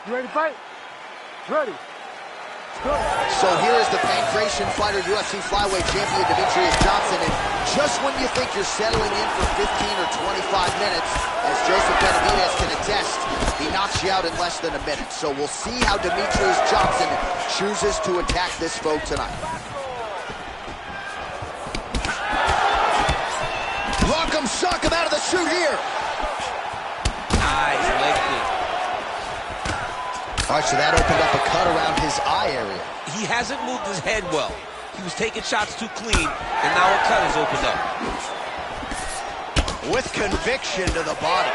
You ready to fight? Ready. So here is the pancration fighter, UFC flyweight champion Demetrious Johnson, and just when you think you're settling in for 15 or 25 minutes, as Joseph Benavidez can attest, he knocks you out in less than a minute. So we'll see how Demetrious Johnson chooses to attack this foe tonight. Rock'em sock him out of the chute here. Nice leg kick. All right, so that opened up a cut around his eye area. He hasn't moved his head well. He was taking shots too clean, and now a cut has opened up. With conviction to the body.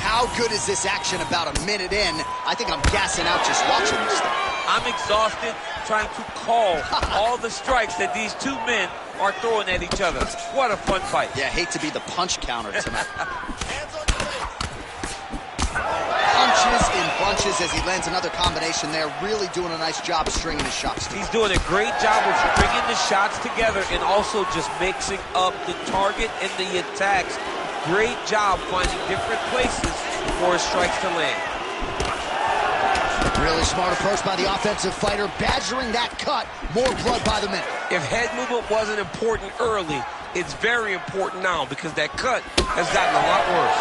How good is this action about a minute in? I think I'm gassing out just watching this thing. I'm exhausted trying to call all the strikes that these two men are throwing at each other. What a fun fight. Yeah, hate to be the punch counter tonight. Punches in bunches as he lands another combination there. Really doing a nice job stringing his shots together. He's doing a great job of stringing the shots together and also just mixing up the target and the attacks. Great job finding different places for his strikes to land. Really smart approach by the offensive fighter, badgering that cut. More blood by the minute. If head movement wasn't important early, it's very important now because that cut has gotten a lot worse.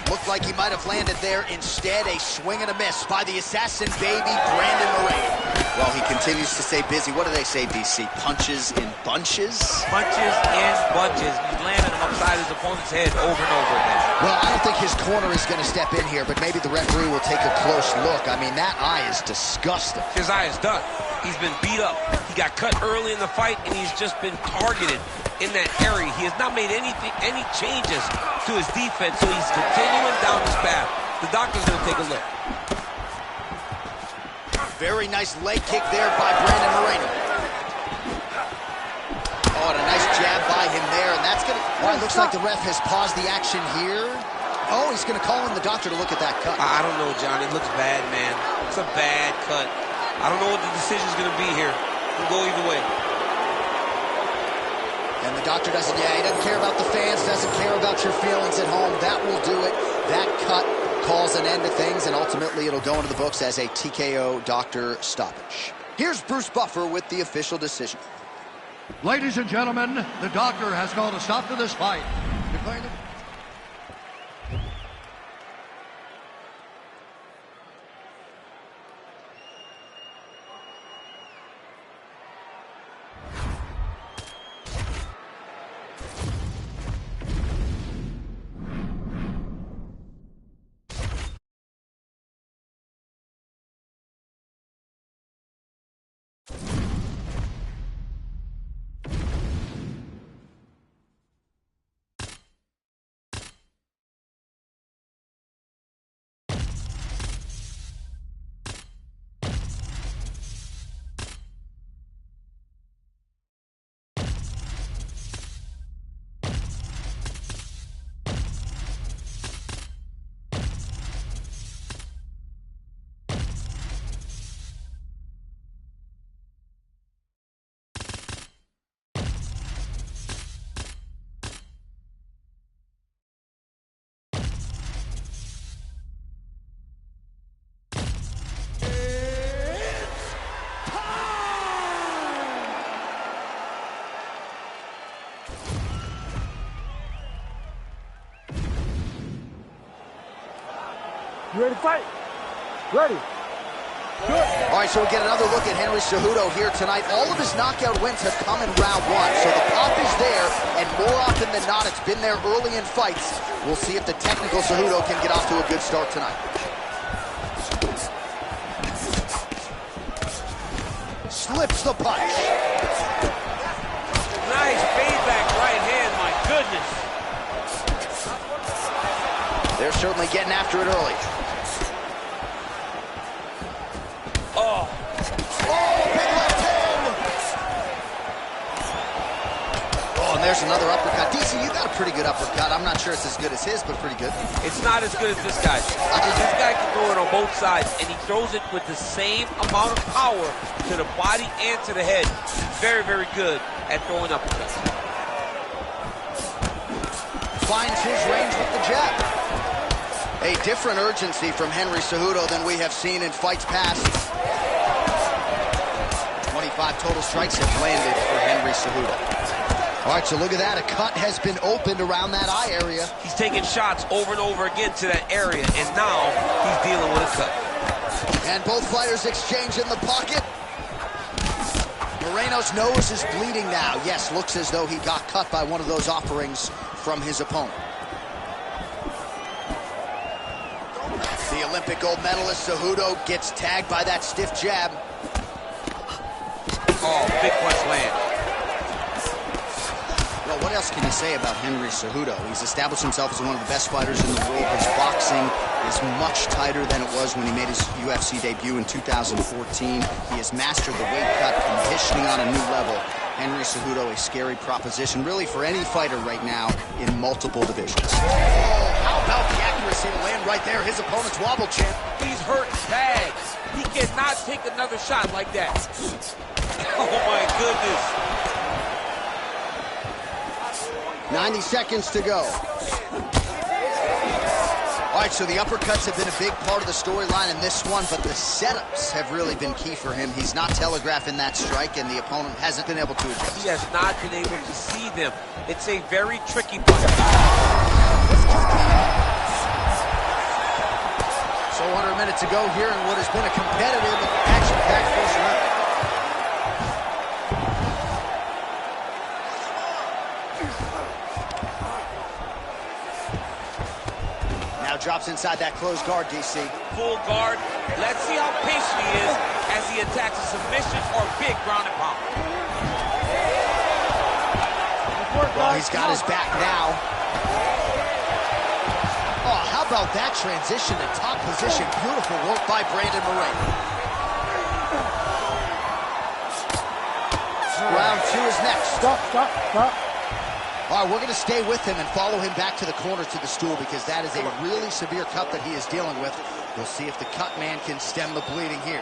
Looked like he might have landed there. Instead, a swing and a miss by the assassin baby, Brandon Moreno. Well, he continues to stay busy. What do they say, DC? Punches in bunches? Punches in bunches. He's landing them upside his opponent's head over and over again. Well, I don't think his corner is going to step in here, but maybe the referee will take a close look. I mean, that eye is disgusting. His eye is done. He's been beat up. He got cut early in the fight, and he's just been targeted in that area. He has not made any changes to his defense, so he's continuing down this path. The doctor's going to take a look. Very nice leg kick there by Brandon Moreno. Oh, and a nice jab by him there, and that's going to... Well, it looks like the ref has paused the action here. Oh, he's going to call in the doctor to look at that cut. I don't know, John. It looks bad, man. It's a bad cut. I don't know what the decision's going to be here. It can go either way. And the doctor doesn't, he doesn't care about the fans, doesn't care about your feelings at home. That will do it. That cut calls an end to things, and ultimately it'll go into the books as a TKO doctor stoppage. Here's Bruce Buffer with the official decision. Ladies and gentlemen, the doctor has called a stop to this fight. Declaring the... You ready to fight? Ready. Good. All right, so we get another look at Henry Cejudo here tonight. All of his knockout wins have come in round one, so the pop is there, and more often than not, it's been there early in fights. We'll see if the technical Cejudo can get off to a good start tonight. Slips the punch. Nice feedback right hand, my goodness. They're certainly getting after it early. Oh. Oh, big left hand. Oh, and there's another uppercut. DC, you got a pretty good uppercut. I'm not sure it's as good as his, but pretty good. It's not as good as this guy. Because this guy can throw it on both sides, and he throws it with the same amount of power to the body and to the head. Very, very good at throwing uppercuts. finds his range with the jab. A different urgency from Henry Cejudo than we have seen in fights past. 25 total strikes have landed for Henry Cejudo. All right, so look at that. A cut has been opened around that eye area. He's taking shots over and over again to that area, and now he's dealing with a cut. And both fighters exchange in the pocket. Moreno's nose is bleeding now. Yes, looks as though he got cut by one of those offerings from his opponent. The Olympic gold medalist Cejudo gets tagged by that stiff jab. Oh, big punch land. Well, what else can you say about Henry Cejudo? He's established himself as one of the best fighters in the world. His boxing is much tighter than it was when he made his UFC debut in 2014. He has mastered the weight cut, conditioning on a new level. Henry Cejudo, a scary proposition, really, for any fighter right now in multiple divisions. Oh, how about the accuracy to land right there? His opponent's wobble champ. He's hurt bad. He cannot take another shot like that. Oh, my goodness. 90 seconds to go. All right, so the uppercuts have been a big part of the storyline in this one, but the setups have really been key for him. He's not telegraphing that strike, and the opponent hasn't been able to adjust. He has not been able to see them. It's a very tricky fight. So under a minute to go here in what has been a competitive, action-packed first round. Drops inside that closed guard, DC. Full guard. Let's see how patient he is as he attacks a submission or big ground and pound. Well, he's got his back now. Oh, how about that transition to top position? Beautiful work by Brandon Moreno. Round two is next. Stop. All right, we're going to stay with him and follow him back to the corner to the stool because that is a really severe cut that he is dealing with. We'll see if the cut man can stem the bleeding here.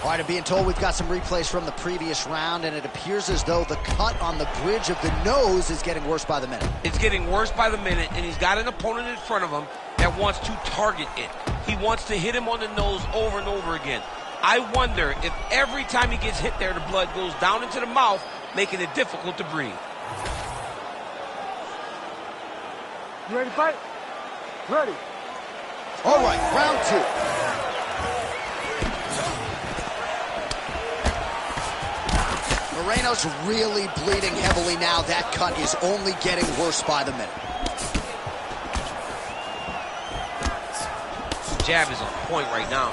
All right, I'm being told we've got some replays from the previous round, and it appears as though the cut on the bridge of the nose is getting worse by the minute. It's getting worse by the minute, and he's got an opponent in front of him that wants to target it. He wants to hit him on the nose over and over again. I wonder if every time he gets hit there, the blood goes down into the mouth, making it difficult to breathe. You ready to fight? Ready. All right, round two. Moreno's really bleeding heavily now. That cut is only getting worse by the minute. Jab is on point right now.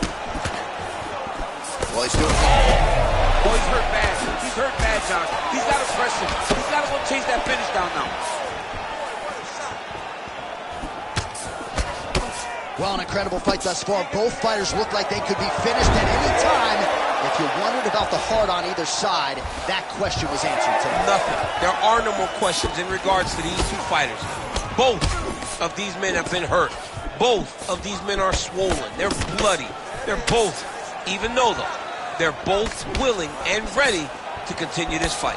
Well, he's doing it. Oh, he's hurt bad. He's hurt bad, John. He's got to press him. He's got to go chase that finish down now. Well, an incredible fight thus far. Both fighters look like they could be finished at any time. If you wondered about the heart on either side, that question was answered today. Nothing. There are no more questions in regards to these two fighters. Both of these men have been hurt. Both of these men are swollen. They're bloody. They're both, even though they're both willing and ready to continue this fight.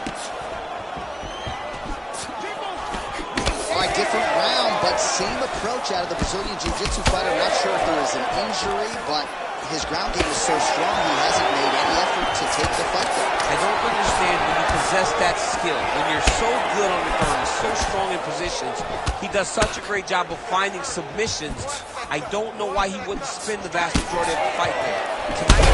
All right, different round, but same approach out of the Brazilian Jiu-Jitsu fighter. Not sure if there is an injury, but his ground game is so strong he hasn't made any effort to take the fight there. I don't understand when you possess that skill, when you're so good on the ground, so strong in positions. He does such a great job of finding submissions. I don't know why he wouldn't spend the vast majority of the fight there. Tonight,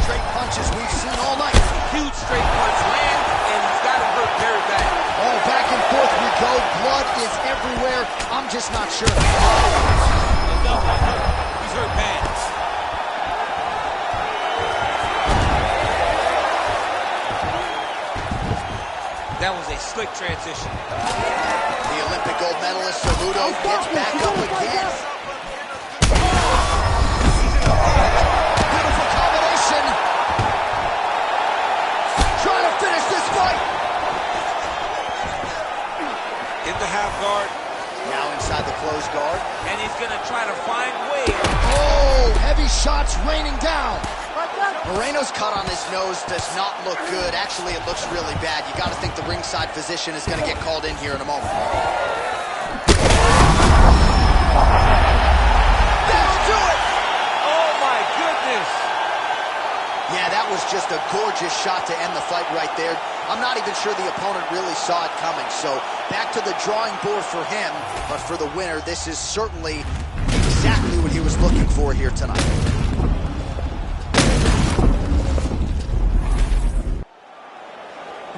straight punches we've seen all night. Huge straight punch lands, and he's got him hurt very bad. Oh, back and forth we go. Blood is everywhere. I'm just not sure. He's hurt bad. That was a slick transition. The Olympic gold medalist Cejudo gets back up again. Beautiful combination. Trying to finish this fight. In the half guard. Now inside the closed guard. And he's going to try to find ways. Oh, heavy shots raining down. Moreno's cut on his nose does not look good. Actually, it looks really bad. You got to think the ringside physician is going to get called in here in a moment. That'll do it! Oh, my goodness. Yeah, that was just a gorgeous shot to end the fight right there. I'm not even sure the opponent really saw it coming. So back to the drawing board for him. But for the winner, this is certainly exactly what he was looking for here tonight.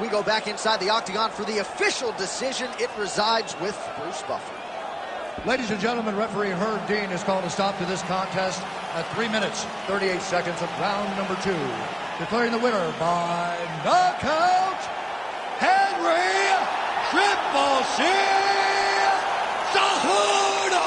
We go back inside the octagon for the official decision. It resides with Bruce Buffer. Ladies and gentlemen, referee Herb Dean has called a stop to this contest at 3 minutes, 38 seconds of round number 2. Declaring the winner by knockout, Henry Triple C Cejudo!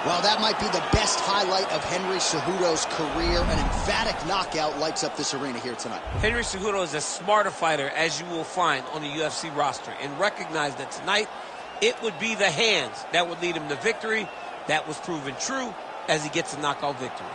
Well, that might be the best highlight of Henry Cejudo's career. An emphatic knockout lights up this arena here tonight. Henry Cejudo is as smart a fighter as you will find on the UFC roster, and recognize that tonight it would be the hands that would lead him to victory. That was proven true as he gets a knockout victory.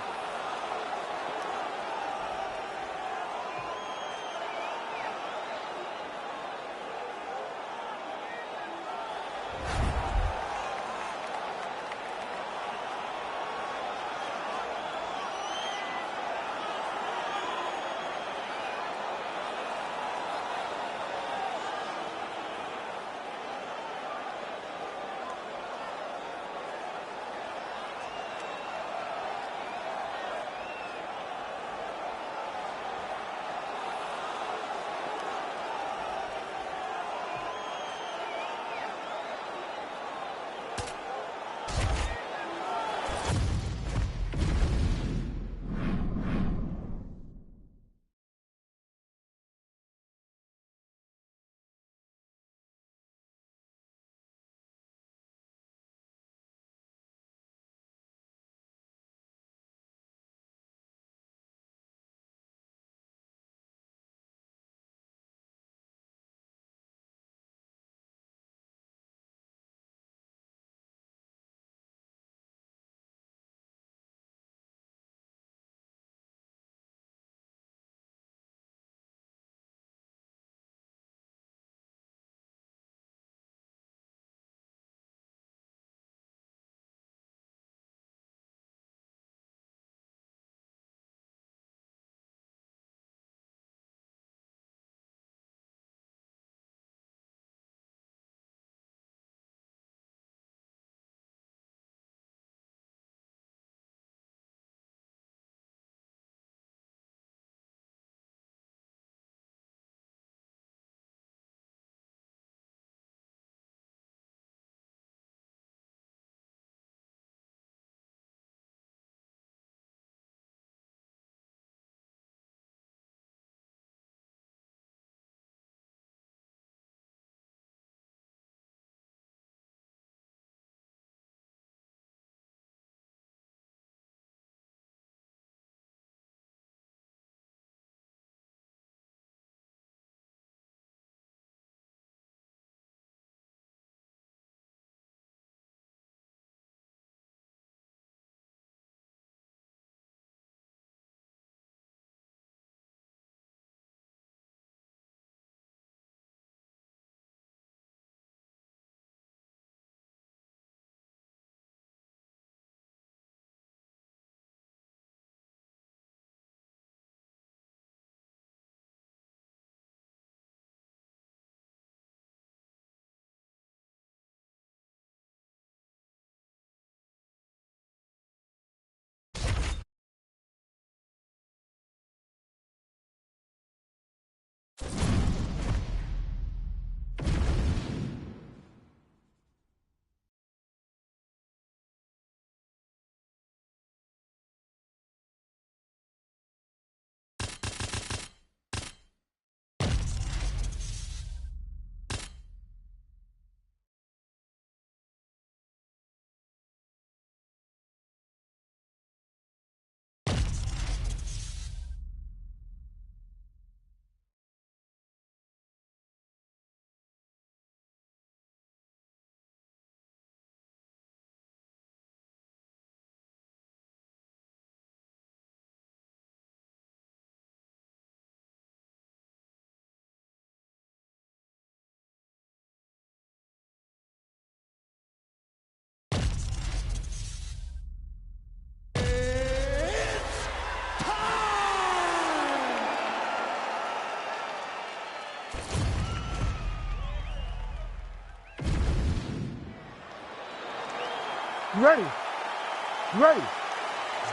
You ready? You ready?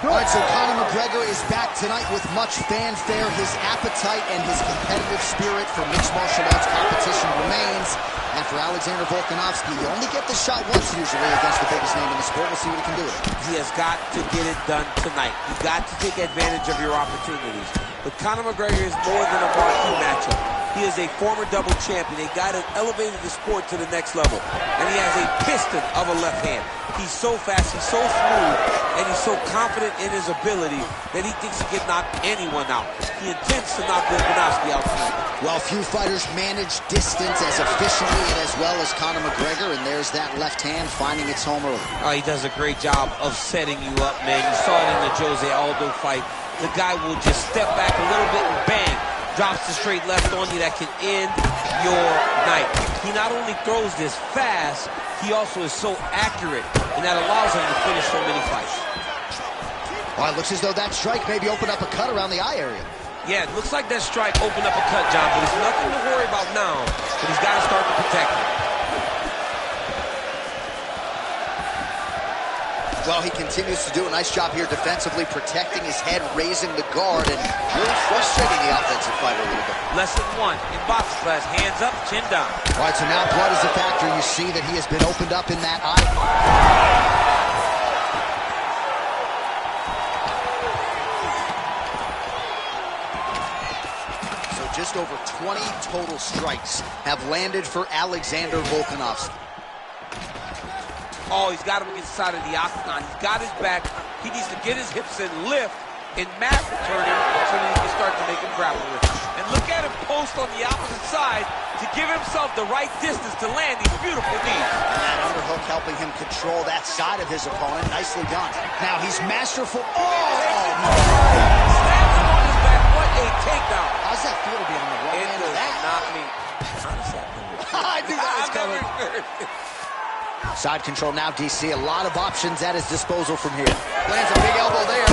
All right, so Conor McGregor is back tonight with much fanfare. His appetite and his competitive spirit for mixed martial arts competition remains. And for Alexander Volkanovski, you only get the shot once usually against the biggest name in the sport. We'll see what he can do with it. He has got to get it done tonight. You got to take advantage of your opportunities. But Conor McGregor is more than a marquee matchup. He is a former double champion, a guy that elevated the sport to the next level. And he has a piston of a left hand. He's so fast, he's so smooth, and he's so confident in his ability that he thinks he can knock anyone out. He intends to knock Volkanovski out tonight. Well, few fighters manage distance as efficiently and as well as Conor McGregor, and there's that left hand finding its home early. Oh, he does a great job of setting you up, man. You saw it in the Jose Aldo fight. The guy will just step back a little bit and bang, drops the straight left on you that can end your night. He not only throws this fast, he also is so accurate, and that allows him to finish so many fights. Well, it looks as though that strike maybe opened up a cut around the eye area. Yeah, it looks like that strike opened up a cut, John, but it's nothing to worry about now, but he's got to start to protect it. Well, he continues to do a nice job here defensively, protecting his head, raising the guard, and really frustrating the offensive fighter a little bit. Lesson one in boxing class, hands up, chin down. All right, so now blood is a factor. You see that he has been opened up in that eye. Just over 20 total strikes have landed for Alexander Volkanovski. Oh, he's got him against the side of the octagon. He's got his back. He needs to get his hips in, lift, and mat return him so that he can start to make him grapple with him. And look at him post on the opposite side to give himself the right distance to land these beautiful knees. And that underhook helping him control that side of his opponent. Nicely done. Now he's masterful. Oh! Slams him on his back. What a takedown. How's that feel to be on the wrong It end of does that? not mean. Honestly, I knew that was coming. coming. Side control now, DC. A lot of options at his disposal from here. Lands a big elbow there.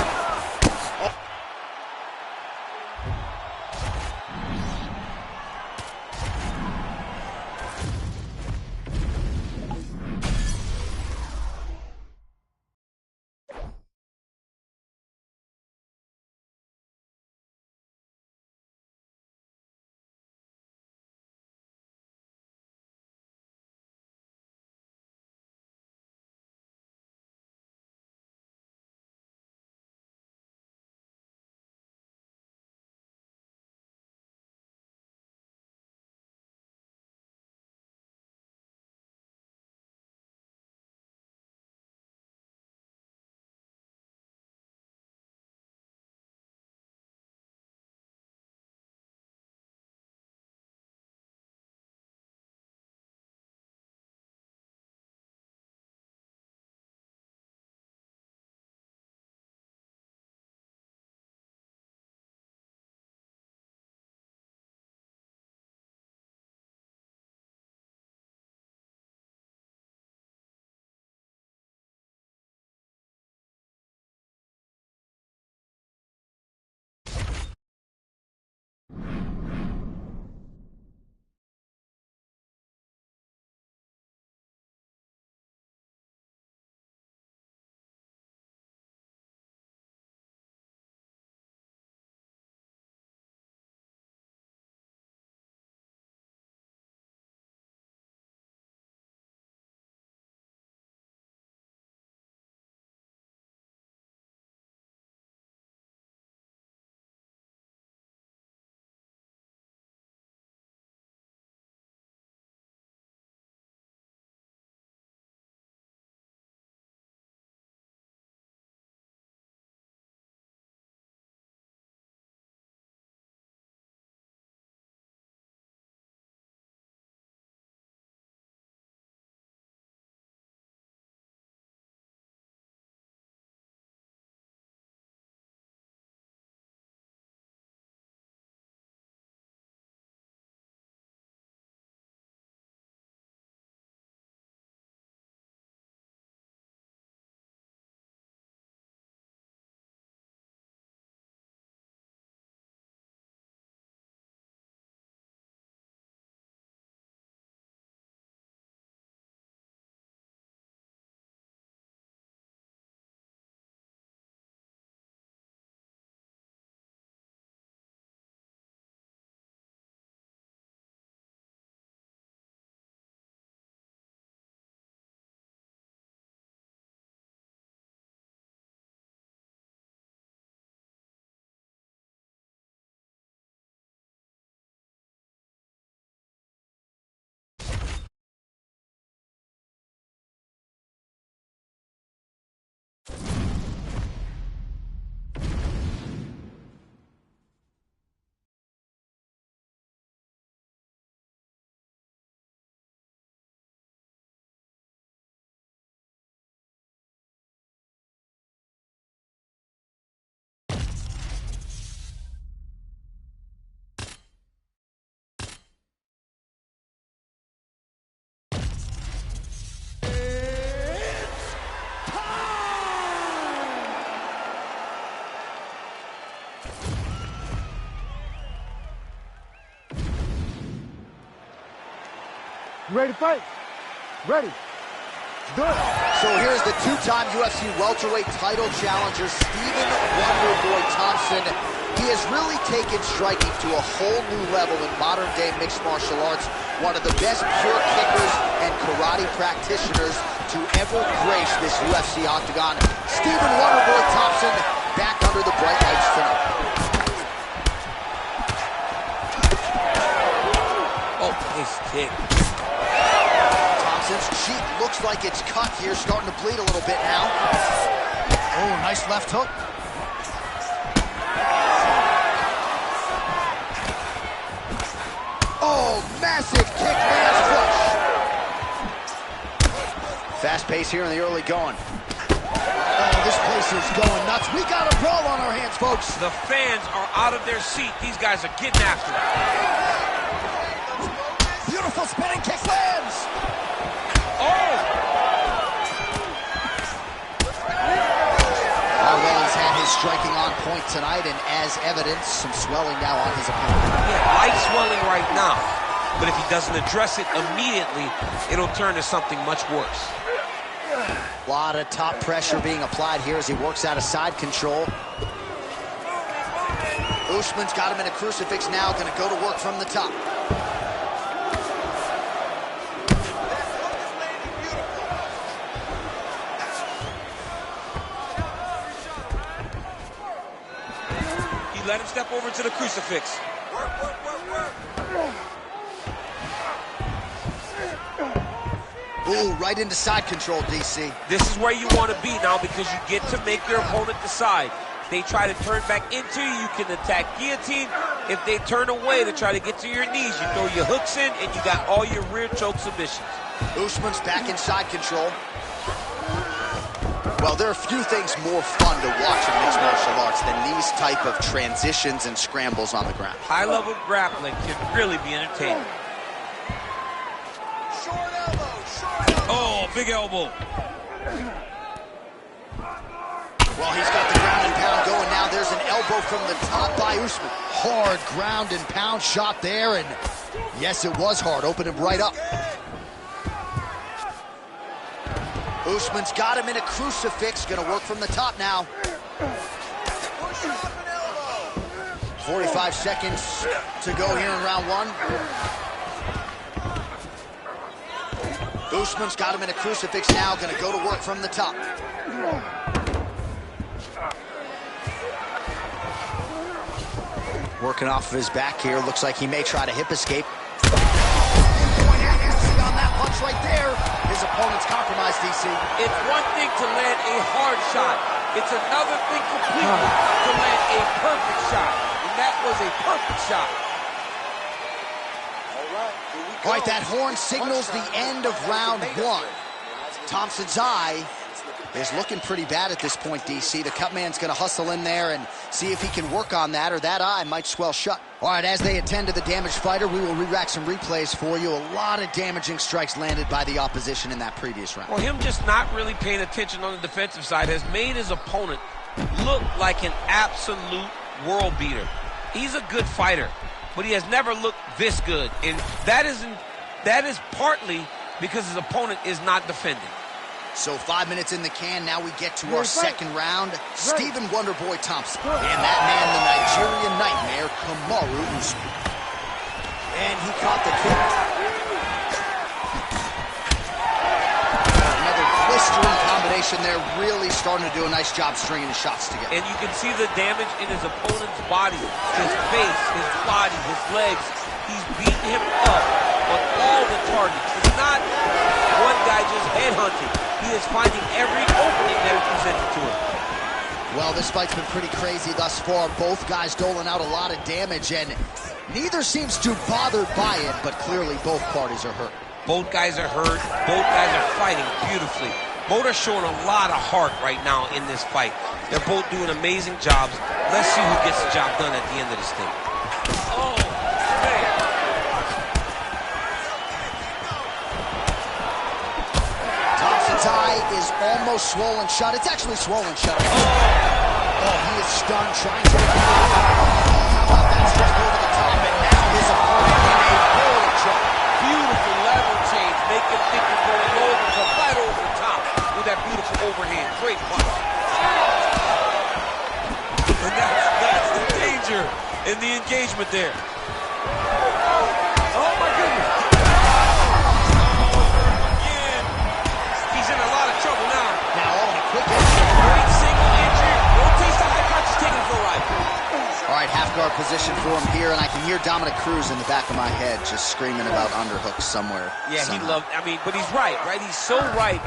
You ready to fight? Ready. Do it. So here's the two-time UFC welterweight title challenger, Stephen Wonderboy Thompson. He has really taken striking to a whole new level in modern-day mixed martial arts. One of the best pure kickers and karate practitioners to ever grace this UFC octagon. Stephen Wonderboy Thompson back under the bright lights tonight. Oh, nice kick. Thompson's cheek looks like it's cut here, starting to bleed a little bit now. Oh, nice left hook. Oh, massive kick lands flush. Fast pace here in the early going. Oh, this place is going nuts. We got a brawl on our hands, folks. The fans are out of their seat. These guys are getting after it. Beautiful spinning kick lands. He's had his striking on point tonight, and as evidence, some swelling now on his opponent. Yeah, light swelling right now, but if he doesn't address it immediately, it'll turn to something much worse. A lot of top pressure being applied here as he works out of side control. Usman's got him in a crucifix now, going to go to work from the top. Let him step over to the crucifix. Ooh, right into side control, DC. This is where you want to be now because you get to make your opponent decide. If they try to turn back into you, you can attack guillotine. If they turn away to try to get to your knees, you throw your hooks in and you got all your rear choke submissions. Usman's back in side control. Well, there are few things more fun to watch in mixed martial arts than these type of transitions and scrambles on the ground. High-level grappling can really be entertaining. Short elbow, short elbow. Oh, big elbow. Well, he's got the ground and pound going now. There's an elbow from the top by Usman. Hard ground and pound shot there, and yes, it was hard. Opened him right up. Usman's got him in a crucifix. Gonna work from the top now. 45 seconds to go here in round one. Usman's got him in a crucifix now. Gonna go to work from the top. Working off of his back here. Looks like he may try to hip escape. On that punch right there, his opponent's compromised, DC. It's one thing to land a hard shot. It's another thing completely to land a perfect shot. And that was a perfect shot. All right, that horn signals the end of round one. Thompson's eye is looking pretty bad at this point, DC. The cut man's going to hustle in there and see if he can work on that, or that eye might swell shut. All right, as they attend to the damaged fighter, we will re-rack some replays for you. A lot of damaging strikes landed by the opposition in that previous round. Well, him just not really paying attention on the defensive side has made his opponent look like an absolute world beater. He's a good fighter, but he has never looked this good, and that is partly because his opponent is not defending. So 5 minutes in the can, now we get to our second round. Stephen Wonderboy Thompson. And that man, the Nigerian Nightmare, Kamaru Usman. And he caught the kick. Another blistering combination there, really starting to do a nice job stringing the shots together. And you can see the damage in his opponent's body, his face, his body, his legs. He's beating him up on all the targets. It's not one guy just headhunting. He is finding every opening that is presented to him. Well, this fight's been pretty crazy thus far. Both guys doling out a lot of damage, and neither seems too bothered by it, but clearly both parties are hurt. Both guys are hurt. Both guys are fighting beautifully. Both are showing a lot of heart right now in this fight. They're both doing amazing jobs. Let's see who gets the job done at the end of this thing. Oh, man. Thompson's eye is almost swollen shut. It's actually swollen shut. Oh, he is stunned, trying to... How about that strike over the top, and now his opponent in a forward choke. Beautiful level change. right there. Oh, my goodness. Again. He's in a lot of trouble now. Now all in a quick Great single injury. Rotates the high punch, taking him for a ride. All right, half guard position for him here, and I can hear Dominic Cruz in the back of my head just screaming about underhooks somewhere. Yeah, somehow. he loved, I mean, but he's right? He's so right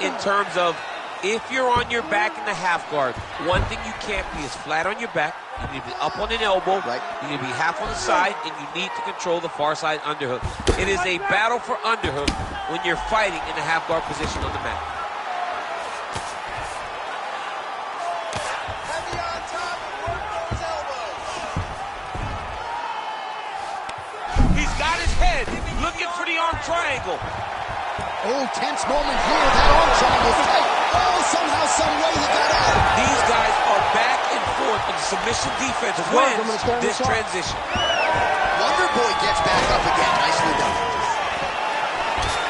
in terms of if you're on your back in the half guard, one thing you can't be is flat on your back. You need to be up on an elbow. Right. You need to be half on the side, and you need to control the far side underhook. It is a battle for underhook when you're fighting in the half guard position on the mat. Heavy on top and work those elbows. He's got his head looking for the arm triangle. Oh, tense moment here. That arm triangle's tight. Oh, somehow, some way he got out. These guys are back and forth, but the submission defense wins this transition. Wonder Boy gets back up again. Nicely done.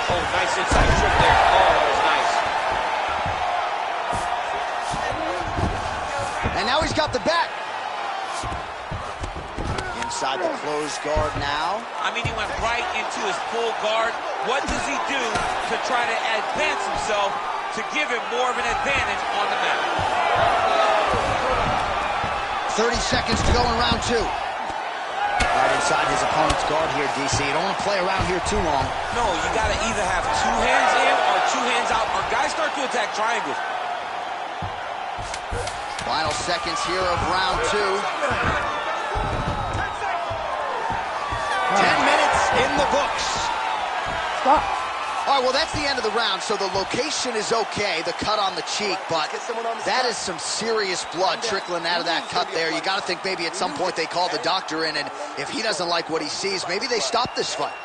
Oh, nice inside trip there. Oh, that was nice. And now he's got the back. Inside the closed guard now. I mean, he went right into his full guard. What does he do to try to advance himself to give him more of an advantage on the mat? 30 seconds to go in round two. Right inside his opponent's guard here, DC. You don't want to play around here too long. No, you got to either have two hands in or two hands out, or guys start to attack triangles. Final seconds here of round two. 10 minutes in the books. Stop. All right, well, that's the end of the round, so the location is okay, the cut on the cheek, but that is some serious blood trickling out of that cut there. You got to think maybe at some point they call the doctor in, and if he doesn't like what he sees, maybe they stop this fight.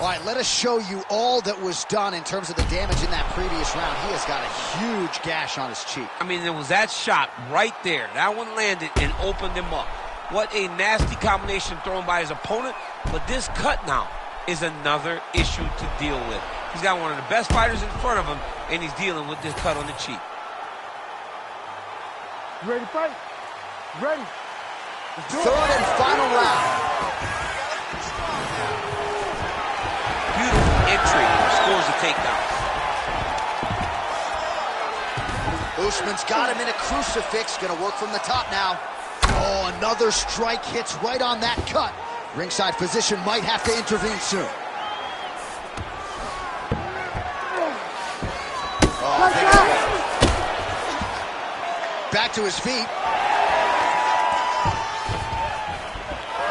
All right, let us show you all that was done in terms of the damage in that previous round. He has got a huge gash on his cheek. I mean, there was that shot right there. That one landed and opened him up. What a nasty combination thrown by his opponent, but this cut now is another issue to deal with. He's got one of the best fighters in front of him, and he's dealing with this cut on the cheek. You ready to fight? You ready? Let's do it. Third and final round. Beautiful entry, scores the takedown. Usman's got him in a crucifix, gonna work from the top now. Oh, another strike hits right on that cut. Ringside physician might have to intervene soon. Oh, back to his feet.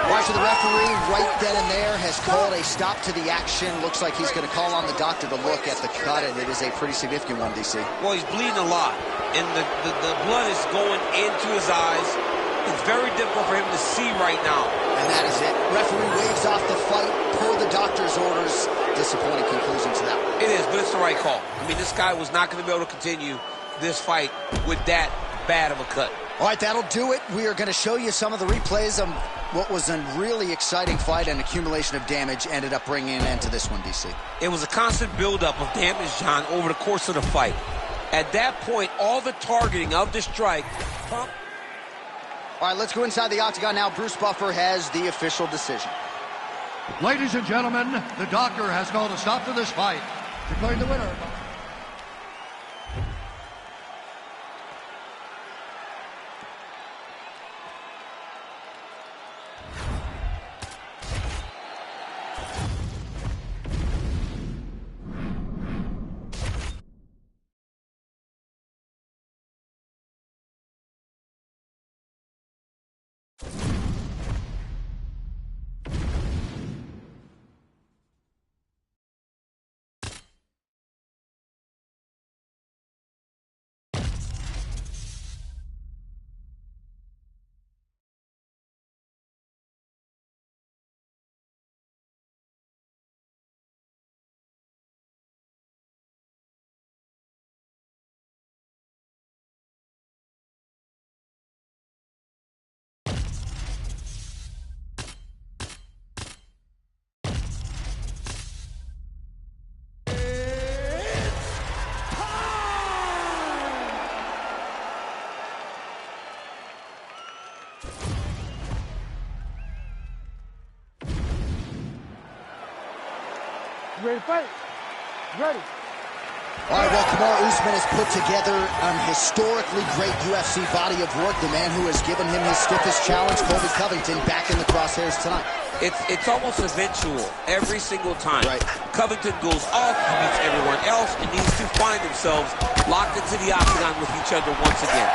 Watch the referee right then and there has called a stop to the action. Looks like he's going to call on the doctor to look at the cut, and it is a pretty significant one, DC. Well, he's bleeding a lot, and the blood is going into his eyes. It's very difficult for him to see right now. And that is it. Referee waves off the fight per the doctor's orders. Disappointing conclusion to that one. It is, but it's the right call. I mean, this guy was not going to be able to continue this fight with that bad of a cut. All right, that'll do it. We are going to show you some of the replays of what was a really exciting fight, and accumulation of damage ended up bringing an end to this one, DC. It was a constant buildup of damage, John, over the course of the fight. At that point, all the targeting of the strike. All right, let's go inside the octagon now. Bruce Buffer has the official decision. Ladies and gentlemen, the doctor has called a stop to this fight, declaring the winner. You ready to fight? Ready. All right, well, Kamaru Usman has put together an historically great UFC body of work. The man who has given him his stiffest challenge, Colby Covington, back in the crosshairs tonight. It's almost eventual every single time. Right. Covington goes off, he beats everyone else, and these two find themselves locked into the octagon with each other once again.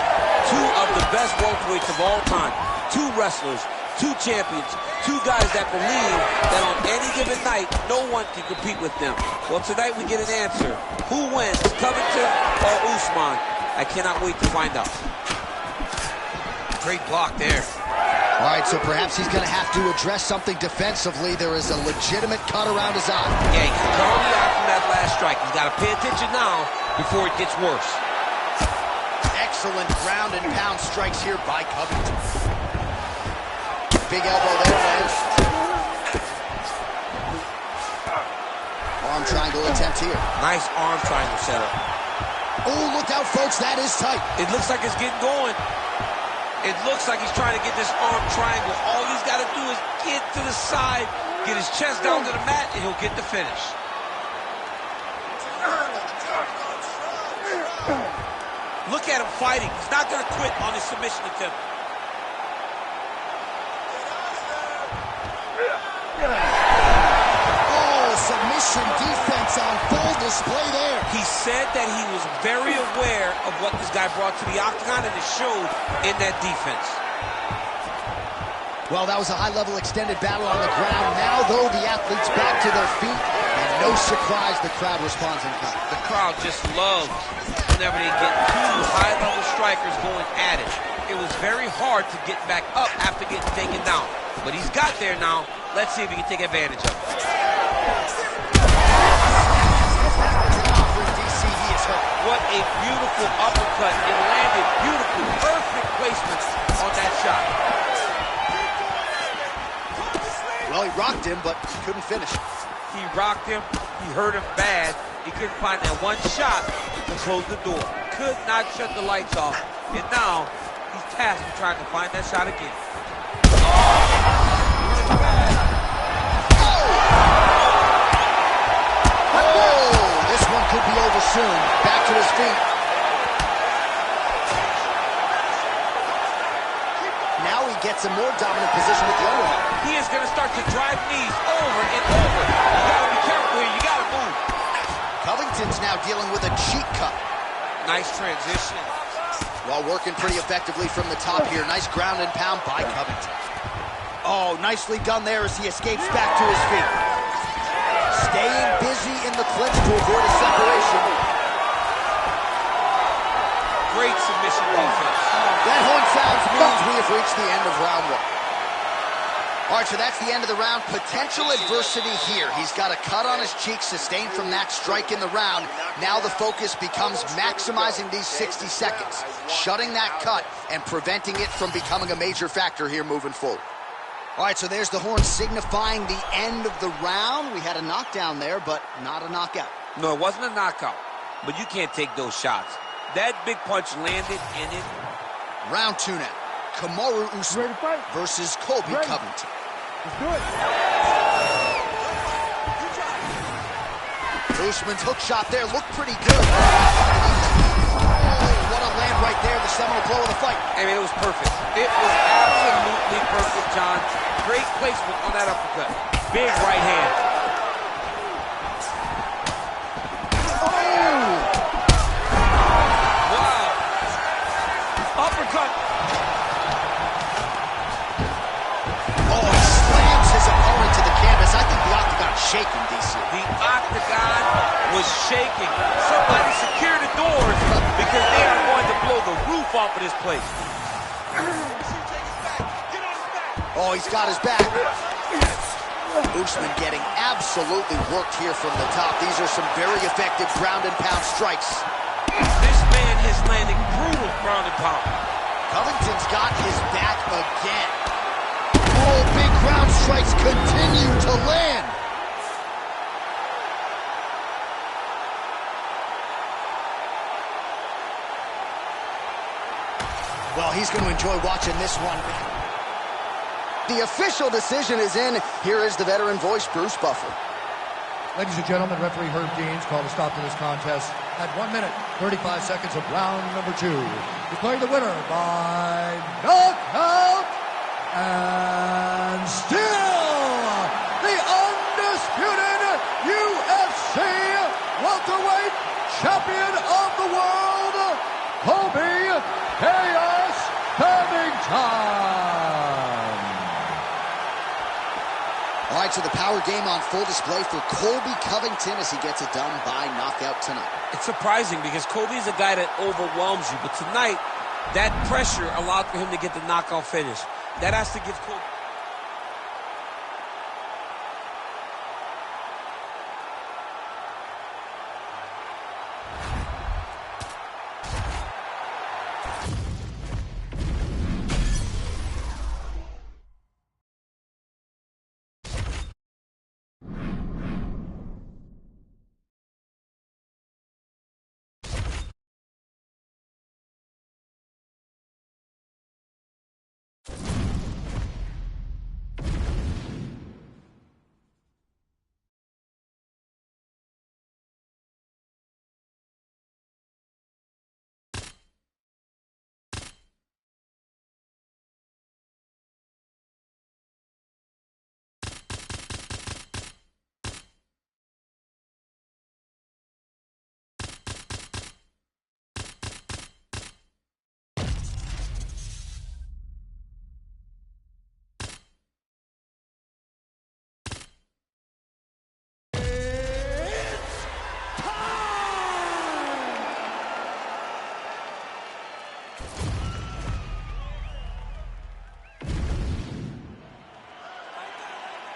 Two of the best welterweights of all time. Two wrestlers, two champions, two guys that believe that on any given night, no one can compete with them. Well, tonight we get an answer. Who wins, Covington or Usman? I cannot wait to find out. Great block there. All right, so perhaps he's going to have to address something defensively. There is a legitimate cut around his eye. Yeah, he's currently out from that last strike. He's got to pay attention now before it gets worse. Excellent ground and pound strikes here by Covington. Big elbow there, Lance. Arm triangle attempt here. Nice arm triangle setup. Oh, look out, folks. That is tight. It looks like it's getting going. It looks like he's trying to get this arm triangle. All he's got to do is get to the side, get his chest down to the mat, and he'll get the finish. Look at him fighting. He's not going to quit on his submission attempt. Oh, submission defense on full display there. He said that he was very aware of what this guy brought to the octagon, and it showed in that defense. Well, that was a high-level extended battle on the ground. Now, though, the athletes back to their feet, and no surprise the crowd responds in kind. The crowd just loves whenever they get two high-level strikers going at it. It was very hard to get back up after getting taken down. But he's got there now. Let's see if he can take advantage of it. What a beautiful uppercut. It landed beautiful, perfect placement on that shot. Well, he rocked him, but couldn't finish. He rocked him. He hurt him bad. He couldn't find that one shot to close the door. Could not shut the lights off. And now, he's tasked with trying to find that shot again. This one could be over soon. Back to his feet. Now he gets a more dominant position with the underhook. He is going to start to drive knees over and over. You got to be careful here. You got to move. Covington's now dealing with a cheek cut. Nice transition. Well, working pretty effectively from the top here. Nice ground and pound by Covington. Oh, nicely done there as he escapes back to his feet. Staying busy in the clinch to avoid a separation. Great submission defense. That horn sounds means we have reached the end of round one. All right, so that's the end of the round. Potential adversity here. He's got a cut on his cheek sustained from that strike in the round. Now the focus becomes maximizing these 60 seconds, shutting that cut and preventing it from becoming a major factor here moving forward. All right, so there's the horn signifying the end of the round. We had a knockdown there, but not a knockout. No, it wasn't a knockout, but you can't take those shots. That big punch landed in it. Round two now. Kamaru Usman Ready to fight? versus Colby Ready. Covington. Let's do it. Usman's hook shot there looked pretty good. Oh, what a land right there, the seminal blow of the fight. I mean, it was perfect. It was absolutely perfect, John. Great placement on that uppercut. Big right hand. Wow. Uppercut. Oh, he slams his opponent to the canvas. I think the octagon's shaking, DC. The octagon was shaking. Somebody secure the doors because they are going to blow the roof off of this place. Oh, he's got his back. Usman getting absolutely worked here from the top. These are some very effective ground and pound strikes. This man has landed brutal ground and pound. Covington's got his back again. Oh, big ground strikes continue to land. Well, he's going to enjoy watching this one. The official decision is in. Here is the veteran voice, Bruce Buffer. Ladies and gentlemen, referee Herb Dean's called a stop to this contest at 1 minute, 35 seconds of round number 2. Declaring the winner by knockout and still the undisputed UFC welterweight champion of the world, Colby Chaos Covington. All right, so the power game on full display for Colby Covington as he gets it done by knockout tonight. It's surprising because Colby's a guy that overwhelms you, but tonight, that pressure allowed for him to get the knockout finish. That has to give Colby...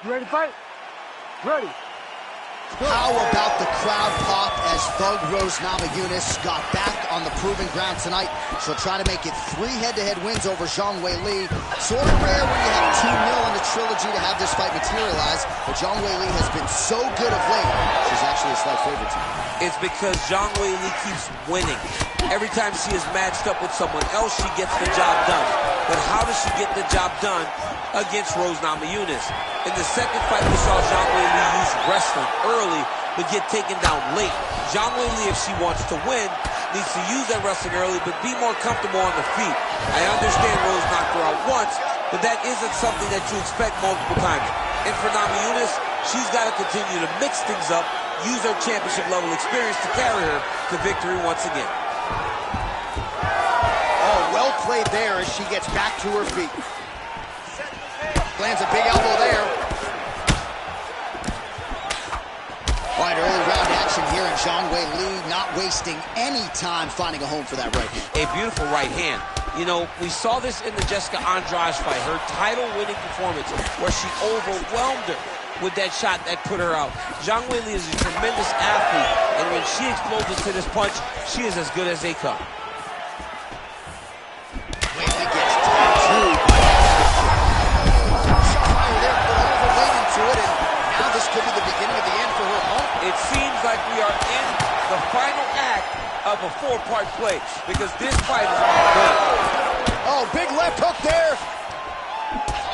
You ready to fight? Ready. How about the crowd pop as Thug Rose Namajunas got back on the proving ground tonight. She'll try to make it 3 head-to-head wins over Zhang Weili. Sort of rare when you have 2 mil in the trilogy to have this fight materialize, but Zhang Weili has been so good of late, she's actually a slight favorite tonight. It's because Zhang Weili keeps winning. Every time she is matched up with someone else, she gets the job done. But how does she get the job done against Rose Namajunas? In the second fight, we saw Zhang Weili use wrestling early, but get taken down late. Zhang Weili, if she wants to win, needs to use that wrestling early, but be more comfortable on the feet. I understand Rose knocked her out once, but that isn't something that you expect multiple times. And for Namajunas, she's got to continue to mix things up, use her championship-level experience to carry her to victory once again. Oh, well played there as she gets back to her feet. Lands a big elbow there. All right, early round action here, and Zhang Weili not wasting any time finding a home for that right hand. A beautiful right hand. You know, we saw this in the Jessica Andrade fight, her title-winning performance, where she overwhelmed her with that shot that put her out. Zhang Weili is a tremendous athlete, and when she explodes into this punch, she is as good as they come. Weili gets tattooed by fire there, put all the weight into it, and now this could be the beginning of the end for her opponent. It seems like we are in the final act of a 4-part play, because this fight is good. Oh, big left hook there.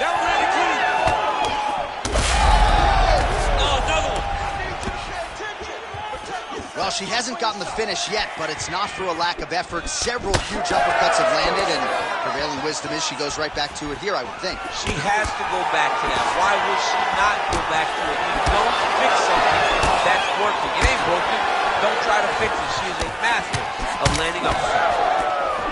That was really clean. Oh, another one. Well, she hasn't gotten the finish yet, but it's not for a lack of effort. Several huge uppercuts have landed, and prevailing wisdom is she goes right back to it here, I would think. She has to go back to that. Why would she not go back to it? You don't fix something that's working. It ain't broken. Don't try to fix it. She is a master of landing uppercuts.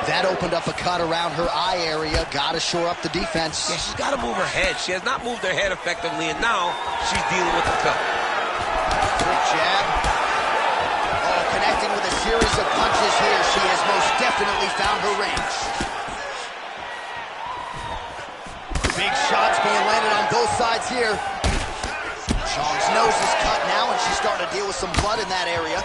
That opened up a cut around her eye area. Got to shore up the defense. Yeah, she's got to move her head. She has not moved her head effectively, and now she's dealing with the cut. Quick jab. Oh, connecting with a series of punches here. She has most definitely found her range. Big shots being landed on both sides here. Zhang's nose is cut now, and she's starting to deal with some blood in that area.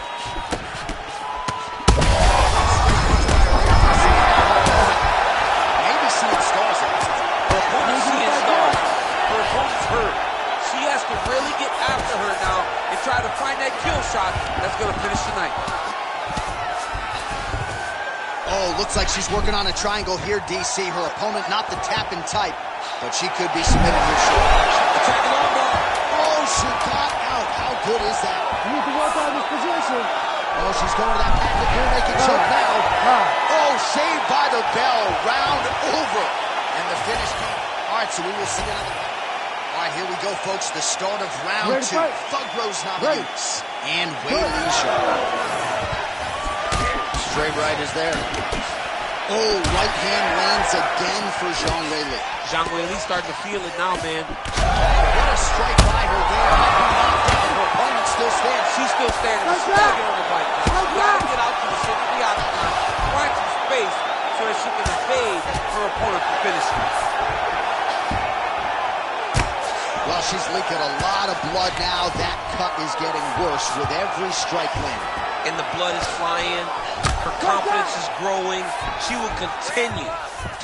Maybe seeing stars. Her opponent's seeing stars. Her opponent's hurt. She has to really get after her now and try to find that kill shot that's going to finish tonight. Oh, looks like she's working on a triangle here, DC. Her opponent not the tap-in type, but she could be submitted here shortly. Attacking armbar. Oh, she got out. How good is that? so we will see another. All right, here we go, folks. The start of round Ready, 2. fight. Thug Rose Namajunas and Weili Zhang. Straight right is there. Oh, right hand lands again for Zhang Weili. Zhang Weili starting to feel it now, man. What a strike by her there. Her opponent still stands. She's still standing. She's got to get on the bike. She's got to get out to the center of the octagon, find some space so that she can evade her opponent from finishing. Well, she's leaking a lot of blood now. That cut is getting worse with every strike landing. And the blood is flying. Her confidence is growing. She will continue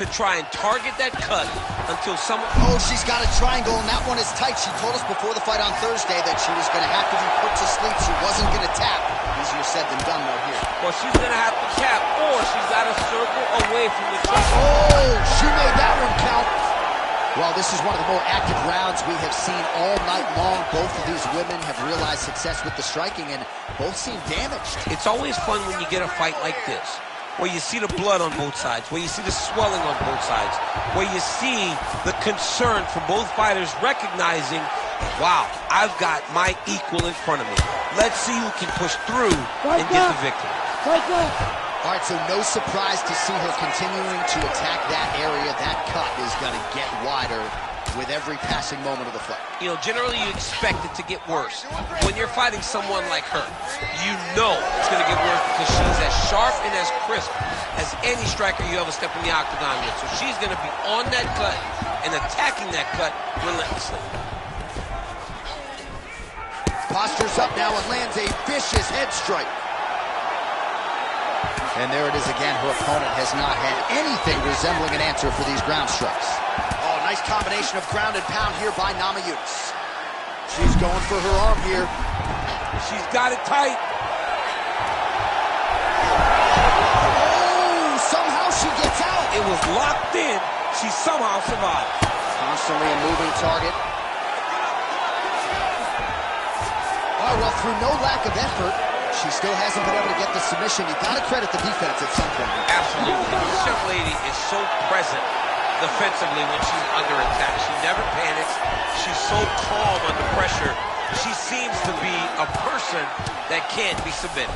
to try and target that cut until someone... Oh, she's got a triangle, and that one is tight. She told us before the fight on Thursday that she was going to have to be put to sleep. She wasn't going to tap. Easier said than done, though, here. Well, she's going to have to tap, or she's got to circle away from the cut. Oh, she made that one count. Well, this is one of the more active rounds we have seen all night long. Both of these women have realized success with the striking, and both seem damaged. It's always fun when you get a fight like this, where you see the blood on both sides, where you see the swelling on both sides, where you see the concern from both fighters recognizing, wow, I've got my equal in front of me. Let's see who can push through and get the victory. All right, so no surprise to see her continuing to attack that area. That cut is going to get wider with every passing moment of the fight. You know, generally you expect it to get worse. When you're fighting someone like her, you know it's going to get worse because she's as sharp and as crisp as any striker you ever step in the octagon with. So she's going to be on that cut and attacking that cut relentlessly. Postures up now and lands a vicious head strike. And there it is again. Her opponent has not had anything resembling an answer for these ground strikes. Oh, nice combination of ground and pound here by Namajunas. She's going for her arm here. She's got it tight. Oh, somehow she gets out. It was locked in. She somehow survived. Constantly a moving target. Oh, well, through no lack of effort, she still hasn't been able to get the submission. You got to credit the defense at some point. Absolutely. This young lady is so present defensively when she's under attack. She never panics. She's so calm under pressure. She seems to be a person that can't be submitted.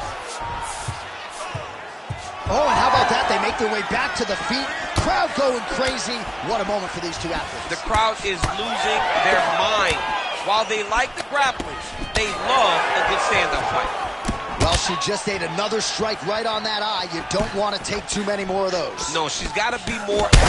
Oh, and how about that? They make their way back to the feet. Crowd going crazy. What a moment for these two athletes. The crowd is losing their mind. While they like the grappling, they love a good stand-up fight. Well, she just ate another strike right on that eye. You don't want to take too many more of those. No, she's got to be more... She's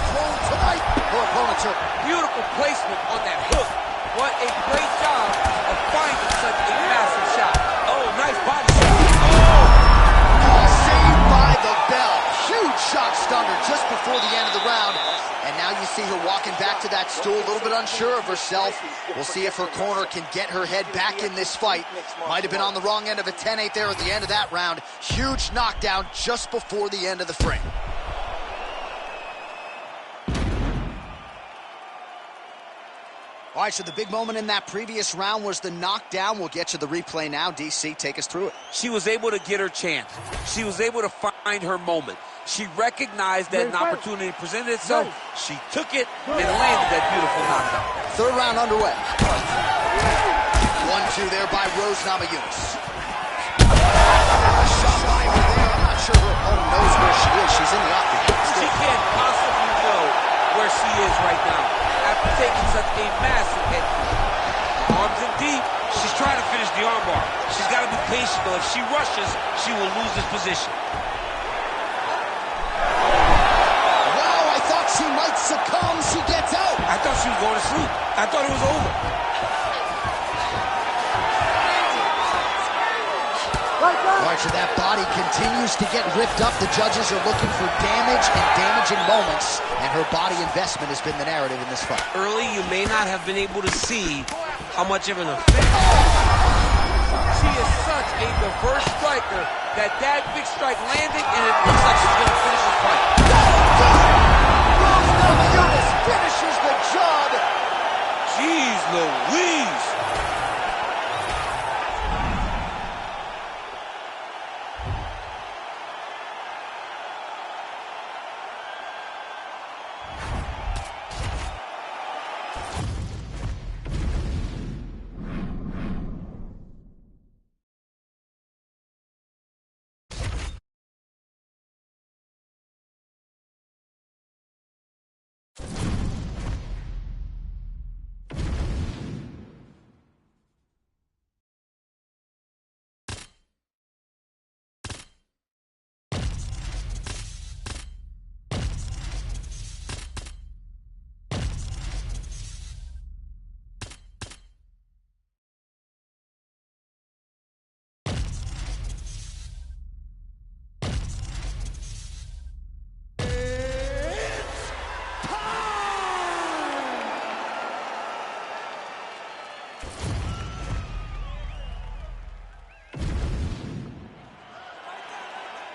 thrown tonight. Her opponent's hurt. Beautiful placement on that hook. What a great job of finding such a massive shot. Oh, nice body shot. Oh, saved by the bell. Huge shock stunner just before the end of the round. And now you see her walking back to that stool, a little bit unsure of herself. We'll see if her corner can get her head back in this fight. Might have been on the wrong end of a 10-8 there at the end of that round. Huge knockdown just before the end of the frame. All right, so the big moment in that previous round was the knockdown. We'll get you the replay now. DC, take us through it. She was able to get her chance. She was able to find her moment. She recognized that an opportunity presented itself. She took it and landed that beautiful knockdown. Third round underway. 1-2 there by Rose Namajunas. Shot by her there. I'm not sure her opponent knows where she is. She's in the octagon. She can't possibly know where she is right now after taking such a massive hit. Arms in deep. She's trying to finish the armbar. She's got to be patient, though. If she rushes, she will lose this position. She might succumb. She gets out. I thought she was going to sleep. I thought it was over. All right, so that body continues to get ripped up. The judges are looking for damage and damaging moments, and her body investment has been the narrative in this fight. Early, you may not have been able to see how much of an effect. She is such a diverse striker that big strike landing, and it looks like she's going to finish the fight. Namajunas finishes the job. Jeez Louise.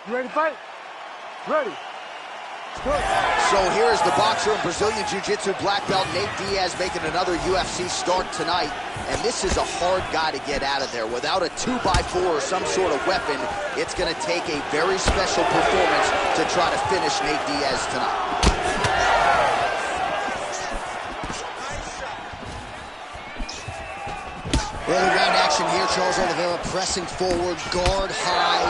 You ready to fight? Ready. Good. So here is the boxer and Brazilian Jiu-Jitsu black belt Nate Diaz making another UFC start tonight. And this is a hard guy to get out of there. Without a 2x4 or some sort of weapon, it's going to take a very special performance to try to finish Nate Diaz tonight. Early round action here. Charles Oliveira pressing forward, guard high,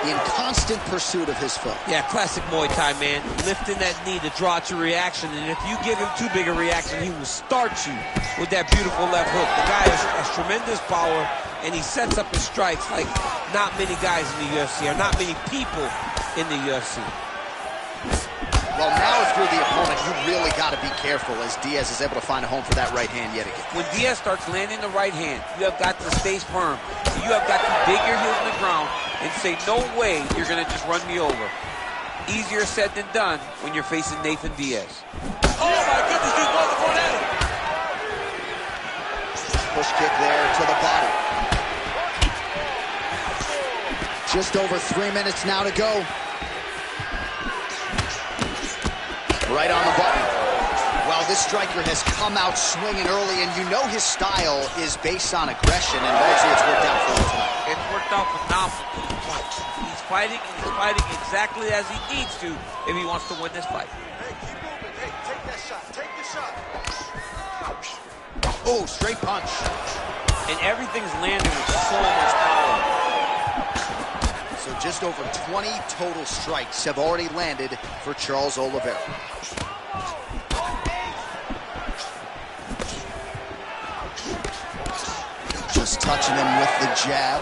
in constant pursuit of his foe. Yeah, classic Muay Thai, man. Lifting that knee to draw out your reaction, and if you give him too big a reaction, he will start you with that beautiful left hook. The guy has tremendous power, and he sets up his strikes like not many guys in the UFC, or not many people in the UFC. Well, now if you're the opponent, you really got to be careful as Diaz is able to find a home for that right hand yet again. When Diaz starts landing the right hand, you have got to stay firm. You have got to dig your heels in the ground and say, no way you're going to just run me over. Easier said than done when you're facing Nathan Diaz. Oh, my goodness, he's both going at him. Push kick there to the body. Just over 3 minutes now to go. Right on the button. Well, this striker has come out swinging early, and you know his style is based on aggression, and largely it's worked out for him tonight. It's worked out phenomenally to the point. He's fighting, and he's fighting exactly as he needs to if he wants to win this fight. Hey, keep moving. Hey, take that shot. Take the shot. Oh, straight punch. And everything's landing with so much power. So just over 20 total strikes have already landed for Charles Oliveira. Just touching him with the jab.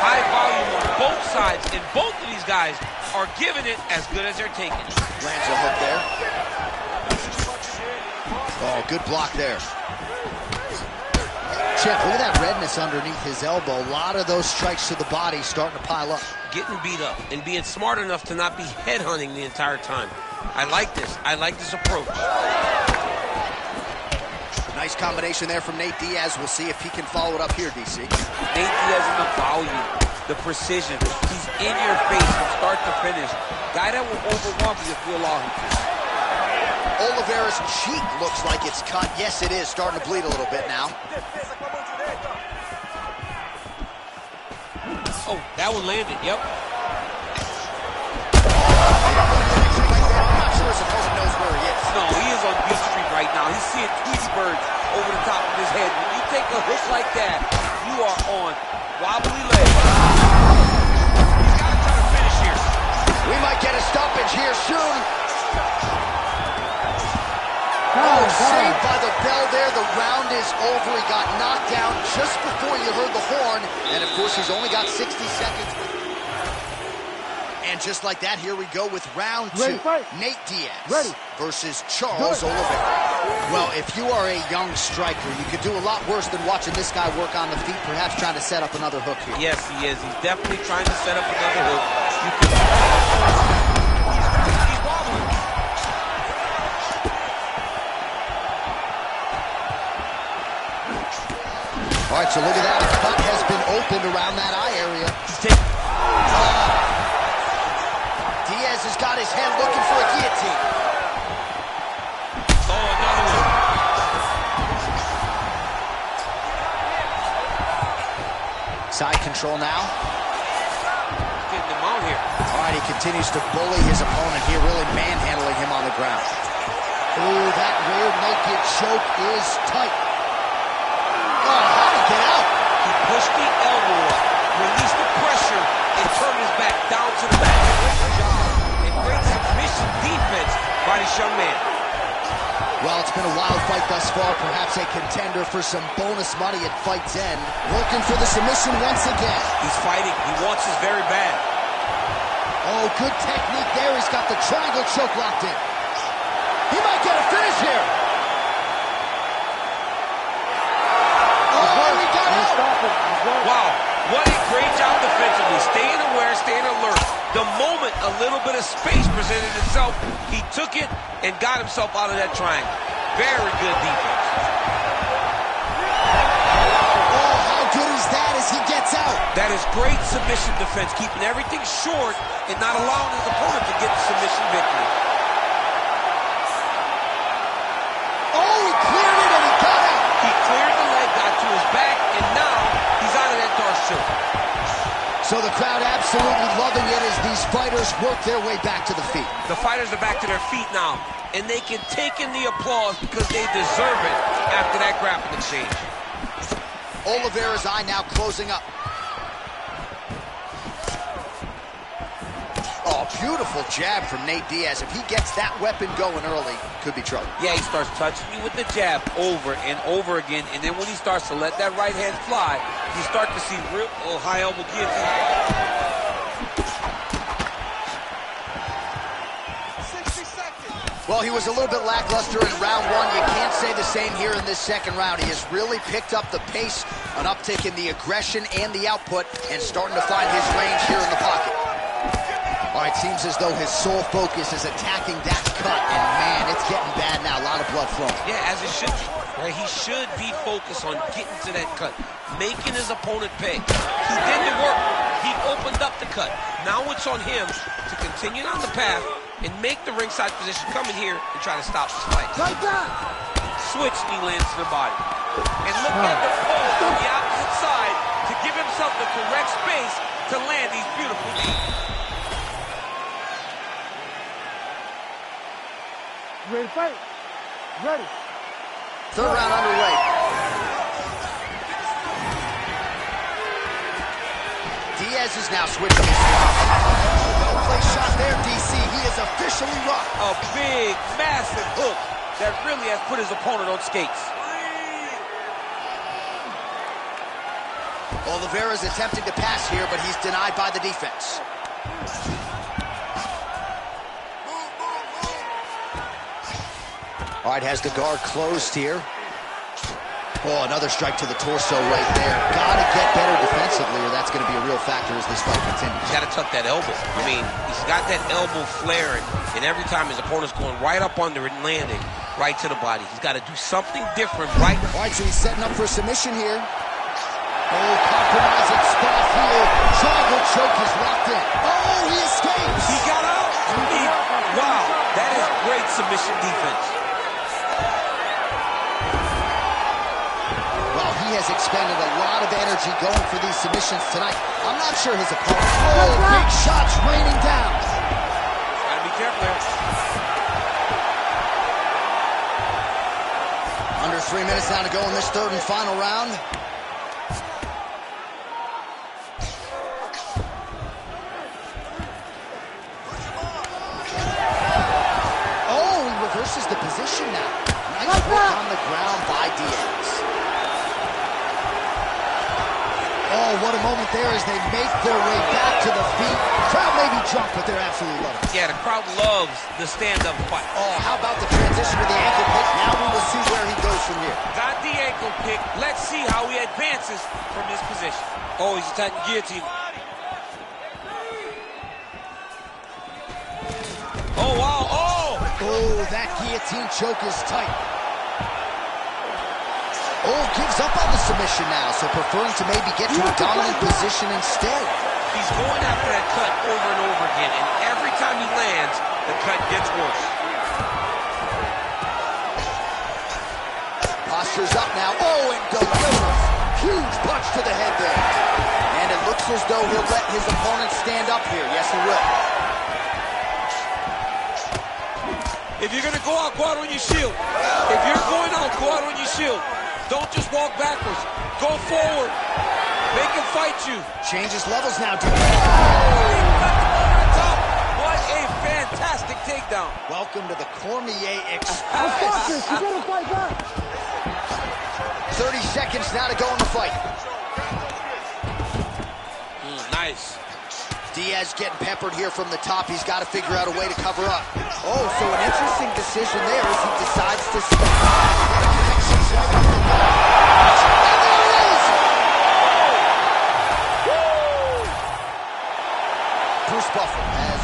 High volume on both sides, and both of these guys are giving it as good as they're taking it. Lands a hook there. Oh, good block there. Jeff, look at that redness underneath his elbow. A lot of those strikes to the body starting to pile up. Getting beat up and being smart enough to not be headhunting the entire time. I like this. I like this approach. Nice combination there from Nate Diaz. We'll see if he can follow it up here, DC. Nate Diaz in the volume, the precision. He's in your face from start to finish. Guy that will overwhelm you if you allow him to. Oliveira's cheek looks like it's cut. Yes, it is. Starting to bleed a little bit now. Oh, that one landed. Yep. I'm not sure his opponent knows where he is. No, he is on Beach Street right now. He's seeing Tweety birds over the top of his head. When you take a hook like that, you are on wobbly legs. He's got to try to finish here. We might get a stoppage here soon. Foul, Saved foul. by the bell there. The round is over. He got knocked down just before you heard the horn. And, of course, he's only got 60 seconds. And just like that, here we go with round Ready, two. fight. Nate Diaz Ready. versus Charles Oliveira. Well, if you are a young striker, you could do a lot worse than watching this guy work on the feet, perhaps trying to set up another hook here. Yes, he is. He's definitely trying to set up another hook. You can... He's wobbling. All right, so look at that. A cut has been opened around that eye area. He's taking... Diaz has got his head looking for a guillotine. Oh, another one. Side control now. He's getting them out here. All right, he continues to bully his opponent here, really manhandling him on the ground. Ooh, that rear naked choke is tight. Oh, how to get out? He pushed the elbow up, released the pressure, and turned his back down to the back. Great job and great submission defense by this young man. Well, it's been a wild fight thus far, perhaps a contender for some bonus money at fight's end. Working for the submission once again. He's fighting. He wants this very bad. Oh, good technique there. He's got the triangle choke locked in. He might get a finish here. Oh, he got out. Wow, what a great job defensively. Staying aware, staying alert. The moment a little bit of space presented itself, he took it and got himself out of that triangle. Very good defense. good is that as he gets out? That is great submission defense, keeping everything short and not allowing his opponent to get the submission victory. Oh, he cleared it and he got out. He cleared the leg, got to his back, and now he's out of that dark choke. So the crowd absolutely loving it as these fighters work their way back to the feet. The fighters are back to their feet now, and they can take in the applause because they deserve it after that grappling exchange. Oliveira's eye now closing up. Oh, beautiful jab from Nate Diaz. If he gets that weapon going early, could be trouble. Yeah, he starts touching you with the jab over and over again, and then when he starts to let that right hand fly, you start to see real high elbow guillotine. 60 seconds. Well, he was a little bit lackluster in round one. You can't say the same here in this second round. He has really picked up the pace, an uptick in the aggression and the output, and starting to find his range here in the pocket. All right, seems as though his sole focus is attacking that cut, and man, it's getting bad now. A lot of blood flowing. Yeah, as it should be. Right? He should be focused on getting to that cut, making his opponent pay. He did the work. He opened up the cut. Now it's on him to continue on the path and make the ringside position, come in here and try to stop this fight. Like that. Switch knee lands to the body. And look at the post on the opposite side to give himself the correct space to land these beautiful knees. Ready to fight? Ready. Third round underway. Diaz is now switching his well-placed shot there, DC. He is officially rocked. A big, massive hook that really has put his opponent on skates. Oliveira's attempting to pass here, but he's denied by the defense. All right, has the guard closed here. Oh, another strike to the torso right there. Gotta get better defensively, or that's gonna be a real factor as this fight continues. He's got to tuck that elbow. I mean, he's got that elbow flaring, and every time his opponent's going right up under it and landing right to the body. He's got to do something different right. All right, so he's setting up for a submission here. Oh, compromising spot here. Triangle choke is locked in. Oh, he escapes. He got out. Wow, that is great submission defense. Well, he has expended a lot of energy going for these submissions tonight. I'm not sure his opponent. Oh, big shots raining down. Gotta be careful there. Under 3 minutes now to go in this third and final round. Oh, he reverses the position now. Nice work on the ground by Diaz. Oh, what a moment there as they make their way back to the feet. Crowd may be drunk, but they're absolutely loving it. Yeah, the crowd loves the stand-up fight. Oh, how about the transition with the ankle pick? Now we will see where he goes from here. Got the ankle pick. Let's see how he advances from this position. Oh, he's attacking guillotine. Oh, wow. Oh! Oh, that guillotine choke is tight. Oh, gives up on the submission now, so preferring to maybe get to a dominant position instead. He's going after that cut over and over again, and every time he lands, the cut gets worse. Posture's up now. Oh, and delivers. Huge punch to the head there. And it looks as though he'll let his opponent stand up here. Yes, he will. If you're going to go out on your shield. If you're going out, go out on your shield. Don't just walk backwards. Go forward. Make him fight you. Changes levels now. What a fantastic takedown. Welcome to the Cormier Express. You gotta fight back. 30 seconds now to go in the fight. Nice. Diaz getting peppered here from the top. He's got to figure out a way to cover up. Oh, so an interesting decision there as he decides to stop. Bruce Buffer has...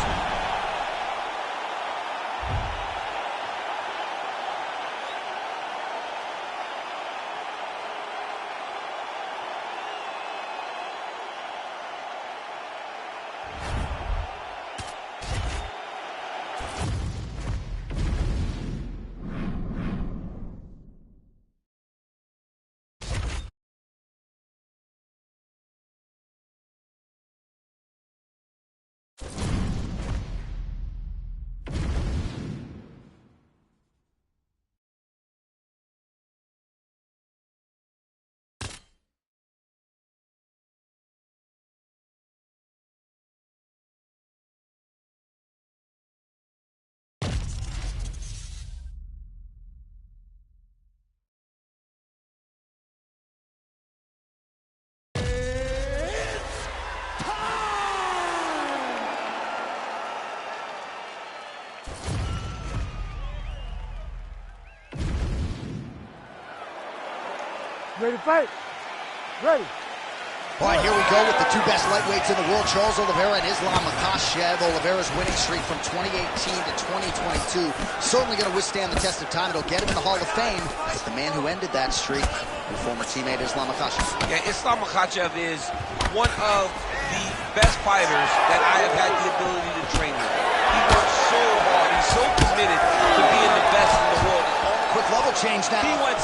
Ready to fight? Ready. All right, here we go with the two best lightweights in the world, Charles Oliveira and Islam Makhachev. Oliveira's winning streak from 2018 to 2022 certainly going to withstand the test of time. It'll get him in the Hall of Fame. But the man who ended that streak, your former teammate Islam Makhachev. Yeah, Islam Makhachev is one of the best fighters that I have had the ability to train with. He works so hard. He's so committed to being the best in the world. Quick level change now. He went...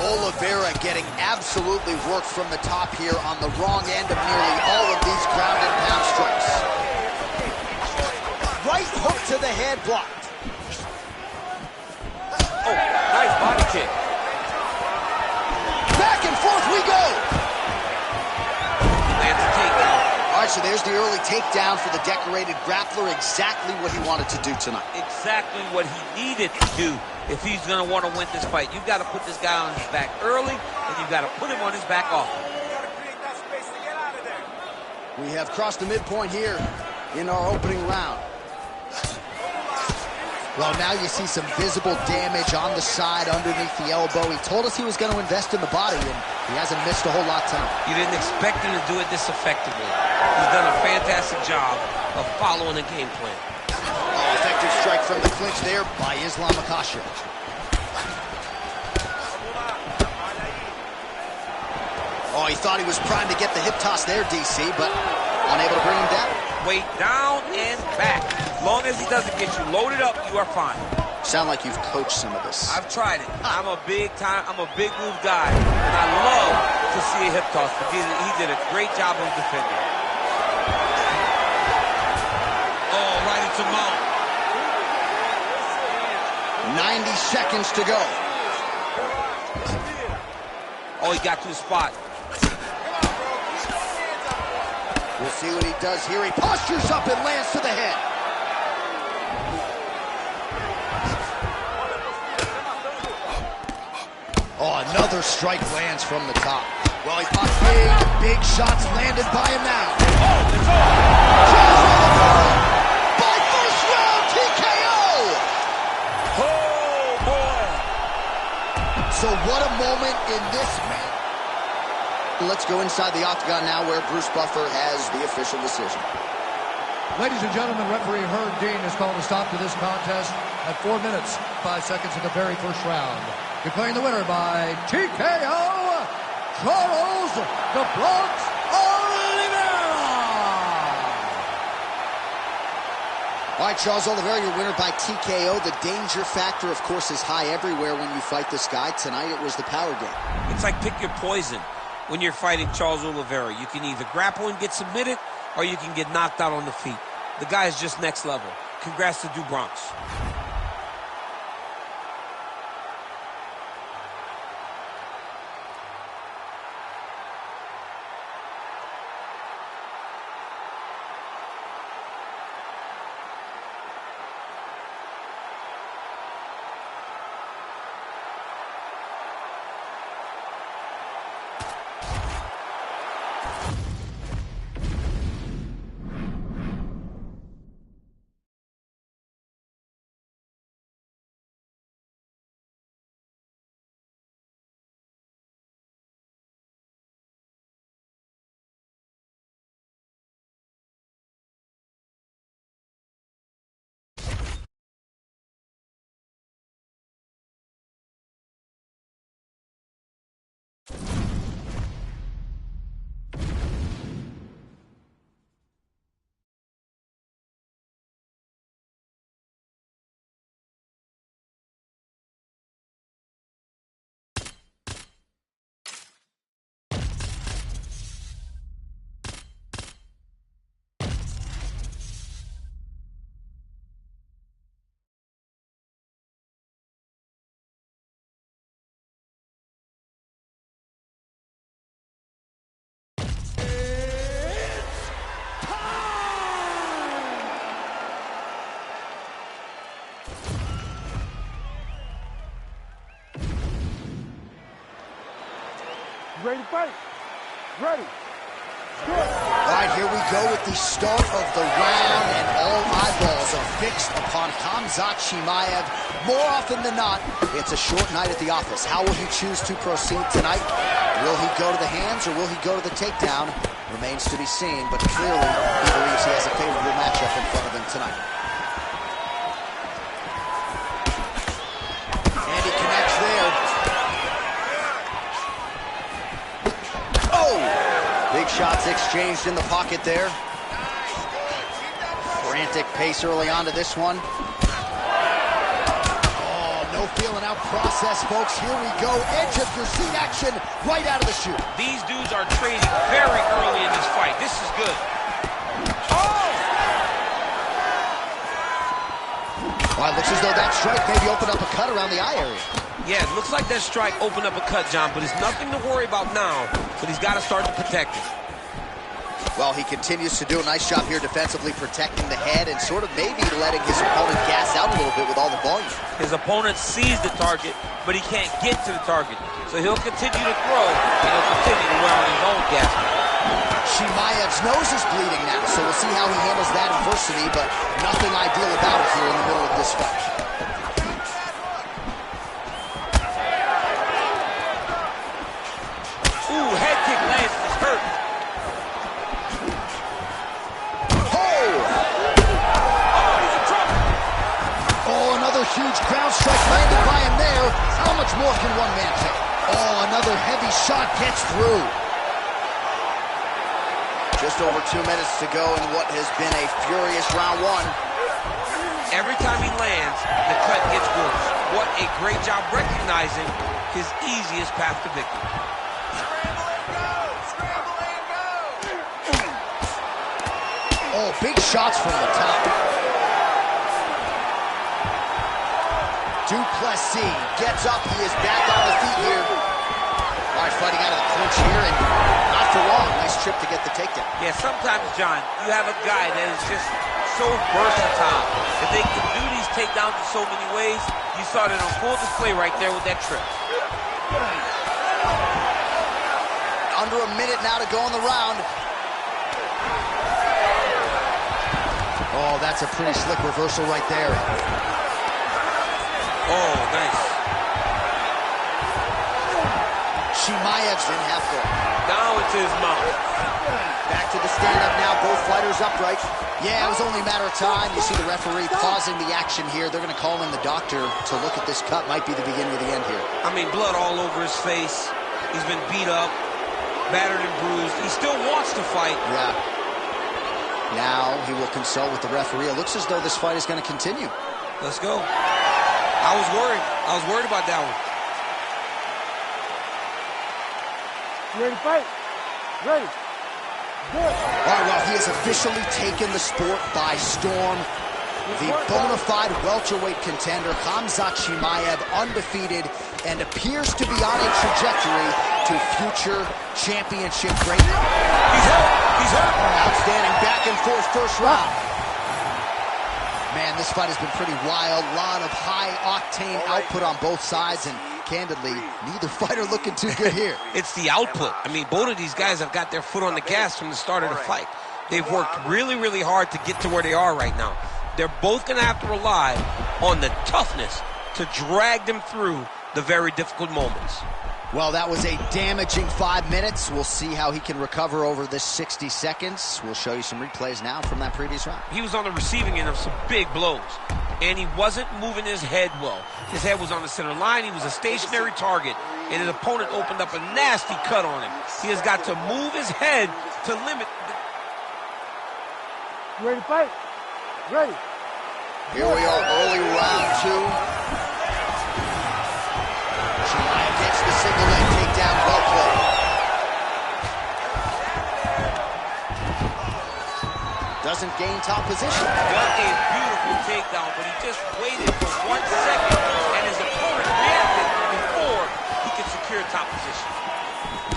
Oliveira getting absolutely worked from the top here on the wrong end of nearly all of these ground and pound strikes. Right hook to the head blocked. Oh, nice body kick. Back and forth we go. Lands a takedown. All right, so there's the early takedown for the decorated grappler. Exactly what he wanted to do tonight. Exactly what he needed to do. If he's going to want to win this fight, you've got to put this guy on his back early, and you've got to put him on his back often. We have crossed the midpoint here in our opening round. Well, now you see some visible damage on the side underneath the elbow. He told us he was going to invest in the body, and he hasn't missed a whole lot tonight. You didn't expect him to do it this effectively. He's done a fantastic job of following the game plan. Effective strike from the clinch there by Islam Makhachev. Oh, he thought he was primed to get the hip toss there, DC, but unable to bring him down. Weight down and back. As long as he doesn't get you loaded up, you are fine. Sound like you've coached some of this. I've tried it. I'm a big move guy, and I love to see a hip toss. He did a great job of defending. Oh, right into mount. 90 seconds to go. Oh, he got to the spot. We'll see what he does here. He postures up and lands to the head. Oh, another strike lands from the top. Well, he popped big shots landed by him now. Oh, it's over. By first round TKO! Oh, boy. So what a moment in this match. Let's go inside the octagon now where Bruce Buffer has the official decision. Ladies and gentlemen, referee Herb Dean has called a stop to this contest at 4 minutes, 5 seconds of the very first round. Declaring the winner by TKO, Charles "The Bronx" Oliveira! All right, Charles Oliveira, your winner by TKO. The danger factor, of course, is high everywhere when you fight this guy. Tonight it was the power game. It's like pick your poison when you're fighting Charles Oliveira. You can either grapple and get submitted, or you can get knocked out on the feet. The guy is just next level. Congrats to Du Bronx. Ready to fight? Ready. Good. All right, here we go with the start of the round, and all eyeballs are fixed upon Khamzat Chimaev. More often than not, it's a short night at the office. How will he choose to proceed tonight? Will he go to the hands or will he go to the takedown? Remains to be seen, but clearly he believes he has a favorable matchup in front of him tonight. And he connects there. Oh! Big shots exchanged in the pocket there. Frantic pace early on to this one. Oh, no feeling out process, folks. Here we go. Edge of your seat action right out of the chute. These dudes are trading very early in this fight. This is good. Well, it looks as though that strike maybe opened up a cut around the eye area. Yeah, it looks like that strike opened up a cut, John, but it's nothing to worry about now, but he's got to start to protect it. Well, he continues to do a nice job here defensively, protecting the head and sort of maybe letting his opponent gas out a little bit with all the volume. His opponent sees the target, but he can't get to the target. So he'll continue to throw, and he'll continue to wear on his own gas. Chimaev's nose is bleeding now, so we'll see how he handles that adversity, but nothing ideal about it here in the middle of this fight. Ooh, head kick lands, is hurt. Huge ground strike landed by him there. How much more can one man take? Oh, another heavy shot gets through. Just over 2 minutes to go in what has been a furious round one. Every time he lands, the cut gets worse. What a great job recognizing his easiest path to victory. Oh, big shots from the top. Duplessis gets up. He is back on the feet here. All right, fighting out of the clinch here, and not for long. Nice trip to get the takedown. Yeah, sometimes, John, you have a guy that is just so versatile. If they can do these takedowns in so many ways, you saw it on full display right there with that trip. Under a minute now to go in the round. Oh, that's a pretty slick reversal right there. Oh, nice. Chimaev's in half guard. Down into his mouth. Back to the stand-up now, both fighters upright. Yeah, it was only a matter of time. You see the referee pausing the action here. They're going to call in the doctor to look at this cut. Might be the beginning of the end here. I mean, blood all over his face. He's been beat up, battered and bruised. He still wants to fight. Yeah. Now he will consult with the referee. It looks as though this fight is going to continue. Let's go. I was worried. I was worried about that one. You ready to fight? Ready. Good. All right, well, he has officially taken the sport by storm. The bona fide welterweight contender, Khamzat Chimaev, undefeated, and appears to be on a trajectory to future championship greatness. He's hurt. He's hurt. Outstanding back and forth first round. Man, this fight has been pretty wild. A lot of high-octane output on both sides, and candidly, neither fighter looking too good here. It's the output. I mean, both of these guys have got their foot on the gas from the start of the fight. They've worked really, really hard to get to where they are right now. They're both going to have to rely on the toughness to drag them through the very difficult moments. Well, that was a damaging 5 minutes. We'll see how he can recover over this 60 seconds. We'll show you some replays now from that previous round. He was on the receiving end of some big blows, and he wasn't moving his head well. His head was on the center line. He was a stationary target, and his opponent opened up a nasty cut on him. He has got to move his head to limit. You ready to fight? Ready. Here we are, early round two. Chimaev gets the single leg takedown, well played. Doesn't gain top position. What a beautiful takedown, but he just waited for 1 second, and his opponent reacted before he could secure top position.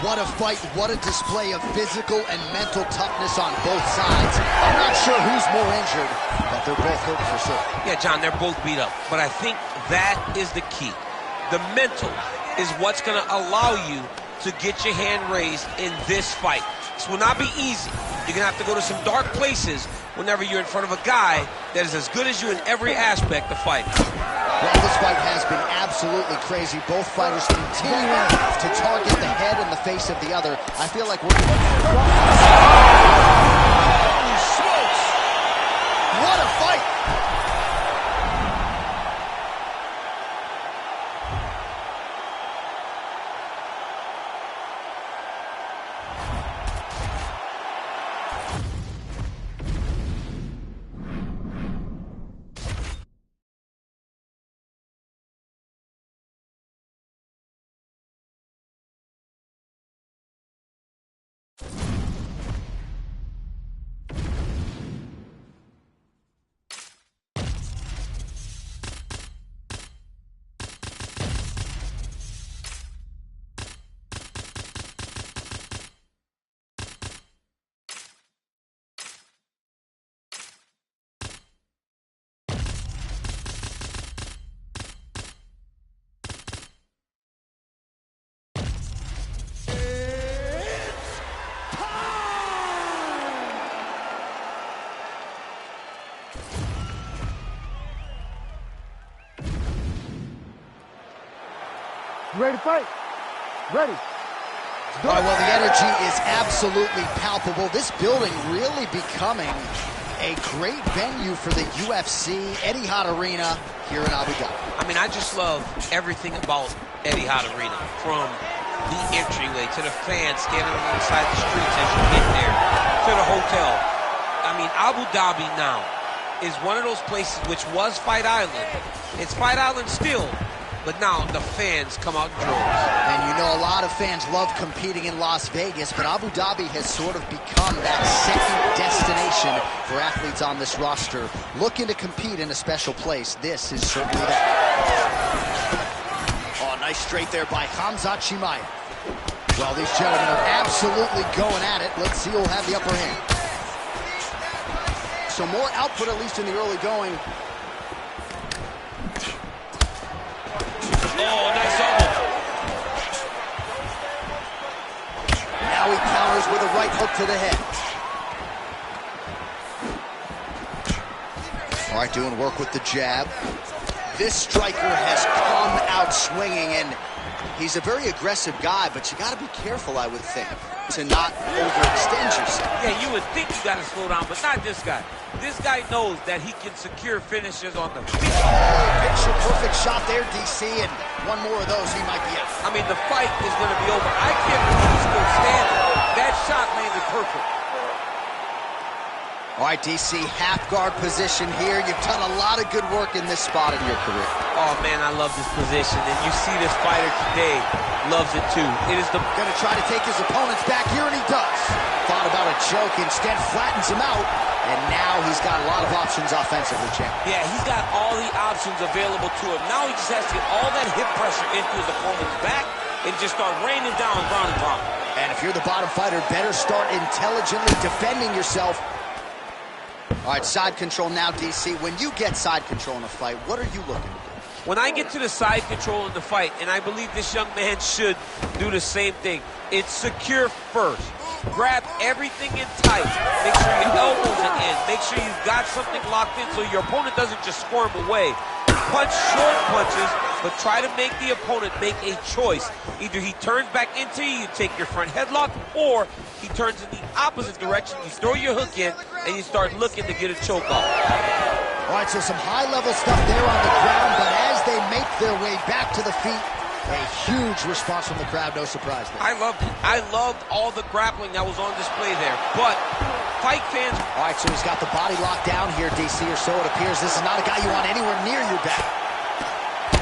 What a fight, what a display of physical and mental toughness on both sides. I'm not sure who's more injured, but they're both hurt for sure. Yeah, John, they're both beat up, but I think that is the key. The mental is what's going to allow you to get your hand raised in this fight. This will not be easy. You're going to have to go to some dark places whenever you're in front of a guy that is as good as you in every aspect of fighting. Well, this fight has been absolutely crazy. Both fighters continuing to target the head and the face of the other. I feel like we're... Holy smokes! What a fight! You ready to fight? Ready. All right, well, the energy is absolutely palpable. This building really becoming a great venue for the UFC Etihad Arena here in Abu Dhabi. I mean, I just love everything about Etihad Arena, from the entryway to the fans standing alongside the streets as you get there, to the hotel. I mean, Abu Dhabi now is one of those places which was Fight Island. It's Fight Island still, but now the fans come out in droves. And you know, a lot of fans love competing in Las Vegas, but Abu Dhabi has sort of become that second destination for athletes on this roster looking to compete in a special place. This is certainly that. Oh, nice straight there by Khamzat Chimaev. Well, these gentlemen are absolutely going at it. Let's see who'll have the upper hand. So more output, at least in the early going. Oh, nice elbow. Now he counters with a right hook to the head. All right, doing work with the jab. This striker has come out swinging, and he's a very aggressive guy, but you got to be careful, I would think, to not overextend yourself. Yeah, you would think you got to slow down, but not this guy. This guy knows that he can secure finishes on the feet. Picture perfect shot there, DC, and one more of those, he might be out. I mean, the fight is going to be over. I can't believe he's still standing. That shot landed perfect. All right, DC, half guard position here. You've done a lot of good work in this spot in your career. Oh, man, I love this position, and you see this fighter today loves it, too. It is the... Going to try to take his opponents back here, and he does. Thought about a choke, instead flattens him out, and now he's got a lot of options offensively, champ. Yeah, he's got all the options available to him. Now he just has to get all that hip pressure into his opponent's back and just start raining down ground and pound. And if you're the bottom fighter, better start intelligently defending yourself. All right, side control now, DC. When you get side control in a fight, what are you looking to do? When I get to the side control in the fight, and I believe this young man should do the same thing, it's secure first. Grab everything in tight. Make sure your elbows are in. Make sure you've got something locked in so your opponent doesn't just squirm away. Punch short punches, but try to make the opponent make a choice. Either he turns back into you, you take your front headlock, or he turns in the opposite direction, you throw your hook in, and you start looking to get a choke off. All right, so some high-level stuff there on the ground, but as they make their way back to the feet, a huge response from the crowd, no surprise there. I loved it. I loved all the grappling that was on display there, but fight fans... All right, so he's got the body locked down here, DC, or so it appears. This is not a guy you want anywhere near your back.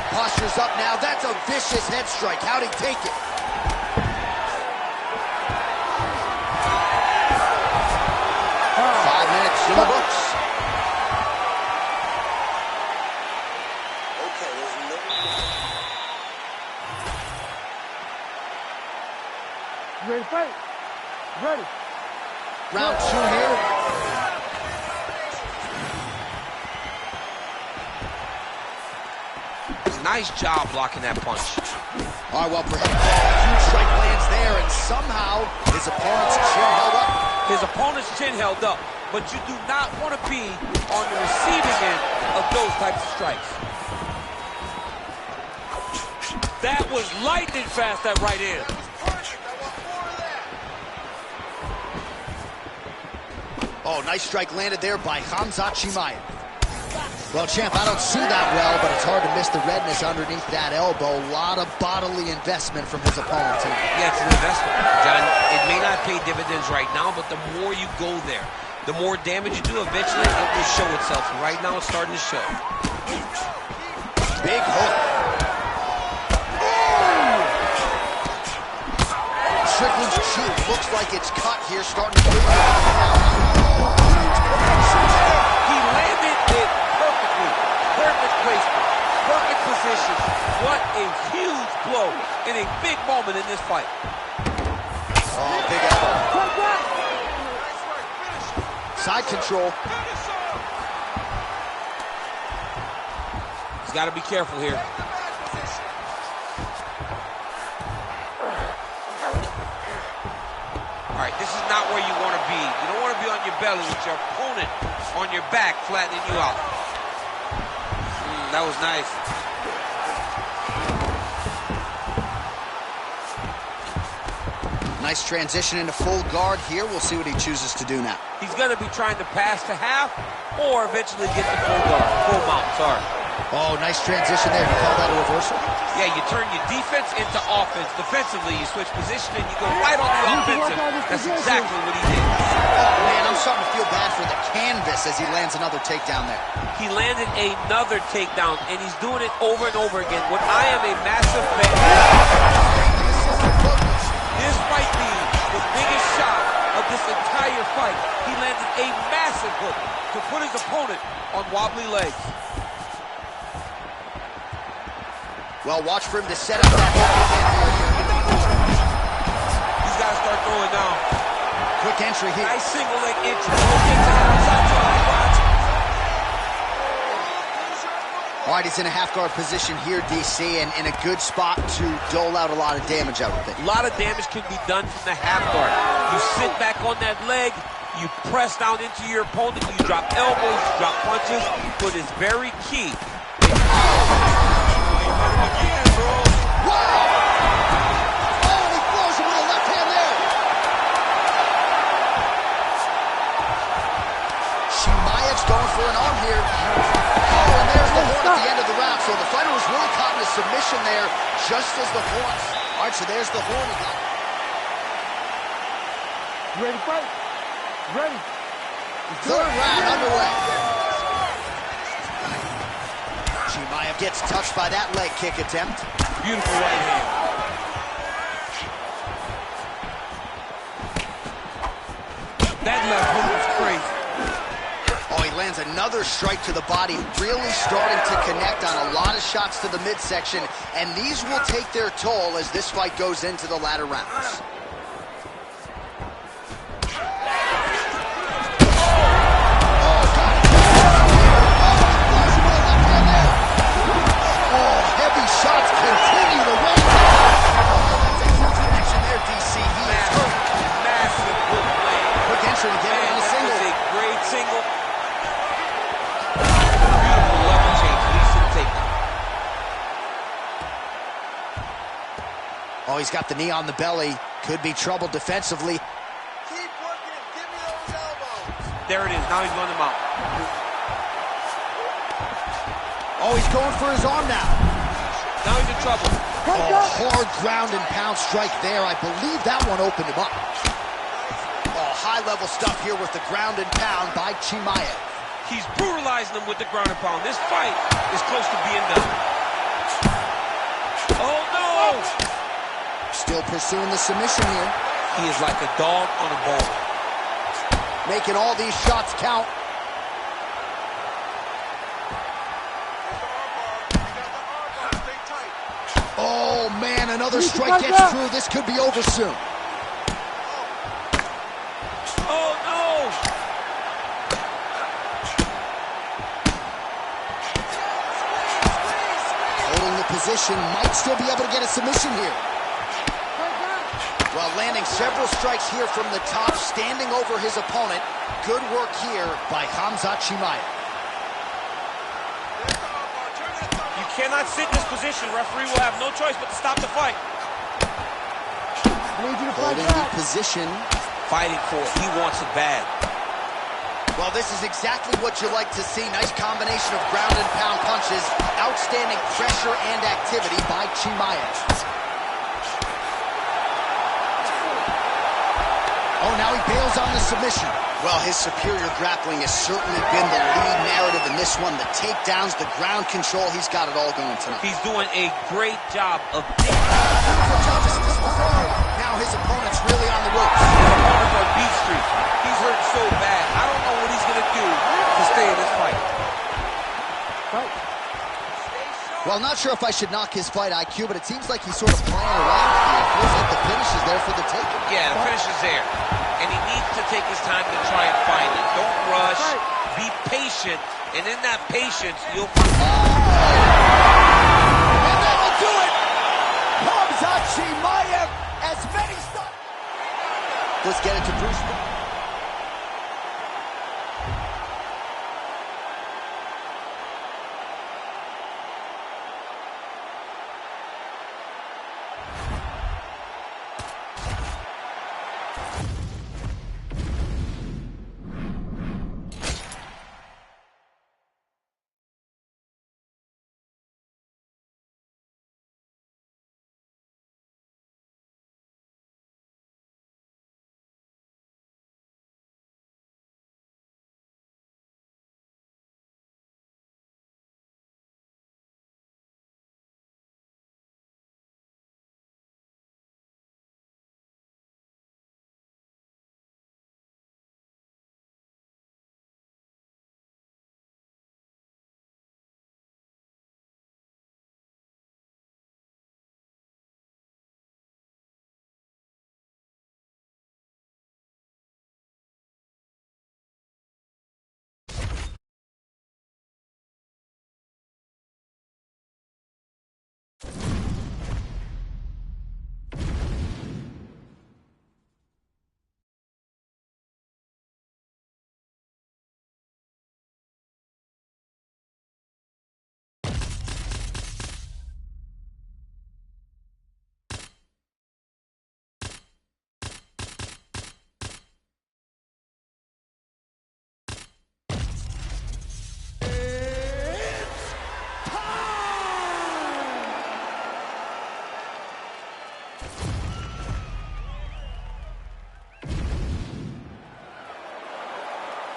Posture's up now. That's a vicious head strike. How'd he take it? Five minutes in the books. You ready to fight? Ready. Round two here. Nice job blocking that punch. All right, well, for him, a huge strike lands there, and somehow his opponent's chin held up. His opponent's chin held up, but you do not want to be on the receiving end of those types of strikes. That was lightning fast, that right hand. Oh, nice strike landed there by Khamzat Chimaev. Well, champ, I don't see that well, but it's hard to miss the redness underneath that elbow. A lot of bodily investment from his opponent here. Yeah, it's an investment, John. It may not pay dividends right now, but the more you go there, the more damage you do, eventually it will show itself. And right now, it's starting to show. Big hook. Strickland's cheek looks like it's cut here, starting to bleed out. He landed it perfectly. Perfect placement. Perfect position. What a huge blow in a big moment in this fight. Oh, big elbow. Side control. He's got to be careful here. All right, this is not where you want to be. You don't want to be on your belly with your opponent on your back, flattening you out. That was nice. Nice transition into full guard here. We'll see what he chooses to do now. He's going to be trying to pass to half or eventually get to full guard, full mount, sorry. Oh, nice transition there. You call that a reversal? Yeah, you turn your defense into offense. Defensively, you switch position and you go right on the offensive. That's exactly what he did. Oh, man, I'm starting to feel bad for the canvas as he lands another takedown there. He landed another takedown, and he's doing it over and over again. When I am a massive fan, this might be the biggest shot of this entire fight. He landed a massive hook to put his opponent on wobbly legs. Well, watch for him to set up that hook again. He's got to start throwing now. Quick entry here. Nice single leg entry. Look into the outside triangle. Watch. All right, he's in a half-guard position here, DC, and in a good spot to dole out a lot of damage, I would think. A lot of damage can be done from the half guard. You sit back on that leg, you press down into your opponent, you drop elbows, you drop punches, but it's very key. Going for an arm here. Oh, and there's the horn at the end of the round. So the fighter was really caught in a submission there, just as the horn. All right, so there's the horn again. You ready to fight? Ready. Third round underway. Chimaev gets touched by that leg kick attempt. Beautiful right hand. That left hook was crazy. Oh, he lands another strike to the body, really starting to connect on a lot of shots to the midsection, and these will take their toll as this fight goes into the latter rounds. Oh, heavy shots continue to rain. That's a huge connection there, DC. He is hurt. Massive hook land. Quick entry to get him on a single. That was a great single. Beautiful level change, leads to the takedown. Oh, he's got the knee on the belly. Could be trouble defensively. Keep working. Give me those elbows. There it is. Now he's running them out. Oh, he's going for his arm now. Now he's in trouble. Oh, hard ground and pound strike there. I believe that one opened him up. Oh, high-level stuff here with the ground and pound by Chimaev. He's brutalizing him with the ground and pound. This fight is close to being done. Oh, no! Still pursuing the submission here. He is like a dog on a bone. Making all these shots count. Oh, man, another strike gets through. This could be over soon. Oh, no! Holding the position, might still be able to get a submission here. Well, landing several strikes here from the top, standing over his opponent. Good work here by Khamzat Chimaev. You cannot sit in this position. Referee will have no choice but to stop the fight. I need you to fight Holding back. the position. Fighting for it. He wants it bad. Well, this is exactly what you like to see. Nice combination of ground and pound punches. Outstanding pressure and activity by Chimaev. Oh, now he bails on the submission. Well, his superior grappling has certainly been the lead narrative in this one. The takedowns, the ground control, he's got it all going tonight. He's doing a great job of... Now his opponent's really on the ropes. His opponent's on beat street. He's hurt so bad. I don't know what he's going to do to stay in this fight. Fight. Well, not sure if I should knock his fight IQ, but it seems like he's sort of playing around here. It feels like the finish is there for the taking. Yeah, the finish is there. And he needs to take his time to try and find it. Don't rush. Be patient. And in that patience, you'll find... And that will do it! Khamzat Chimaev, as many stops. Let's get it to Bruce.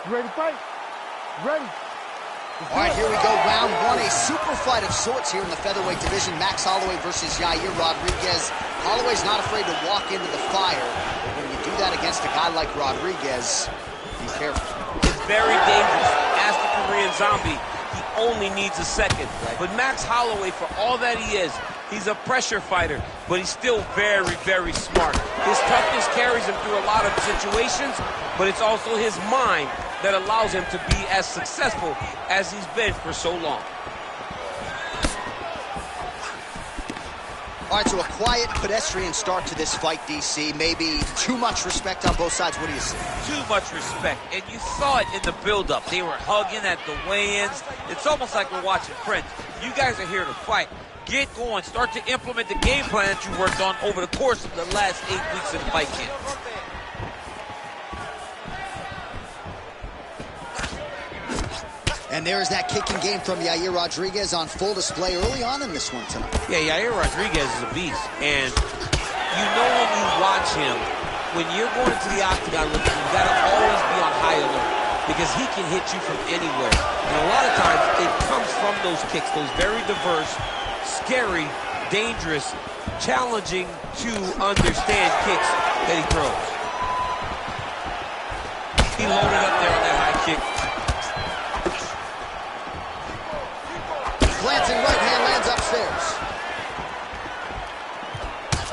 You ready to fight? Ready. All right, here we go, round one, a super fight of sorts here in the featherweight division. Max Holloway versus Yair Rodriguez. Holloway's not afraid to walk into the fire. When you do that against a guy like Rodriguez, be careful. It's very dangerous. Ask the Korean Zombie. He only needs a second. Right. But Max Holloway, for all that he is, he's a pressure fighter, but he's still very, very smart. His toughness carries him through a lot of situations, but it's also his mind that allows him to be as successful as he's been for so long. All right, so a quiet, pedestrian start to this fight, DC. Maybe too much respect on both sides. What do you see? Too much respect, and you saw it in the build-up. They were hugging at the weigh-ins. It's almost like we're watching Prince. You guys are here to fight. Get going. Start to implement the game plan that you worked on over the course of the last 8 weeks in the fight camp. And there is that kicking game from Yair Rodriguez on full display early on in this one tonight. Yeah, Yair Rodriguez is a beast. And you know when you watch him, when you're going into the octagon with him, you got to always be on high alert because he can hit you from anywhere. And a lot of times it comes from those kicks, those very diverse, scary, dangerous, challenging to understand kicks that he throws. He loaded up there on that high kick. Glancing right hand lands upstairs.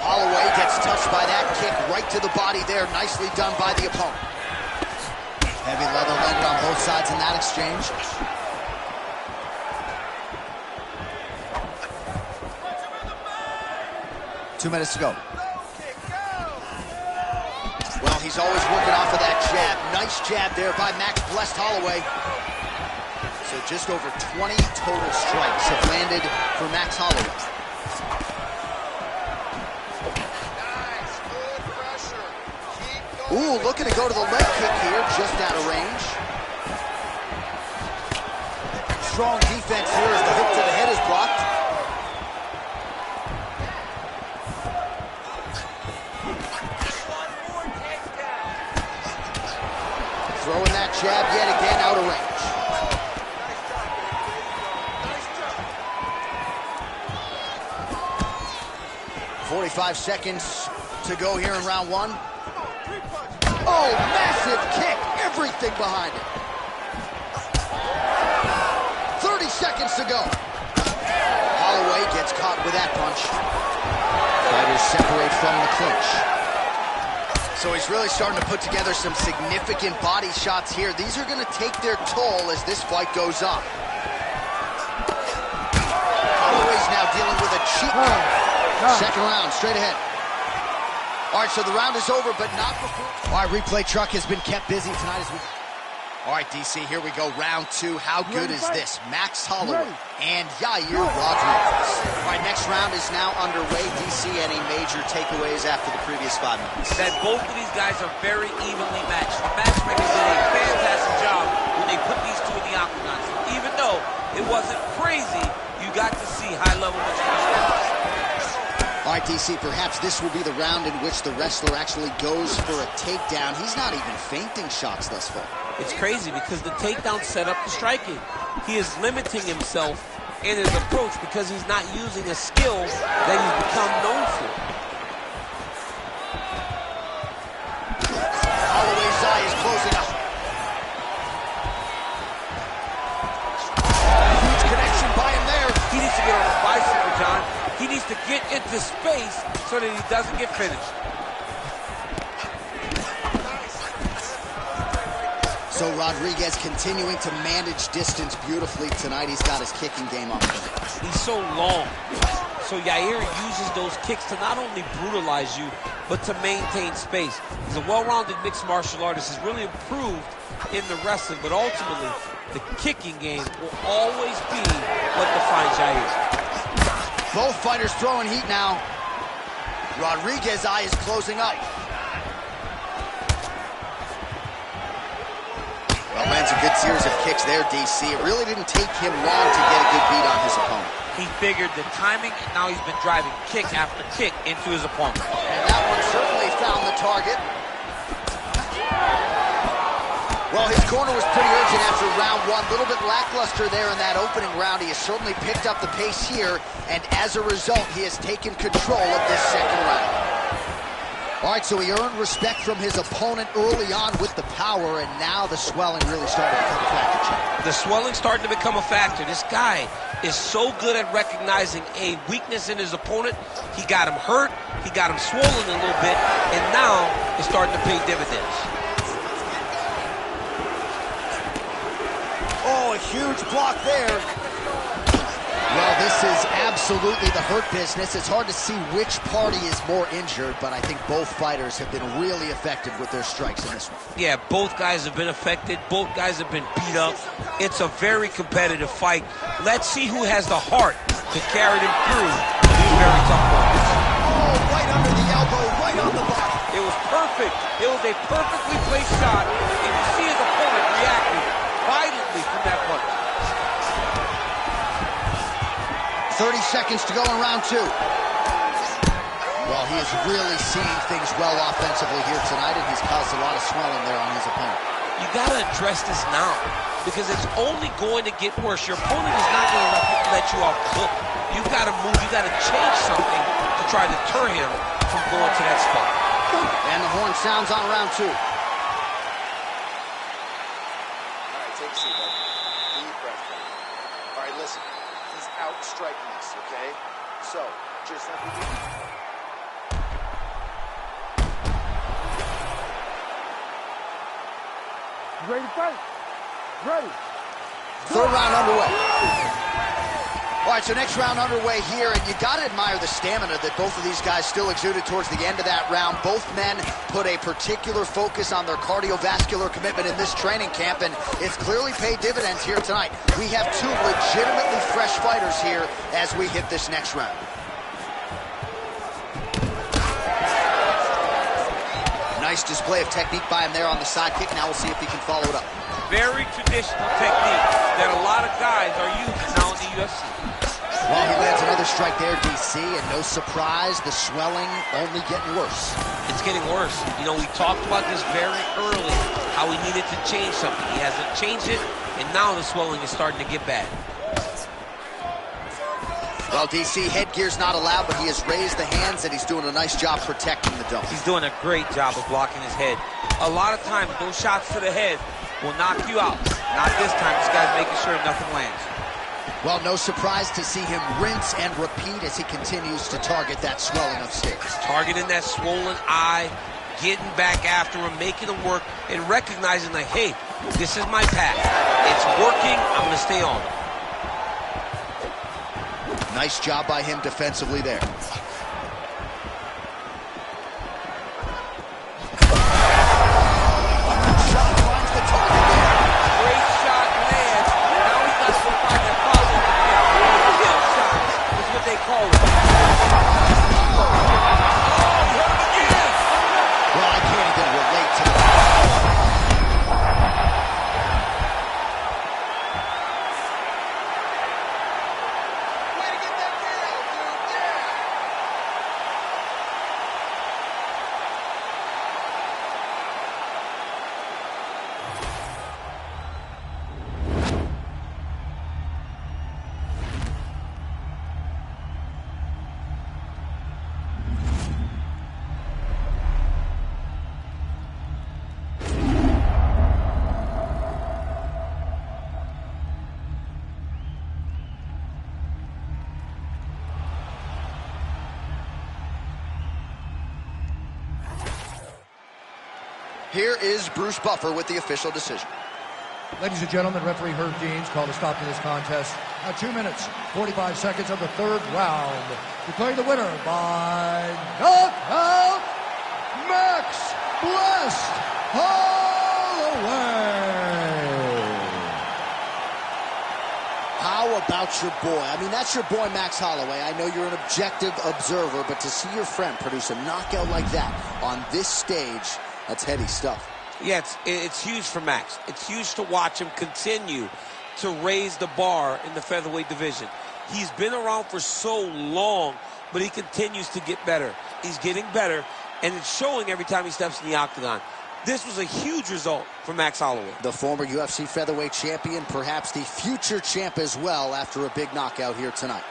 Holloway gets touched by that kick right to the body there. Nicely done by the opponent. Heavy leather landed on both sides in that exchange. 2 minutes to go. Well, he's always working off of that jab. Nice jab there by Max Blessed Holloway. So just over 20 total strikes have landed for Max Holloway. Ooh, looking to go to the leg kick here, just out of range. Strong defense here as the hook to the head is blocked. Throwing that jab yet again out of range. 45 seconds to go here in round one. Oh, massive kick, everything behind it. 30 seconds to go. Holloway gets caught with that punch. Fighters separate from the clinch. So he's really starting to put together some significant body shots here. These are going to take their toll as this fight goes on. Holloway's now dealing with a cheap second round, straight ahead. All right, so the round is over, but not before. All right, replay truck has been kept busy tonight as we... All right, DC, here we go, round two. How good is this? Max Holloway and Yair Rodriguez. All right, next round is now underway. DC, any major takeaways after the previous 5 minutes? That both of these guys are very evenly matched. The matchmakers did a fantastic job when they put these two in the octagon. So even though it wasn't crazy, you got to see high-level matchups. All right, DC, perhaps this will be the round in which the wrestler actually goes for a takedown. He's not even feinting shots thus far. It's crazy because the takedown set up the striking. He is limiting himself in his approach because he's not using a skill that he's become known for. Holloway's eye is closing up. Huge connection by him there. He needs to get on his bicycle, John. He needs to get into space so that he doesn't get finished. So Rodriguez continuing to manage distance beautifully tonight. He's got his kicking game on. He's so long. So Yair uses those kicks to not only brutalize you, but to maintain space. He's a well-rounded mixed martial artist. He's really improved in the wrestling, but ultimately, the kicking game will always be what defines Yair. Both fighters throwing heat now. Rodriguez's eye is closing up. Well, lands a good series of kicks there, DC. It really didn't take him long to get a good beat on his opponent. He figured the timing, and now he's been driving kick after kick into his opponent. And that one certainly found the target. Well, his corner was pretty urgent after round one. A little bit lackluster there in that opening round. He has certainly picked up the pace here, and as a result, he has taken control of this second round. All right, so he earned respect from his opponent early on with the power, and now the swelling really started to become a factor. The swelling starting to become a factor. This guy is so good at recognizing a weakness in his opponent. He got him hurt, he got him swollen a little bit, and now it's starting to pay dividends. Oh, a huge block there. Well, this is absolutely the hurt business. It's hard to see which party is more injured, but I think both fighters have been really effective with their strikes in this one. Yeah, both guys have been affected. Both guys have been beat up. It's a very competitive fight. Let's see who has the heart to carry them through these very tough moments. Oh, right under the elbow, right on the body. It was perfect. It was a perfectly placed shot, and you see his opponent reacting violently from that punch. 30 seconds to go in round two. Well, he is really seeing things well offensively here tonight, and he's caused a lot of swelling there on his opponent. You got to address this now, because it's only going to get worse. Your opponent is not going to let you off the hook. You've got to move. You've got to change something to try to deter him from going to that spot. And the horn sounds on round two. All right, take a seat, buddy. Deep breath. All right, listen. He's outstriking us, okay? So, just like we did. You ready to fight? Ready. Third round underway. All right, so next round underway here, and you got to admire the stamina that both of these guys still exuded towards the end of that round. Both men put a particular focus on their cardiovascular commitment in this training camp, and it's clearly paid dividends here tonight. We have two legitimately fresh fighters here as we hit this next round. Nice display of technique by him there on the side kick. Now we'll see if he can follow it up. Very traditional technique that a lot of guys are using now in the UFC. Well, he lands another strike there, DC, and no surprise, the swelling only getting worse. It's getting worse. You know, we talked about this very early, how he needed to change something. He hasn't changed it, and now the swelling is starting to get bad. Well, DC, headgear's not allowed, but he has raised the hands, and he's doing a nice job protecting the dome. He's doing a great job of blocking his head. A lot of times, those shots to the head will knock you out. Not this time. This guy's making sure nothing lands. Well, no surprise to see him rinse and repeat as he continues to target that swelling upstairs. Targeting that swollen eye, getting back after him, making him work, and recognizing like, hey, this is my path. It's working. I'm going to stay on. Nice job by him defensively there. Here is Bruce Buffer with the official decision. Ladies and gentlemen, referee Herb Deans called a stop to this contest at 2 minutes, 45 seconds of the third round. Declaring the winner by knockout, Max Blessed Holloway. How about your boy? I mean, that's your boy, Max Holloway. I know you're an objective observer, but to see your friend produce a knockout like that on this stage, that's heady stuff. Yeah, it's huge for Max. It's huge to watch him continue to raise the bar in the featherweight division. He's been around for so long, but he continues to get better. He's getting better, and it's showing every time he steps in the octagon. This was a huge result for Max Holloway. The former UFC featherweight champion, perhaps the future champ as well, after a big knockout here tonight.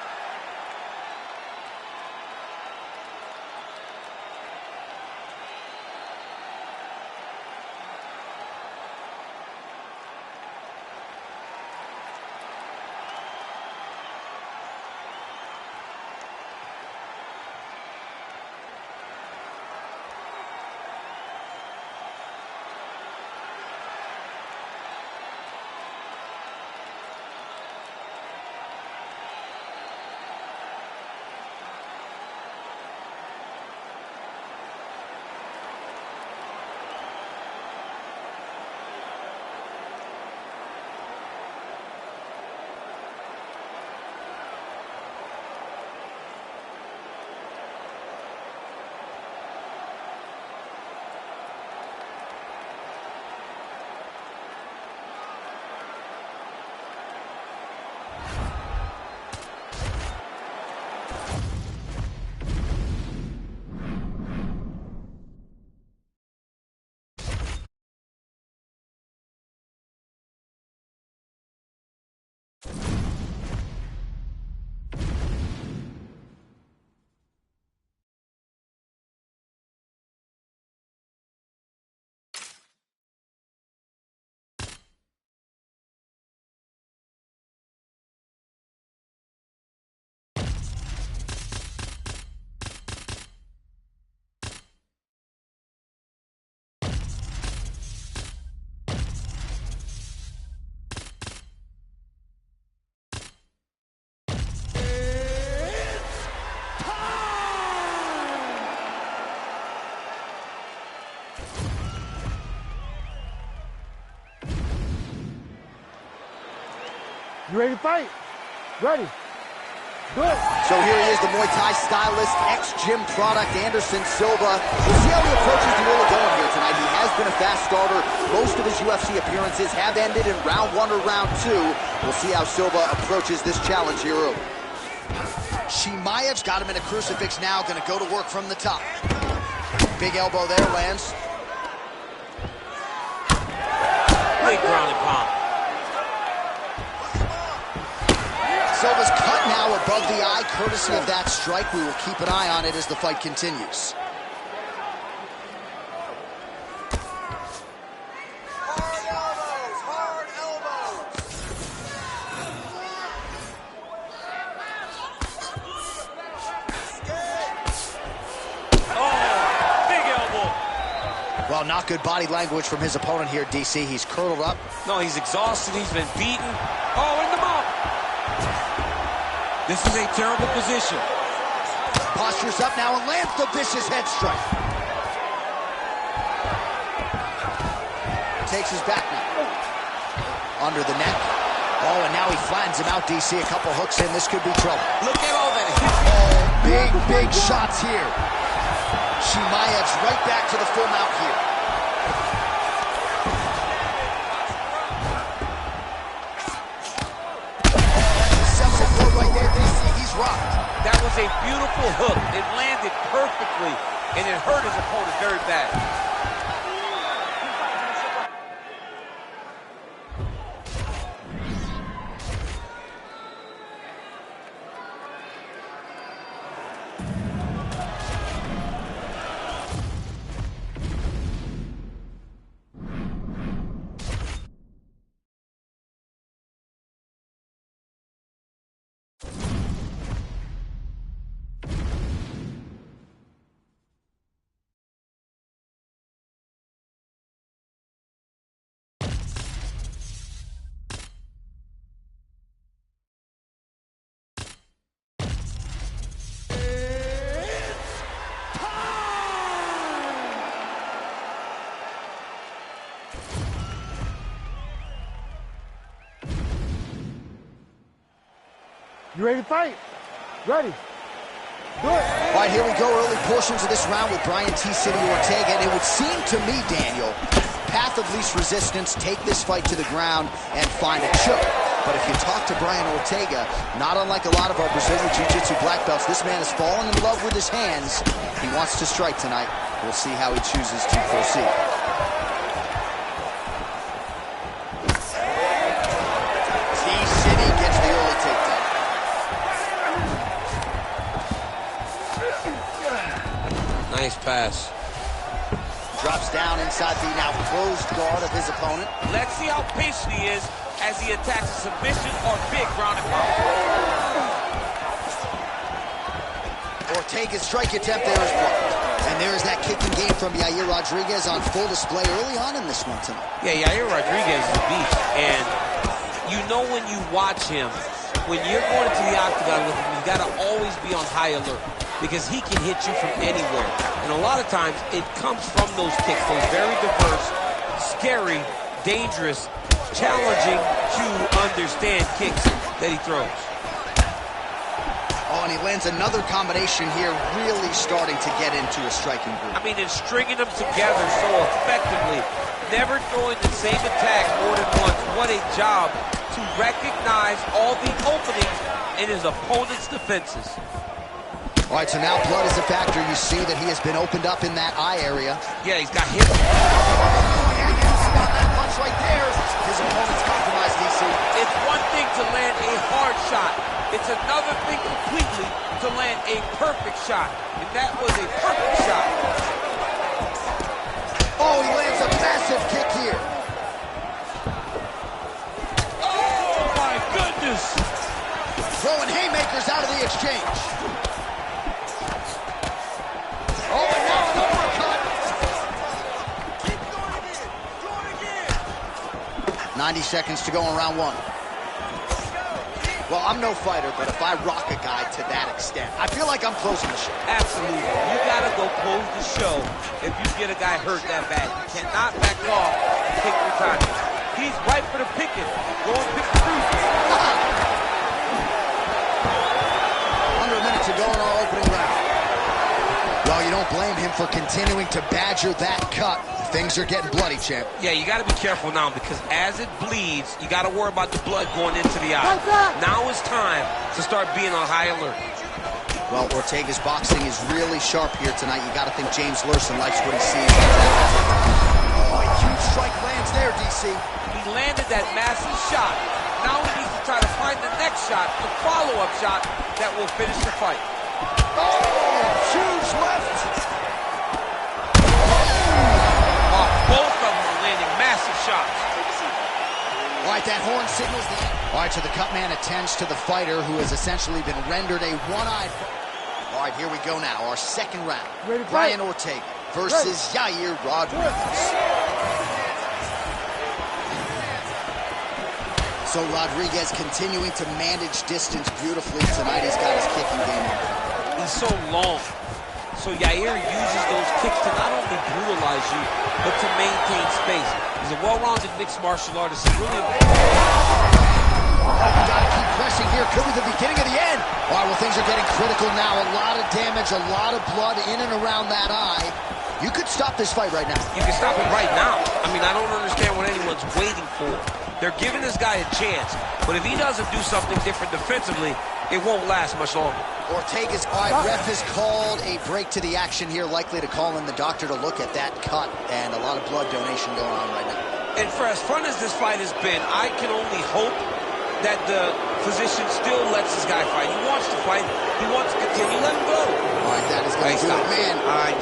You ready to fight? Ready. Good. So here he is, the Muay Thai stylist, ex-gym product, Anderson Silva. We'll see how he approaches the early going here tonight. He has been a fast starter. Most of his UFC appearances have ended in round 1 or round 2. We'll see how Silva approaches this challenge here early. Chimaev's got him in a crucifix now, gonna go to work from the top. Big elbow there, lands. Big ground and pound. Silva's cut now above the eye, courtesy of that strike. We will keep an eye on it as the fight continues. Hard elbows. Oh, big elbow. Well, not good body language from his opponent here, DC. He's curled up. No, he's exhausted. He's been beaten. Oh, in the mouth. This is a terrible position. Postures up now and lands the vicious head strike. Takes his back now. Under the neck. Oh, and now he flattens him out, DC. A couple hooks in. This could be trouble. Look at all that hit. Oh, big shots here. Chimaev's right back to the full mount here. That was a beautiful hook. It landed perfectly, and it hurt his opponent very bad. You ready to fight? Ready. Good. All right, here we go. Early portions of this round with Brian T. City Ortega. And it would seem to me, Daniel, path of least resistance, take this fight to the ground and find a choke. But if you talk to Brian Ortega, not unlike a lot of our Brazilian Jiu-Jitsu black belts, this man has fallen in love with his hands. He wants to strike tonight. We'll see how he chooses to proceed. T-City gets the early takedown. Nice pass. Drops down inside the now closed guard of his opponent. Let's see how patient he is as he attacks a submission or big ground and pound. Ortega's strike attempt there is blocked. And there is that kicking game from Yair Rodriguez on full display early on in this one tonight. Yeah, Yair Rodriguez is a beast. And you know when you watch him, when you're going into the octagon with him, you got to always be on high alert because he can hit you from anywhere. And a lot of times, it comes from those kicks, those very diverse, scary, dangerous, challenging to understand kicks that he throws. Oh, and he lands another combination here, really starting to get into a striking groove. I mean, and stringing them together so effectively, never throwing the same attack more than once. What a job to recognize all the openings in his opponent's defenses. All right, so now blood is a factor. You see that he has been opened up in that eye area. Yeah, he's got hit. That punch right there. His opponent's compromised, DC. It's one thing to land a hard shot. It's another thing completely to land a perfect shot. And that was a perfect shot. Oh, he lands a massive kick here. Oh, my goodness. Throwing haymakers out of the exchange. Oh, and now an uppercut. Keep going again. 90 seconds to go in round 1. Well, I'm no fighter, but if I rock a guy to that extent, I feel like I'm closing the show. Absolutely. You got to go close the show if you get a guy hurt that bad. You cannot back off and take your time. He's right for the picking. Go and pick the fruit. blame him for continuing to badger that cut. Things are getting bloody, champ. Yeah, you got to be careful now because as it bleeds, you got to worry about the blood going into the eye. Now is time to start being on high alert. Well, Ortega's boxing is really sharp here tonight. You got to think James Lurson likes what he sees. Oh, a huge strike lands there, DC. He landed that massive shot. Now he needs to try to find the next shot, the follow-up shot that will finish the fight. Oh, huge left. Oh, both of them are landing massive shots. All right, that horn signals the end. All right, so the cut man attends to the fighter who has essentially been rendered a one-eyed. All right, here we go now, our second round. Brian Ortega versus Yair Rodriguez. So Rodriguez continuing to manage distance beautifully tonight. He's got his kicking game on. He's so long. So Yair uses those kicks to not only brutalize you, but to maintain space. He's a well-rounded mixed martial artist. He's really you gotta keep pressing here. Could be the beginning of the end. All right, well, things are getting critical now. A lot of damage, a lot of blood in and around that eye. You could stop this fight right now. You can stop it right now. I mean, I don't understand what anyone's waiting for. They're giving this guy a chance, but if he doesn't do something different defensively, it won't last much longer. Ortega's ref has called a break to the action here, likely to call in the doctor to look at that cut, and a lot of blood donation going on right now. And for as fun as this fight has been, I can only hope that the physician still lets this guy fight. He wants to fight. He wants to continue. Let him go. All right, that is going to do it, man. I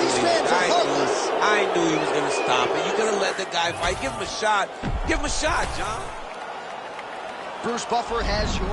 knew he was going to stop it. You're going to let the guy fight. Give him a shot. Give him a shot, John. Bruce Buffer has your...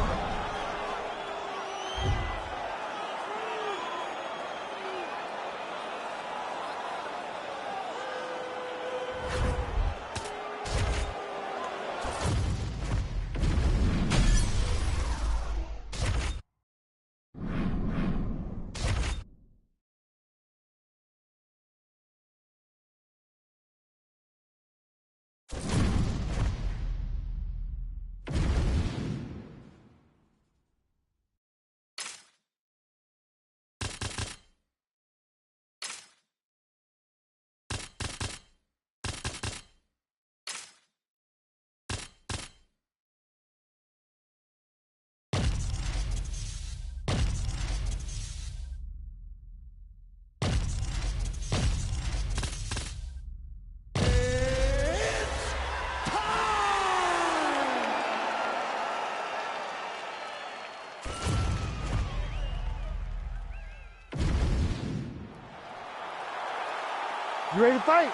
You ready to fight?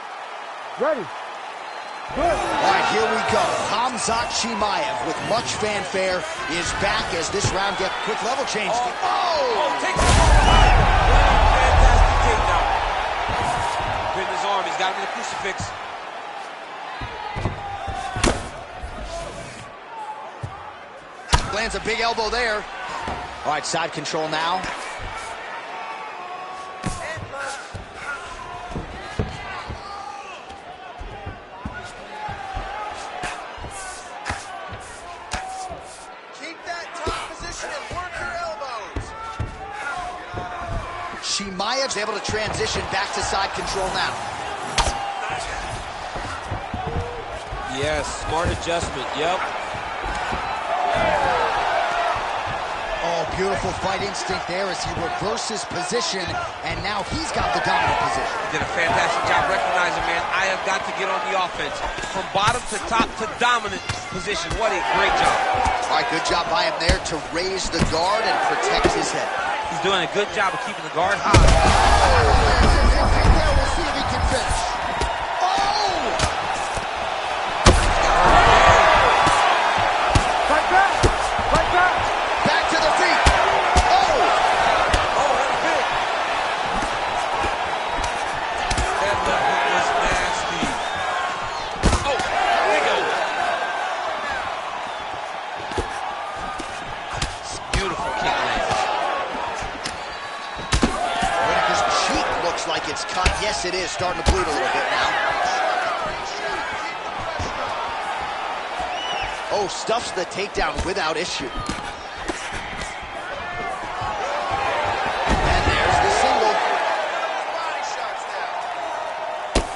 Ready. Good. All right, here we go. Khamzat Chimaev, with much fanfare, is back as this round gets quick level change. Takes him off. Fantastic takedown. Pin his arm. He's got him in the crucifix. Lands a big elbow there. All right, side control now. Chimaev's able to transition back to side control now. Yes, smart adjustment. Yep. Oh, beautiful fight instinct there as he reverses position, and now he's got the dominant position. Did a fantastic job recognizing, man. I have got to get on the offense. From bottom to top to dominant position. What a great job. All right, good job by him there to raise the guard and protect his head. He's doing a good job of keeping the guard high. Oh, we'll see if he can finish. Oh! Fight back! Fight back! Back to the feet. Oh! Oh, that's big. That left hook was nasty. Oh, big elbow. Beautiful kick lands. Whitaker's cheek looks like it's cut. Yes, it is. Starting to bleed a little bit now. Oh, stuffs the takedown without issue. And there's the single.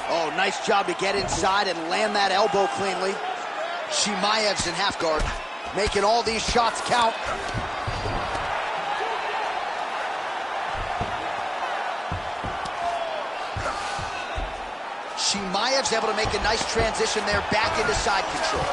Oh, nice job to get inside and land that elbow cleanly. Chimaev's in half guard, making all these shots count. Chimaev's able to make a nice transition there back into side control.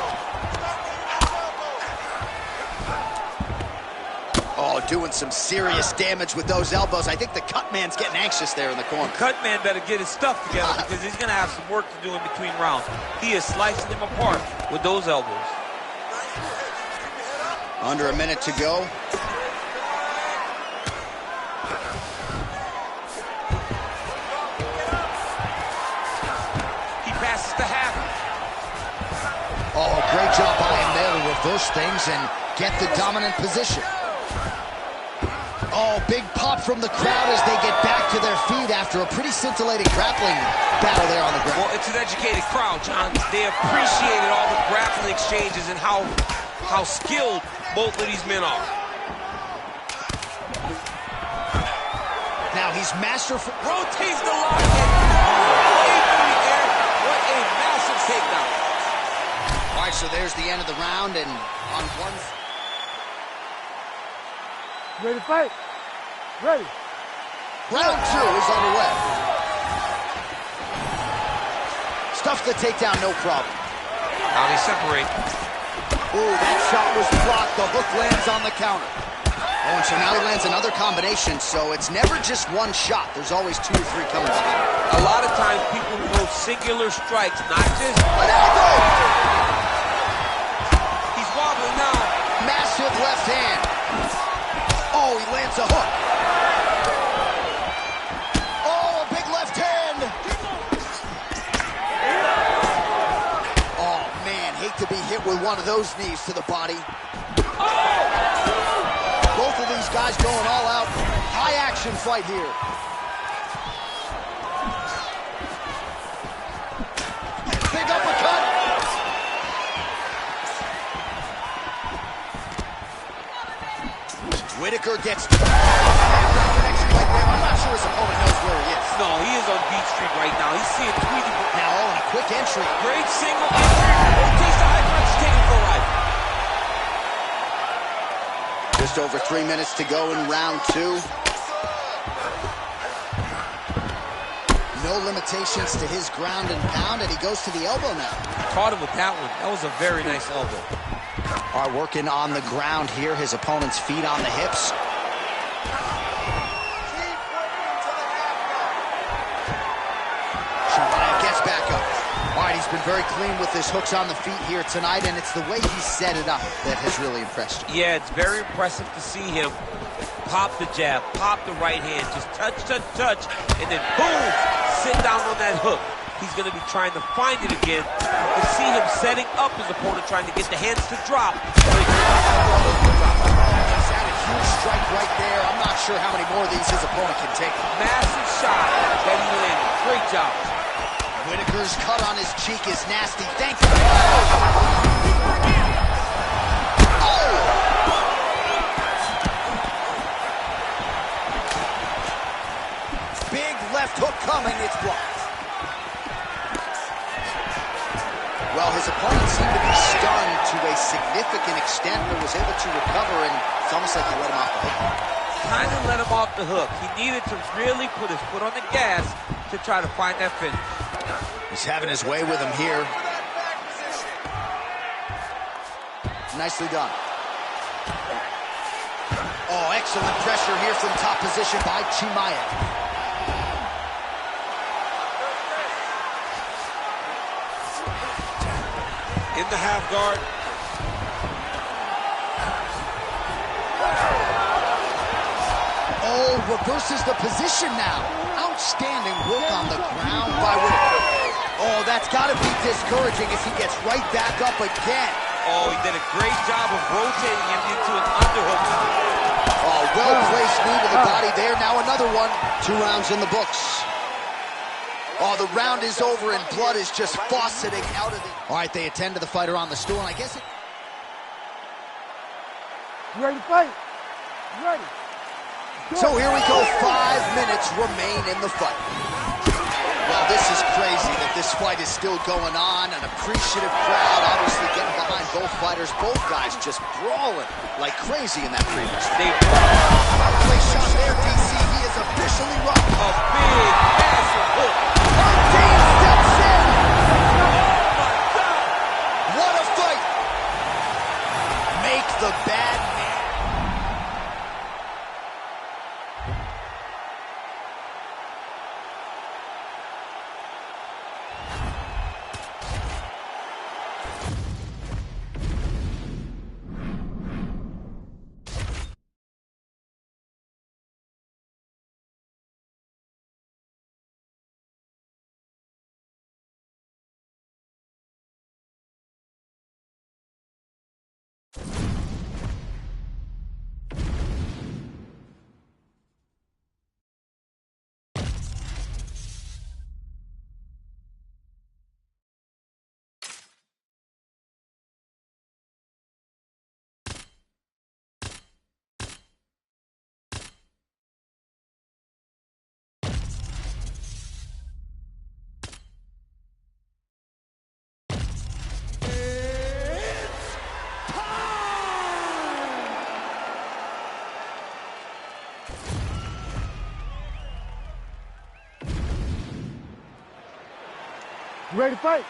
Oh, doing some serious damage with those elbows. I think the cut man's getting anxious there in the corner. The cut man better get his stuff together because he's going to have some work to do in between rounds. He is slicing him apart with those elbows. Under a minute to go. He passes to half. Oh, great job by him there to reverse things and get the dominant position. Oh, big pop from the crowd as they get back to their feet after a pretty scintillating grappling battle there on the ground. Well, it's an educated crowd, John. They appreciated all the grappling exchanges and how skilled both of these men are. Now he's masterful. Rotates the lock and way through the air. What a massive takedown. All right, so there's the end of the round, and on one... Ready to fight? Ready. Round 2 is underway. Stuffs the takedown, no problem. Now they separate. Ooh, that shot was blocked. The hook lands on the counter. Oh, and so now he lands another combination, so it's never just one shot. There's always 2 or 3 coming behind. A lot of times people throw singular strikes, not just... An elbow! He's wobbling now. Massive left hand. Oh, he lands a hook. Oh, a big left hand. Oh, man, hate to be hit with one of those knees to the body. Both of these guys going all out. High action fight here. Big uppercut. Whitaker gets... I'm not sure his opponent knows where he is. No, he is on Beat Street right now. He's seeing Tweety. Now, oh, and a quick entry. Great single entry. Rotates the high punch, taking for life. Just over 3 minutes to go in round 2. No limitations to his ground and pound, and he goes to the elbow now. Caught him with that one. That was a very nice elbow. Are working on the ground here. His opponent's feet on the hips. Chimaev gets back up. All right, he's been very clean with his hooks on the feet here tonight, and it's the way he set it up that has really impressed you. Yeah, it's very impressive to see him pop the jab, pop the right hand, just touch, touch, touch, and then boom, sit down on that hook. He's going to be trying to find it again. To see him setting up his opponent, trying to get the hands to drop. He's had a huge strike right there. I'm not sure how many more of these his opponent can take. Massive shot that he landed. Great job. Whitaker's cut on his cheek is nasty. Thank you. Oh! Big left hook coming. It's blocked. Well, his opponent seemed to be stunned to a significant extent, but was able to recover, and it's almost like he let him off the hook. Kind of let him off the hook. He needed to really put his foot on the gas to try to find that finish. He's having his way with him here. Nicely done. Oh, excellent pressure here from top position by Chimaev. In the half guard. Oh, reverses the position now. Outstanding work on the ground by Whitaker. Oh, that's got to be discouraging as he gets right back up again. Oh, he did a great job of rotating him into an underhook. Oh, well-placed knee to the body there. Now another one. 2 rounds in the books. Oh, the round is over and blood is just fauceting out of the... All right, they attend to the fighter on the stool, and I guess it... You ready to fight? You ready? So here we go. 5 minutes remain in the fight. Well, this is crazy. The This fight is still going on. An appreciative crowd obviously getting behind both fighters. Both guys just brawling like crazy in that previous. Play shot there, DC. He is officially rocked. A big, massive hook. Dean steps in. What a fight. Make the bad man. You ready to fight?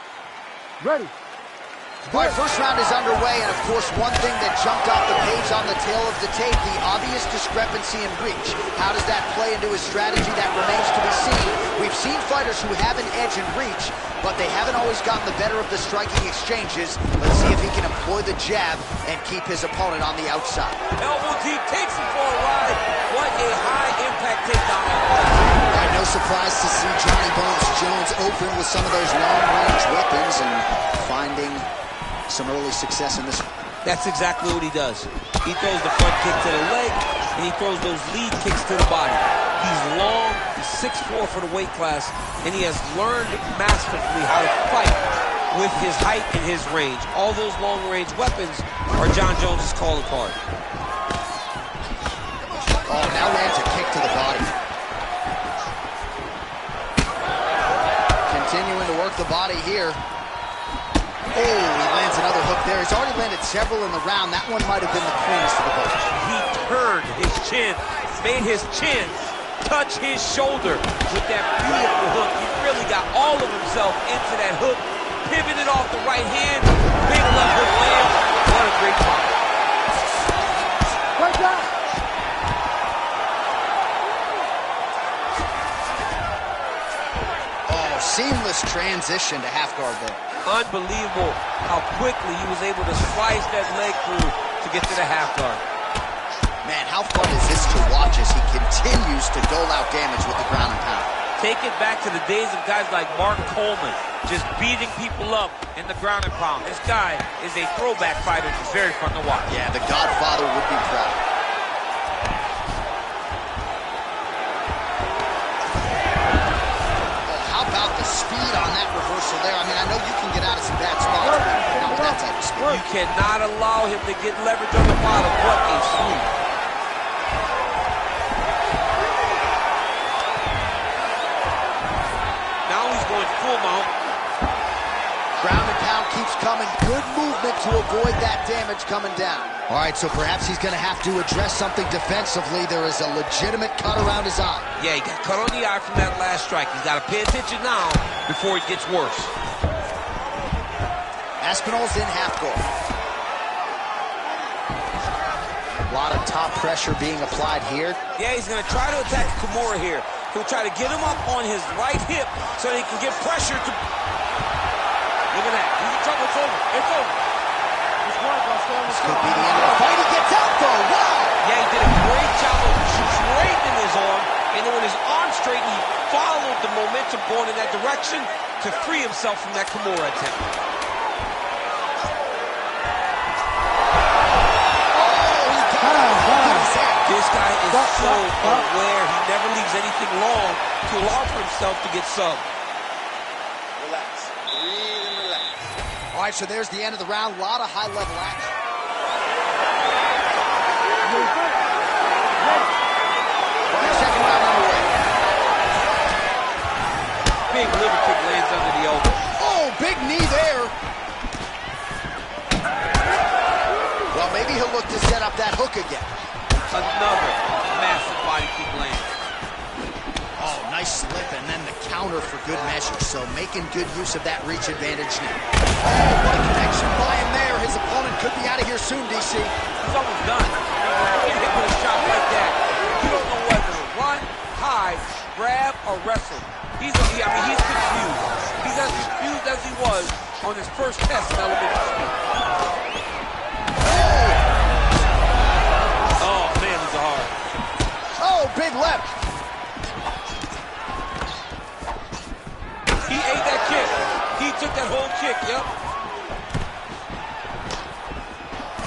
Ready. All right, first round is underway, and of course, one thing that jumped off the page on the tail of the tape, the obvious discrepancy in reach. How does that play into his strategy? That remains to be seen. We've seen fighters who have an edge in reach, but they haven't always gotten the better of the striking exchanges. Let's see if he can employ the jab and keep his opponent on the outside. Elbow deep, takes him for a ride. What a high-impact takedown. No surprise to see Johnny Bones Jones open with some of those long-range weapons and finding some early success in this. That's exactly what he does. He throws the front kick to the leg, and he throws those lead kicks to the body. He's long, he's 6'4" for the weight class, and he has learned masterfully how to fight with his height and his range. All those long-range weapons are Jon Jones' calling card. Oh, now lands a kick to the body. Continuing to work the body here. Oh, he lands another hook there. He's already landed several in the round. That one might have been the cleanest of the both. He turned his chin, made his chin touch his shoulder with that beautiful hook. He really got all of himself into that hook, pivoted off the right hand, big left hook lands. What a great fight. Right down. Seamless transition to half guard there. Unbelievable how quickly he was able to slice that leg through to get to the half guard. Man, how fun is this to watch as he continues to dole out damage with the ground and pound? Take it back to the days of guys like Mark Coleman, just beating people up in the ground and pound. This guy is a throwback fighter. It's very fun to watch. Yeah, the Godfather would be proud. Speed on that reversal there. I mean, I know you can get out of some bad spots, but not with that type of speed. You cannot allow him to get leverage on the bottom. What a sweep. Now he's going full mount. Ground and pound keeps coming. Good movement to avoid that damage coming down. All right, so perhaps he's going to have to address something defensively. There is a legitimate cut around his eye. Yeah, he got cut on the eye from that last strike. He's got to pay attention now before it gets worse. Aspinall's in half guard. A lot of top pressure being applied here. Yeah, he's going to try to attack Kimura here. He'll try to get him up on his right hip so that he can get pressure to... Look at that. He's in trouble. It's over. It's over. This could be the end of the fight. He gets out, though. Wow! Yeah, he did a great job of straightening his arm, and then when his arm straightened, he followed the momentum going in that direction to free himself from that Kimura attempt. This guy is so aware. He never leaves anything long to allow for himself to get subbed. Relax. Breathe and relax. All right, so there's the end of the round. A lot of high-level action. Second round underway. Big liver kick lands under the elbow. big knee there. Well, maybe he'll look to set up that hook again. Another massive body kick lands. Oh, nice slip, and then the counter for good measure. So making good use of that reach advantage now. Oh, what a connection by him there. His opponent could be out of here soon, DC. He's almost done. You get hit with a shot like that, you don't know whether to run, hide, grab, or wrestle. He's confused. He's as confused as he was on his first test in elementary school. Oh, man, these are hard. Oh, big left. He ate that kick. He took that whole kick, yep.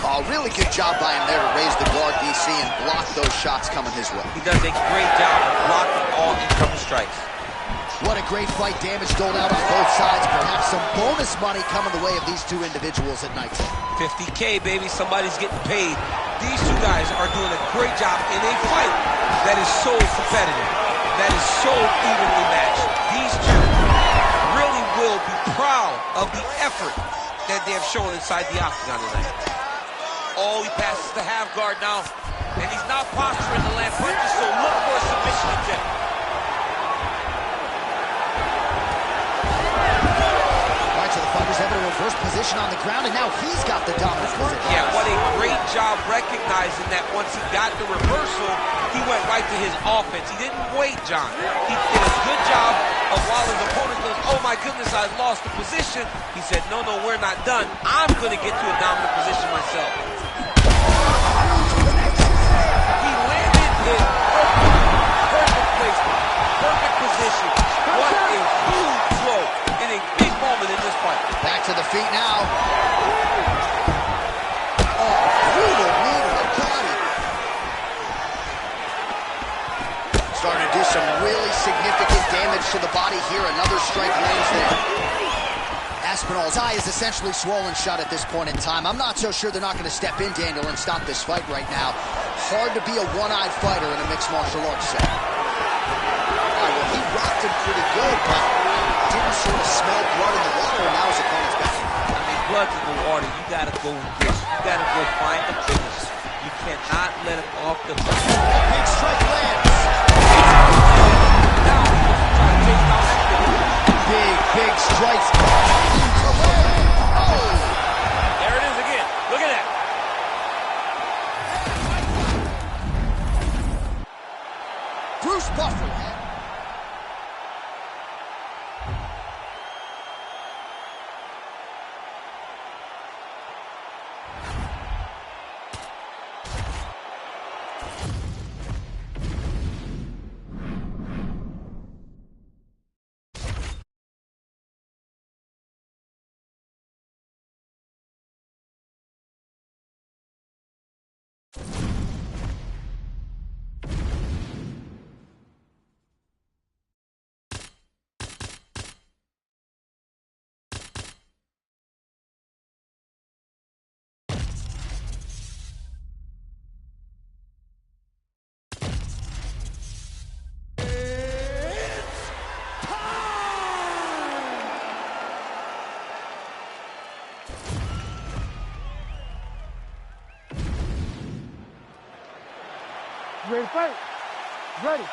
Oh, really good job by him there to raise the guard, DC, and block those shots coming his way. He does a great job of blocking all incoming strikes. What a great fight. Damage doled out on both sides. Perhaps some bonus money coming the way of these two individuals at night. 50K, baby. Somebody's getting paid. These two guys are doing a great job in a fight that is so competitive, that is so evenly matched. These two really will be proud of the effort that they have shown inside the octagon tonight. Oh, he passes the half guard now, and he's not posturing to land punches, so look for a submission attempt. So the fighter's able to reverse position on the ground, and now he's got the dominant position. Yeah, what a great job recognizing that once he got the reversal, he went right to his offense. He didn't wait, John. He did a good job of while his opponent goes, oh my goodness, I lost the position. He said, no, we're not done. I'm going to get to a dominant position myself. He landed in perfect placement, perfect position. What a huge blow in a big moment in this fight. Back to the feet now. Oh, brutal knee to the body. Starting to do some really significant damage to the body here. Another strike lands there. Aspinall's eye is essentially swollen shut at this point in time. I'm not so sure they're not going to step in, Daniel, and stop this fight right now. Hard to be a one-eyed fighter in a mixed martial arts set. Well, he rocked him pretty good, but didn't sort of smell blood in the water, and now his opponent's back. I mean, blood's in the water. You got to go get it. You got to go find the finish. You cannot let him off the hook. Big strike lands. Now he wants to try to chase down that finish. Big strikes. There it is again. Look at that. Bruce Buffer. Ready to fight? Ready.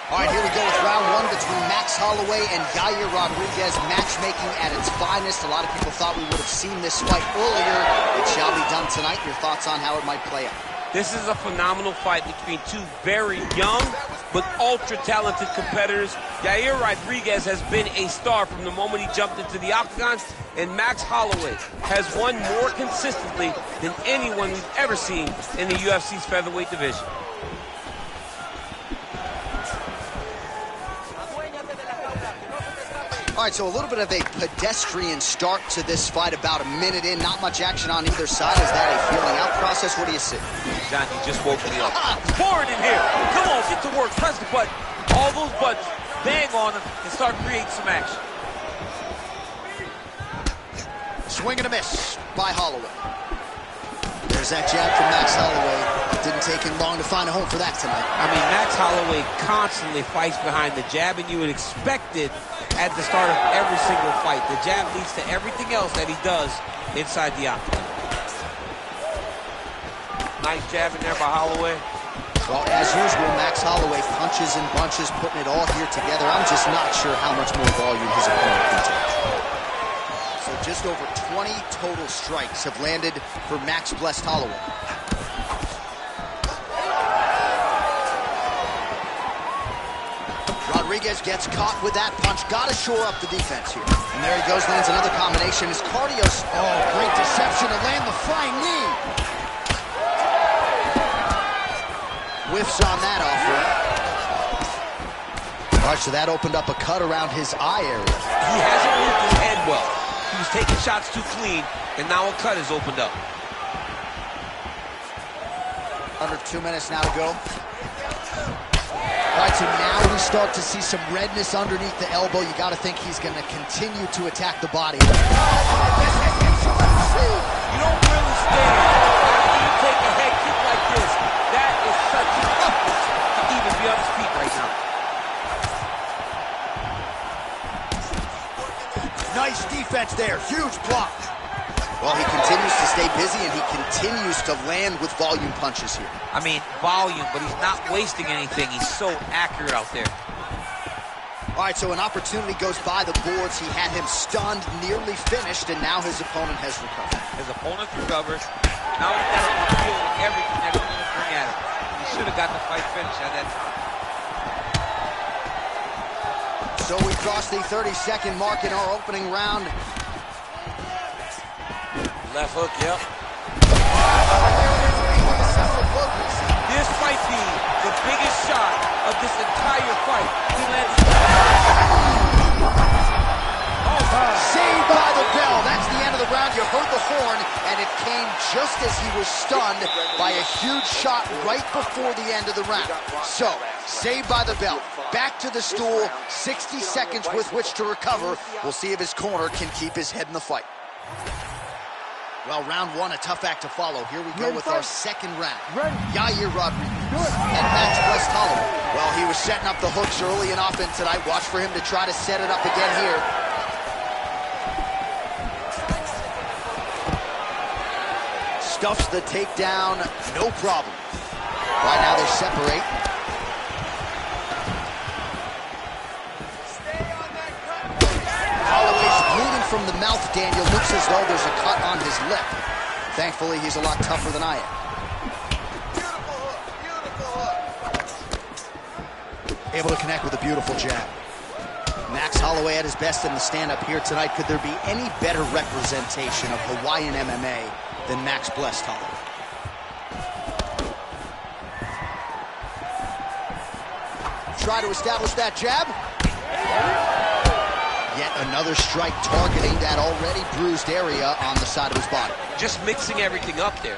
All right, here we go with round one between Max Holloway and Yair Rodriguez. Matchmaking at its finest. A lot of people thought we would have seen this fight earlier. It shall be done tonight. Your thoughts on how it might play out? This is a phenomenal fight between two very young but ultra-talented competitors. Yair Rodriguez has been a star from the moment he jumped into the octagon, and Max Holloway has won more consistently than anyone we've ever seen in the UFC's featherweight division. All right, so a little bit of a pedestrian start to this fight, about a minute in. Not much action on either side. Is that a feeling out process? What do you see? John, you just woke me up. Pouring in here. Come on, get to work. Press the button. All those buttons. Bang on them and start creating some action. Swing and a miss by Holloway. There's that jab from Max Holloway. Didn't take him long to find a home for that tonight. I mean, Max Holloway constantly fights behind the jab, and you would expect it at the start of every single fight. The jab leads to everything else that he does inside the octagon. Nice jab in there by Holloway. Well, as usual, Max Holloway punches and bunches, putting it all here together. I'm just not sure how much more volume his opponent can take. So just over 20 total strikes have landed for Max Blessed Holloway. Rodriguez gets caught with that punch. Got to shore up the defense here. And there he goes, lands another combination. His cardio's, oh, great deception to land the flying knee. Whiffs on that offer. All right, so that opened up a cut around his eye area. He hasn't moved his head well. He was taking shots too clean, and now a cut has opened up. Under 2 minutes now to go. All right, so now we start to see some redness underneath the elbow. You got to think he's going to continue to attack the body. You don't really stand after you take a head kick like this. That is such toughness to even be on his feet right now. Nice defense there. Huge block. Well, he continues to stay busy, and he continues to land with volume punches here. I mean, volume, but he's not wasting anything. He's so accurate out there. All right, so an opportunity goes by the boards. He had him stunned, nearly finished, and now his opponent has recovered. His opponent recovers. Now he's got to deal with everything that he's going to bring at him. He should have got the fight finished at that time. So we cross the 30-second mark in our opening round. Left hook, yep. This might be the biggest shot of this entire fight. He landed. Saved by the bell. That's the end of the round. You heard the horn, and it came just as he was stunned by a huge shot right before the end of the round. So, saved by the bell. Back to the stool. 60 seconds with which to recover. We'll see if his corner can keep his head in the fight. Well, round one, a tough act to follow. Here we go with our second round. Yair Rodriguez and Max Blessed Holloway. Well, he was setting up the hooks early and often tonight. Watch for him to try to set it up again here. Stuffs the takedown, no problem. Right now they separate. Holloway's bleeding from the mouth, Daniel. Looks as though there's a cut on his lip. Thankfully, he's a lot tougher than I am. Able to connect with a beautiful jab. Max Holloway at his best in the stand-up here tonight. Could there be any better representation of Hawaiian MMA than Max Blessed Holloway? Try to establish that jab. Yet another strike targeting that already bruised area on the side of his body. Just mixing everything up there.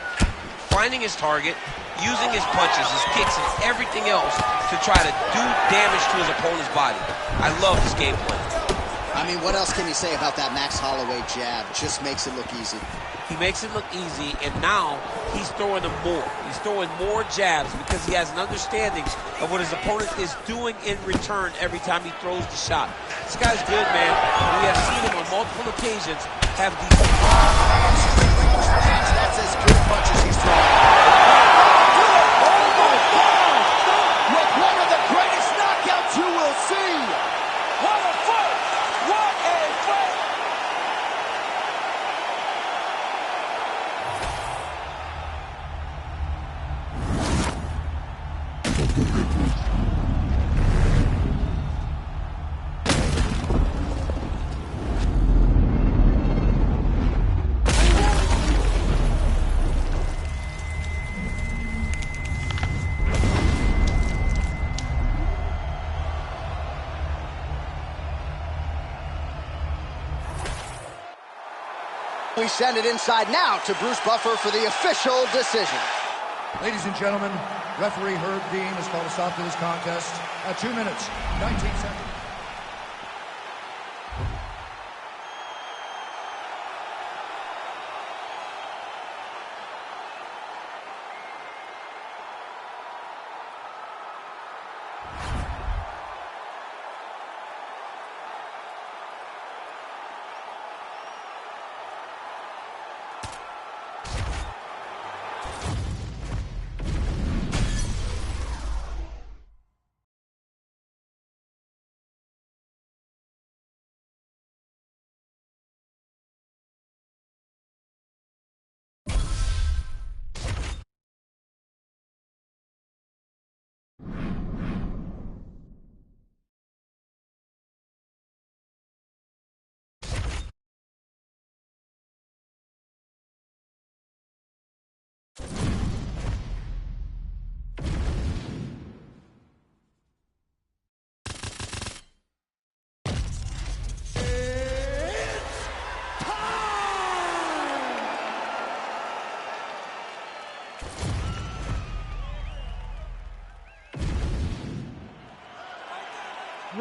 Finding his target, using his punches, his kicks, and everything else to try to do damage to his opponent's body. I love this game plan. I mean, what else can you say about that Max Holloway jab? Just makes it look easy. He makes it look easy, and now he's throwing them more. He's throwing more jabs because he has an understanding of what his opponent is doing in return every time he throws the shot. This guy's good, man. We have seen him on multiple occasions have these... That's as good punches he's throwing. With one of the greatest knockouts you will see. What a fight! What a fight! We send it inside now to Bruce Buffer for the official decision. Ladies and gentlemen, referee Herb Dean has called a stop to this contest at 2 minutes, 19 seconds.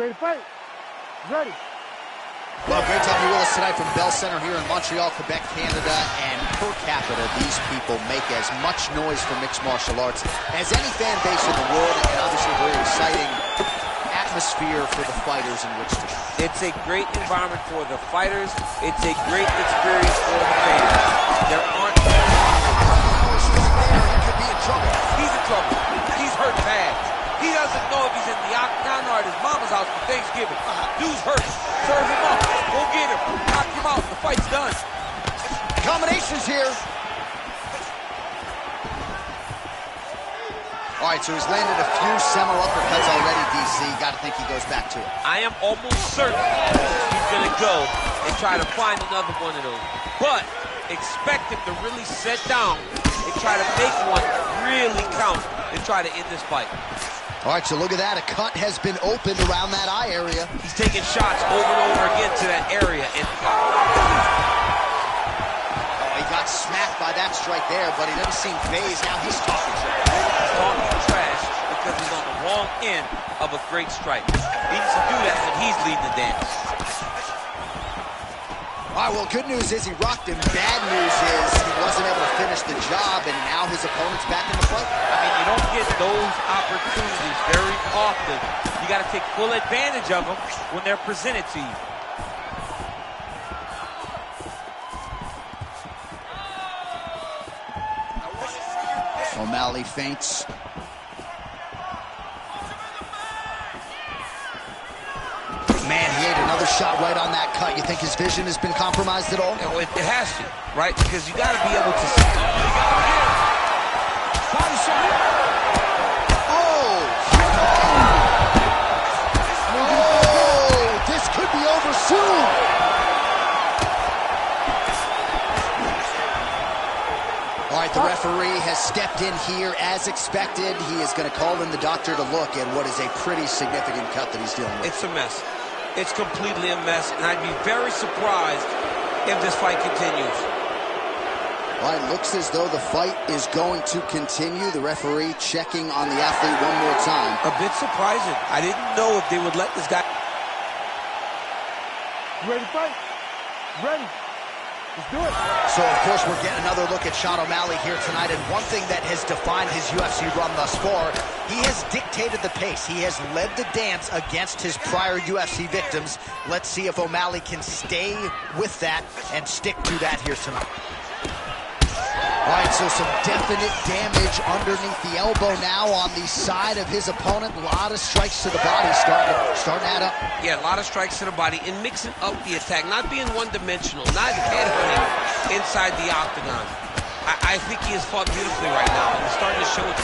ready to fight? Ready. Well, great to have you with us tonight from Bell Center here in Montreal, Quebec, Canada. And per capita, these people make as much noise for mixed martial arts as any fan base in the world, and obviously a very exciting atmosphere for the fighters in which to. It's a great environment for the fighters. It's a great experience for the fans. There aren't... He could be in trouble. He's in trouble. He's hurt bad. He doesn't know if he's in the octagon or at his mama's house for Thanksgiving. Dude's hurt. Serve him up. Go get him. Knock him out. The fight's done. Combinations here. All right, so he's landed a few seminal uppercuts already, DC. Got to think he goes back to it. I am almost certain he's going to go and try to find another one of those. But expect him to really sit down and try to make one really count and try to end this fight. All right, so look at that. A cut has been opened around that eye area. He's taking shots over and over again to that area. And he got smacked by that strike there, but he doesn't seem phased. Now he's talking trash. He's talking trash because he's on the wrong end of a great strike. He needs to do that when he's leading the dance. All right, well, good news is he rocked him. Bad news is he wasn't able to finish the job, and now his opponent's back in the fight. I mean, you don't get those opportunities very often. You got to take full advantage of them when they're presented to you. O'Malley feints. Man, he ate another shot right on that cut. You think his vision has been compromised at all? It has to, right? Because you got to be able to see. Body shot. Oh! This could be over soon. All right, the referee has stepped in here as expected. He is going to call in the doctor to look at what is a pretty significant cut that he's dealing with. It's a mess. It's completely a mess, and I'd be very surprised if this fight continues. Well, it looks as though the fight is going to continue. The referee checking on the athlete one more time. A bit surprising. I didn't know if they would let this guy... Ready to fight? Ready. Let's do it. So, of course, we're getting another look at Sean O'Malley here tonight, and one thing that has defined his UFC run thus far, he has dictated the pace. He has led the dance against his prior UFC victims. Let's see if O'Malley can stay with that and stick to that here tonight. All right, so some definite damage underneath the elbow now on the side of his opponent. A lot of strikes to the body starting to add up. Yeah, a lot of strikes to the body and mixing up the attack, not being one-dimensional, not headhunting inside the octagon. I think he has fought beautifully right now, and he's starting to show it.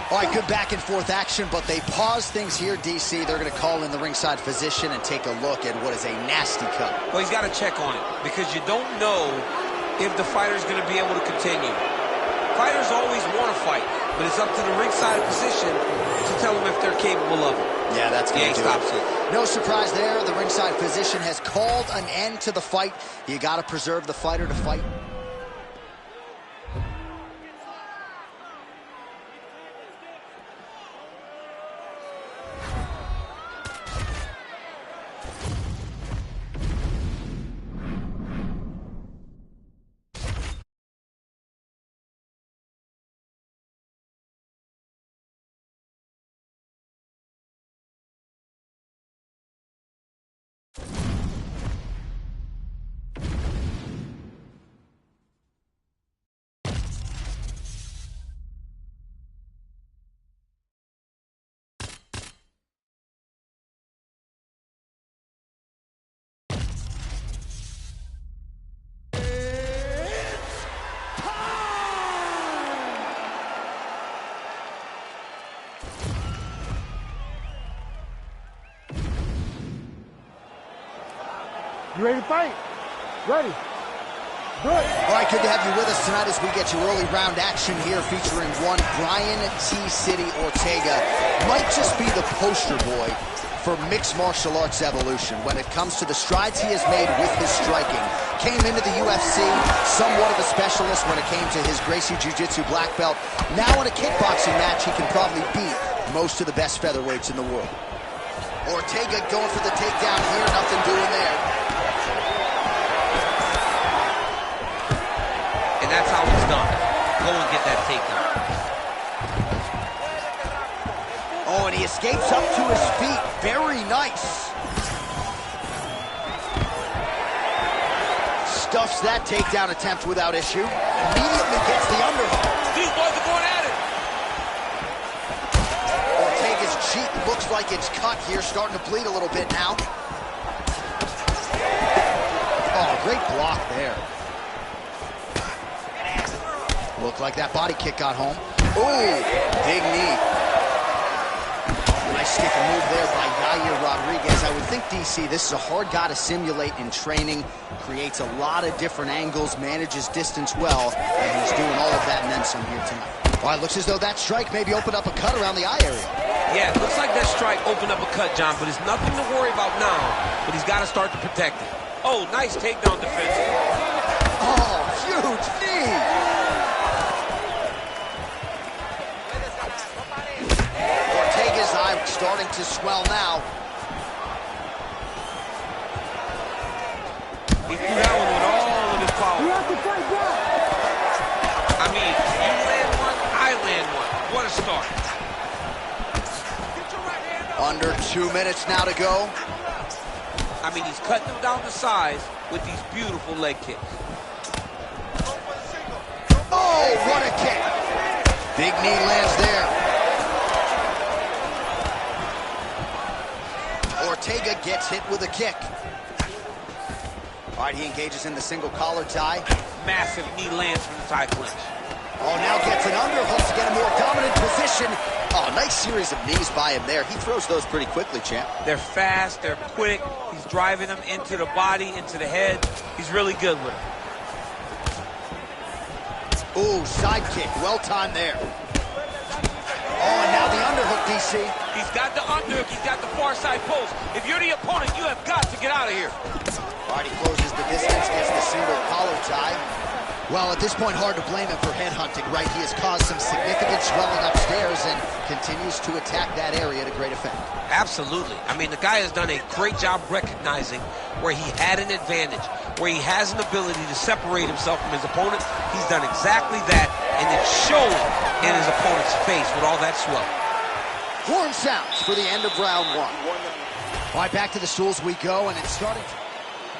All right, good back and forth action, but they pause things here, DC. They're going to call in the ringside physician and take a look at what is a nasty cut. Well, he's got to check on it because you don't know if the fighter's going to be able to continue. Fighters always want to fight, but it's up to the ringside physician to tell them if they're capable of it. Yeah, that's going to do stops it. No surprise there. The ringside physician has called an end to the fight. You got to preserve the fighter to fight. You ready to fight? Ready. Good. All right, good to have you with us tonight as we get you early round action here featuring one Brian T. City Ortega. Might just be the poster boy for mixed martial arts evolution when it comes to the strides he has made with his striking. Came into the UFC somewhat of a specialist when it came to his Gracie Jiu-Jitsu black belt. Now in a kickboxing match, he can probably beat most of the best featherweights in the world. Ortega going for the takedown here, nothing doing there. And that's how it's done. Go and get that takedown. Oh, and he escapes up to his feet. Very nice. Stuffs that takedown attempt without issue. Immediately gets the underhook. These boys are going at it. Ortega's cheek looks like it's cut here, starting to bleed a little bit now. Oh, great block there. Looked like that body kick got home. Ooh, big knee. Nice stick and move there by Yair Rodriguez. I would think, DC, this is a hard guy to simulate in training. Creates a lot of different angles, manages distance well, and he's doing all of that and then some here tonight. All right, looks as though that strike maybe opened up a cut around the eye area. Yeah, it looks like that strike opened up a cut, John, but it's nothing to worry about now, but he's got to start to protect it. Oh, nice takedown defense. Oh, huge knee. Ortega's eye starting to swell now. He threw that one with all of his power. You have to fight back. I mean, you land one, I land one. What a start. Under 2 minutes now to go. I mean, he's cutting them down to size with these beautiful leg kicks. Oh, what a kick. Big knee lands there. Ortega gets hit with a kick. All right, he engages in the single collar tie. Massive knee lands from the tie clinch. Oh, now gets an underhook to get a more dominant position. Oh, nice series of knees by him there. He throws those pretty quickly, champ. They're fast, they're quick. He's driving them into the body, into the head. He's really good with them. Ooh, side kick. Well timed there. Oh, and now the underhook, DC. He's got the underhook, he's got the far side post. If you're the opponent, you have got to get out of here. All right, he closes the distance, gets the single collar tie. Well, at this point, hard to blame him for headhunting, right? He has caused some significant swelling upstairs and continues to attack that area to great effect. Absolutely. I mean, the guy has done a great job recognizing where he had an advantage, where he has an ability to separate himself from his opponent. He's done exactly that, and it's showing in his opponent's face with all that swelling. Horn sounds for the end of round one. All right, back to the stools we go, and it's starting to...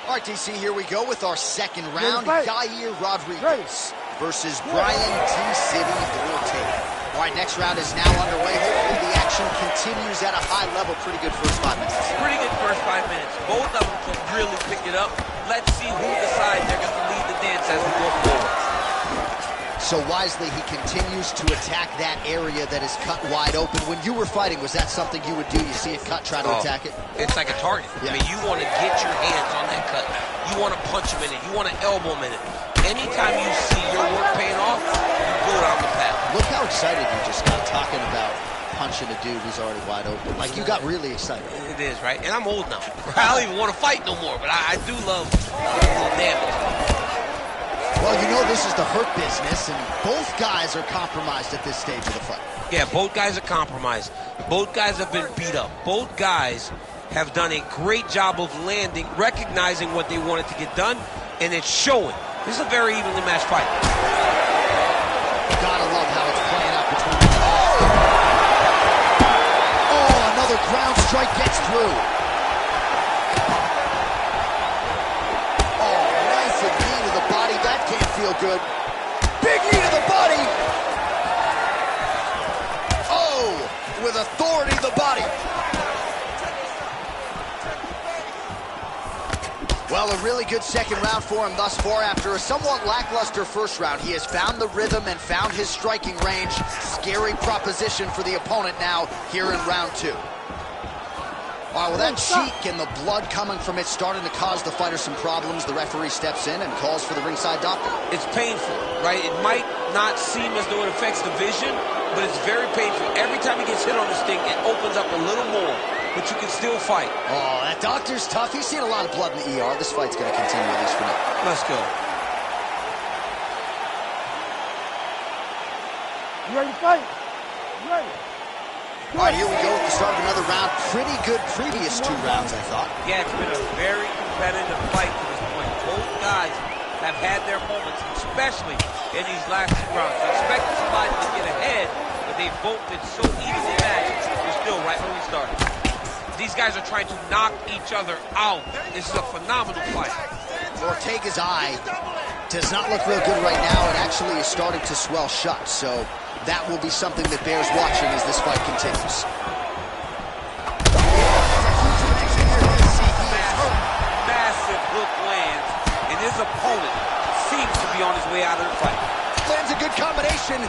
All right, DC, here we go with our second round. Yair Rodriguez versus Brian T-City Ortega. All right, next round is now underway. Hopefully the action continues at a high level. Pretty good first 5 minutes. Pretty good first 5 minutes. Both of them can really pick it up. Let's see who decides they're going to lead the dance as we go forward. So wisely, he continues to attack that area that is cut wide open. When you were fighting, was that something you would do? You see it cut, try to attack it? It's like a target. Yeah. I mean, you want to get your hands on that cut. You want to punch him in it. You want to elbow him in it. Anytime you see your work paying off, you go down the path. Look how excited you just got talking about punching a dude who's already wide open. Like, you got really excited. It is, right? And I'm old now. I don't even want to fight no more, but I do love a little damage. Well, you know this is the hurt business, and both guys are compromised at this stage of the fight. Yeah, both guys are compromised. Both guys have been beat up. Both guys have done a great job of landing, recognizing what they wanted to get done, and it's showing. This is a very evenly matched fight. Gotta love how it's playing out between them. Oh, another ground strike gets through. Can't feel good. Big knee to the body. Oh, with authority to the body. Well, a really good second round for him thus far. After a somewhat lackluster first round, he has found the rhythm and found his striking range. Scary proposition for the opponent now here in round two. All right, well, that cheek and the blood coming from it starting to cause the fighter some problems. The referee steps in and calls for the ringside doctor. It's painful, right? It might not seem as though it affects the vision, but it's very painful. Every time he gets hit on the stick, it opens up a little more, but you can still fight. Oh, that doctor's tough. He's seen a lot of blood in the ER. This fight's going to continue, at least for now. Let's go. You ready to fight? You ready? All right, here we go at the start of another round. Pretty good previous 2 rounds, I thought. Yeah, it's been a very competitive fight to this point. Both guys have had their moments, especially in these last 2 rounds. You expected somebody to get ahead, but they both been so evenly matched. We're still right where we started. These guys are trying to knock each other out. This is a phenomenal fight. Ortega's eye does not look real good right now. It actually is starting to swell shut, so that will be something that bears watching as this fight continues. Massive hook lands, and his opponent seems to be on his way out of the fight. Lands a good combination.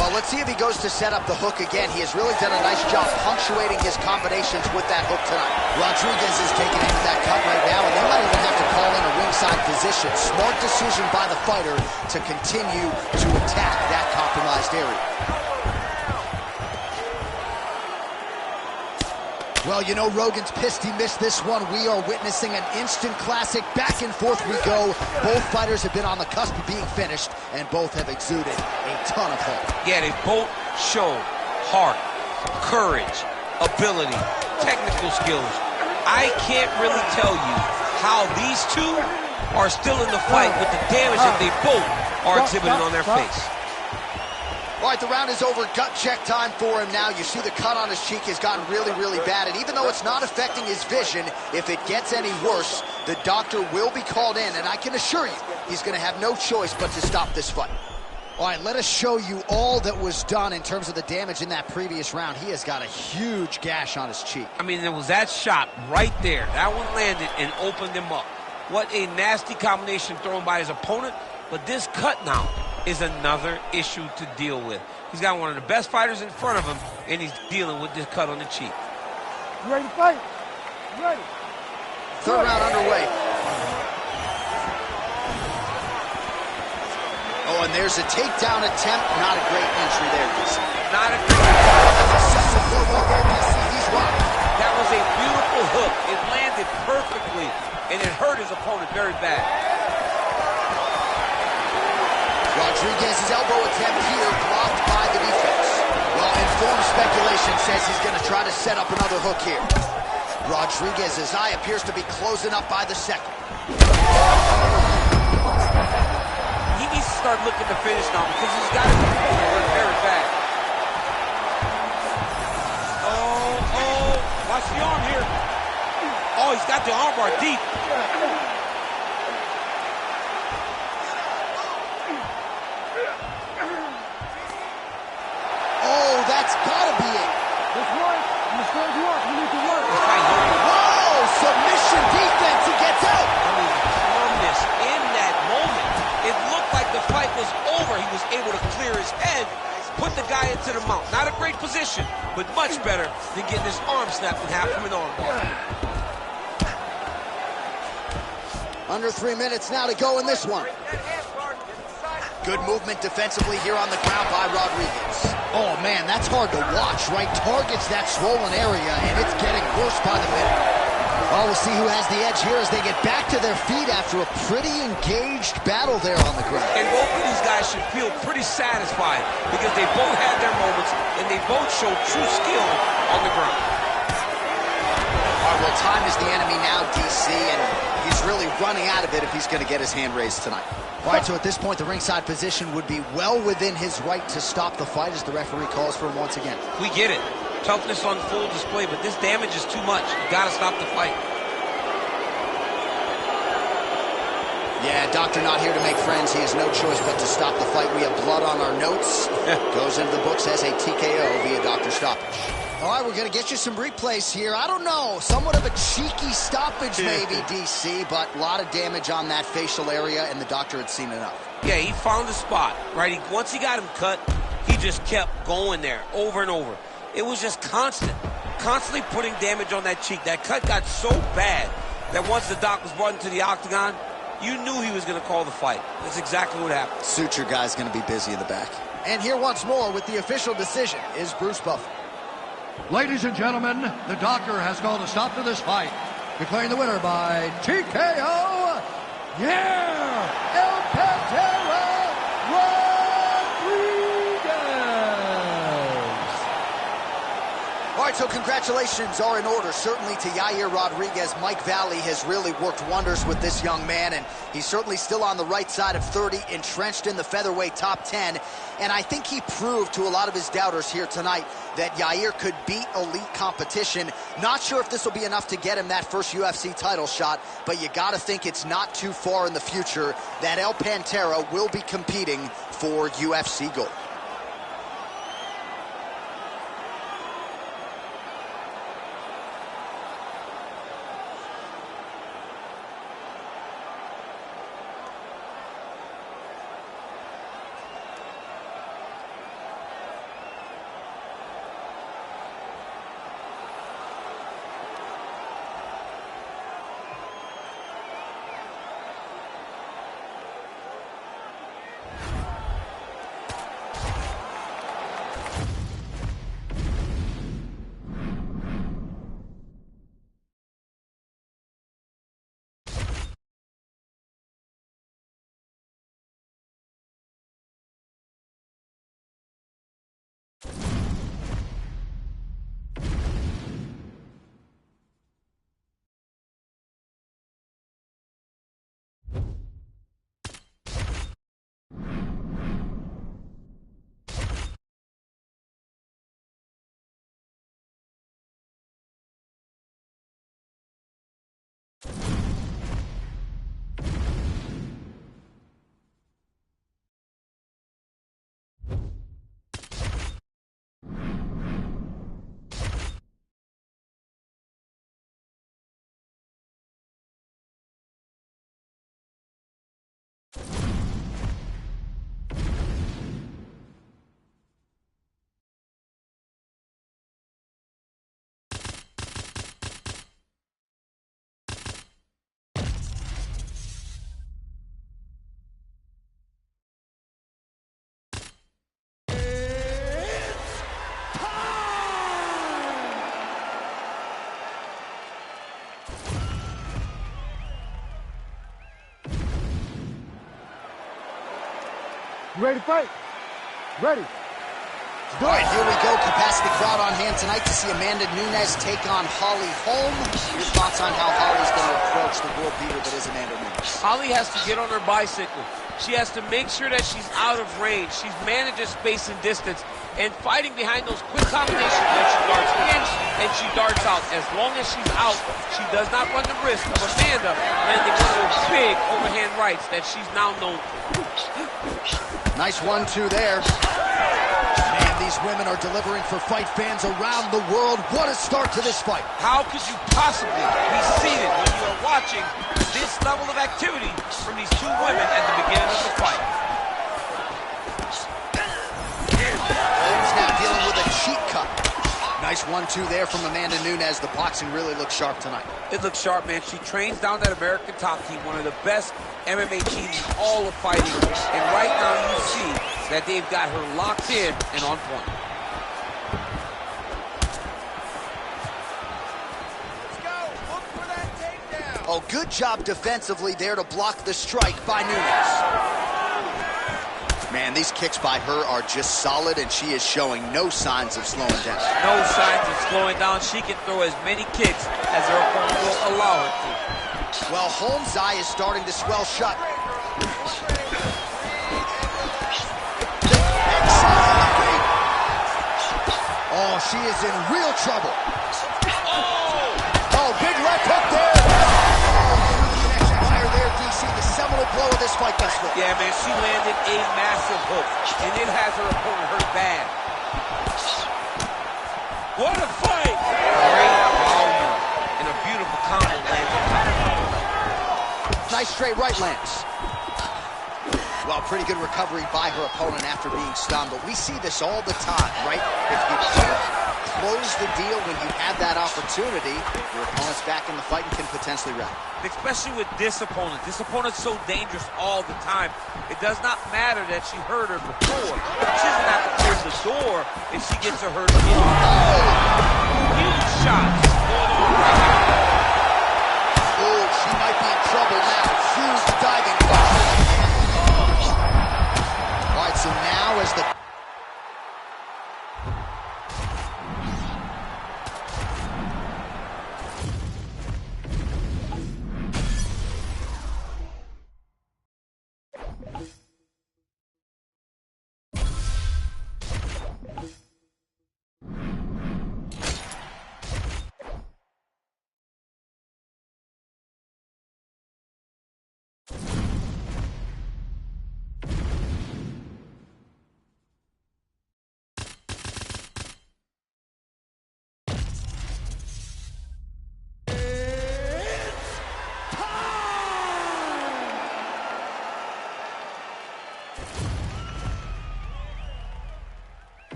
Well, let's see if he goes to set up the hook again. He has really done a nice job punctuating his combinations with that hook tonight. Rodriguez is taking into that cut right now, and they might even have to call in a ringside physician. Smart decision by the fighter to continue to attack that compromised area. Well, you know, Rogan's pissed he missed this one. We are witnessing an instant classic. Back and forth we go. Both fighters have been on the cusp of being finished, and both have exuded a ton of hope. Yeah, they both show heart, courage, ability, technical skills. I can't really tell you how these two are still in the fight with the damage that they both are exhibiting on their face. All right, the round is over. Gut check time for him now. You see the cut on his cheek has gotten really, really bad. And even though it's not affecting his vision, if it gets any worse, the doctor will be called in. And I can assure you, he's going to have no choice but to stop this fight. All right, let us show you all that was done in terms of the damage in that previous round. He has got a huge gash on his cheek. I mean, there was that shot right there. That one landed and opened him up. What a nasty combination thrown by his opponent. But this cut now is another issue to deal with. He's got one of the best fighters in front of him, and he's dealing with this cut on the cheek. You ready to fight? You ready? Third round underway. Oh, and there's a takedown attempt. Not a great entry there, DC. Not a great He's rocked. That was a beautiful hook. It landed perfectly, and it hurt his opponent very bad. Rodriguez's elbow attempt here blocked by the defense. Well, informed speculation says he's going to try to set up another hook here. Rodriguez's eye appears to be closing up by the second. He needs to start looking to finish now because he's got it hurt very bad. Oh, watch the arm here. Oh, he's got the armbar deep. That's gotta be it. This one, I'm gonna stand you up. You need to work. Whoa! Submission defense. He gets out. I mean, calmness in that moment. It looked like the fight was over. He was able to clear his head, put the guy into the mount. Not a great position, but much better than getting his arm snapped in half from an armbar. Under 3 minutes now to go in this one. Good movement defensively here on the ground by Rodriguez. Oh, man, that's hard to watch, right? Targets that swollen area, and it's getting worse by the minute. Oh, we'll see who has the edge here as they get back to their feet after a pretty engaged battle there on the ground. And both of these guys should feel pretty satisfied because they both had their moments, and they both showed true skill on the ground. All right, well, time is the enemy now, DC, and he's really running out of it if he's going to get his hand raised tonight. All right, so at this point, the ringside position would be well within his right to stop the fight as the referee calls for him once again. We get it. Toughness on full display, but this damage is too much. You got to stop the fight. Yeah, doctor not here to make friends. He has no choice but to stop the fight. We have blood on our notes. Goes into the books as a TKO via doctor stoppage. All right, we're going to get you some replays here. I don't know, somewhat of a cheeky stoppage maybe, DC, but a lot of damage on that facial area, and the doctor had seen enough. Yeah, he found the spot, right? Once he got him cut, he just kept going there over and over. It was just constantly putting damage on that cheek. That cut got so bad that once the doc was brought into the octagon, you knew he was going to call the fight. That's exactly what happened. Suture guy's going to be busy in the back. And here once more with the official decision is Bruce Buffer. Ladies and gentlemen, the doctor has called a stop to this fight, declaring the winner by TKO, El Pantera Rodriguez! right, so congratulations are in order, certainly to Yair Rodriguez. Mike Valley has really worked wonders with this young man, and he's certainly still on the right side of 30, entrenched in the featherweight top 10. And I think he proved to a lot of his doubters here tonight that Yair could beat elite competition. Not sure if this will be enough to get him that first UFC title shot, but you got to think it's not too far in the future that El Pantera will be competing for UFC gold. You ready to fight? Ready. All right, here we go. Capacity crowd on hand tonight to see Amanda Nunes take on Holly Holm. Your thoughts on how Holly's going to approach the world beater that is Amanda Nunes? Holly has to get on her bicycle. She has to make sure that she's out of range. She manages space and distance, and fighting behind those quick combinations that she darts in and she darts out. As long as she's out, she does not run the risk of Amanda landing one of those big overhand rights that she's now known for. Nice 1-2 there. Man, these women are delivering for fight fans around the world. What a start to this fight. How could you possibly be seated when you are watching this level of activity from these two women at the beginning of the fight? Holmes now dealing with a cheek cut. Nice 1-2 there from Amanda Nunes. The boxing really looks sharp tonight. It looks sharp, man. She trains down that American Top Team, one of the best MMA teams in all of fighting. And right now you see that they've got her locked in and on point. Let's go. Look for that takedown. Oh, good job defensively there to block the strike by Nunes. Man, these kicks by her are just solid, and she is showing no signs of slowing down. No signs of slowing down. She can throw as many kicks as her opponent will allow her to. Well, Holmes' eye is starting to swell shut. Oh, she is in real trouble. Oh, big left hook there. Connection higher there, DC. The seminal blow of this fight thus far. Yeah, man, she landed a massive hook, and it has her opponent hurt bad. What a fight! Great volume, and a beautiful combo landed. Nice straight right lands. Well, pretty good recovery by her opponent after being stunned, but we see this all the time, right? If you don't close the deal when you have that opportunity, your opponent's back in the fight and can potentially wrap. Especially with this opponent. This opponent's so dangerous all the time. It does not matter that she hurt her before. She doesn't have to close the door if she gets her hurt again. Huge shots going on right here. Oh, she might be in trouble now. Huge diving punch. All right, so now as the...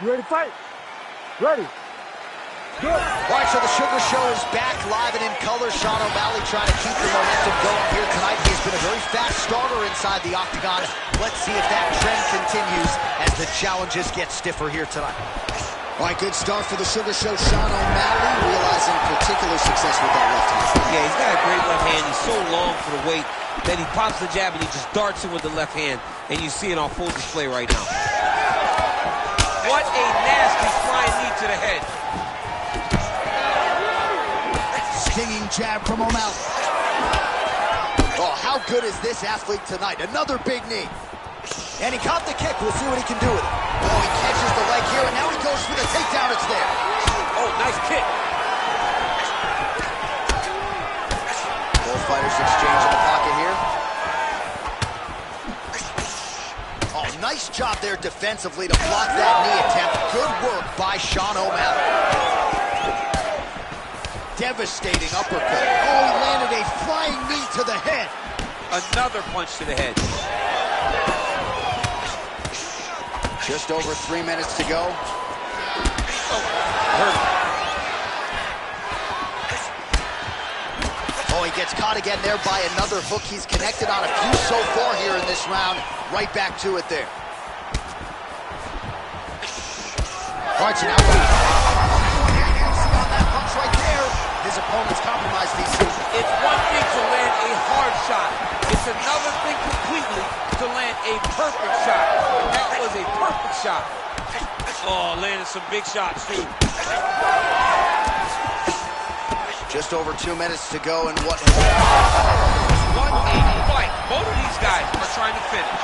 You ready to fight? Ready. Good. All right, so the Sugar Show is back live and in color. Sean O'Malley trying to keep the momentum going here tonight. He's been a very fast starter inside the octagon. Let's see if that trend continues as the challenges get stiffer here tonight. All right, good start for the Sugar Show. Sean O'Malley realizing particular success with that left hand. Yeah, he's got a great left hand. He's so long for the weight that he pops the jab and he just darts in with the left hand. And you see it on full display right now. What a nasty flying knee to the head. Stinging jab from O'Malley. Oh, how good is this athlete tonight? Another big knee. And he caught the kick. We'll see what he can do with it. Oh, he catches the leg here, and now he goes for the takedown. It's there. Oh, nice kick. Both fighters exchange in the pocket here. Oh, nice job there defensively to block that knee attempt. Good work by Sean O'Malley. Devastating uppercut. Oh, he landed a flying knee to the head. Another punch to the head. Just over 3 minutes to go. Oh, hurt. Oh, he gets caught again there by another hook. He's connected on a few so far here in this round. Right back to it there. All right, so now on that punch right there. His opponent's compromised DC. It's one thing to land a hard shot. It's another thing completely to land a perfect shot. That was a perfect shot. Oh, landed some big shots, too. Just over 2 minutes to go in what... What a fight. Both of these guys are trying to finish.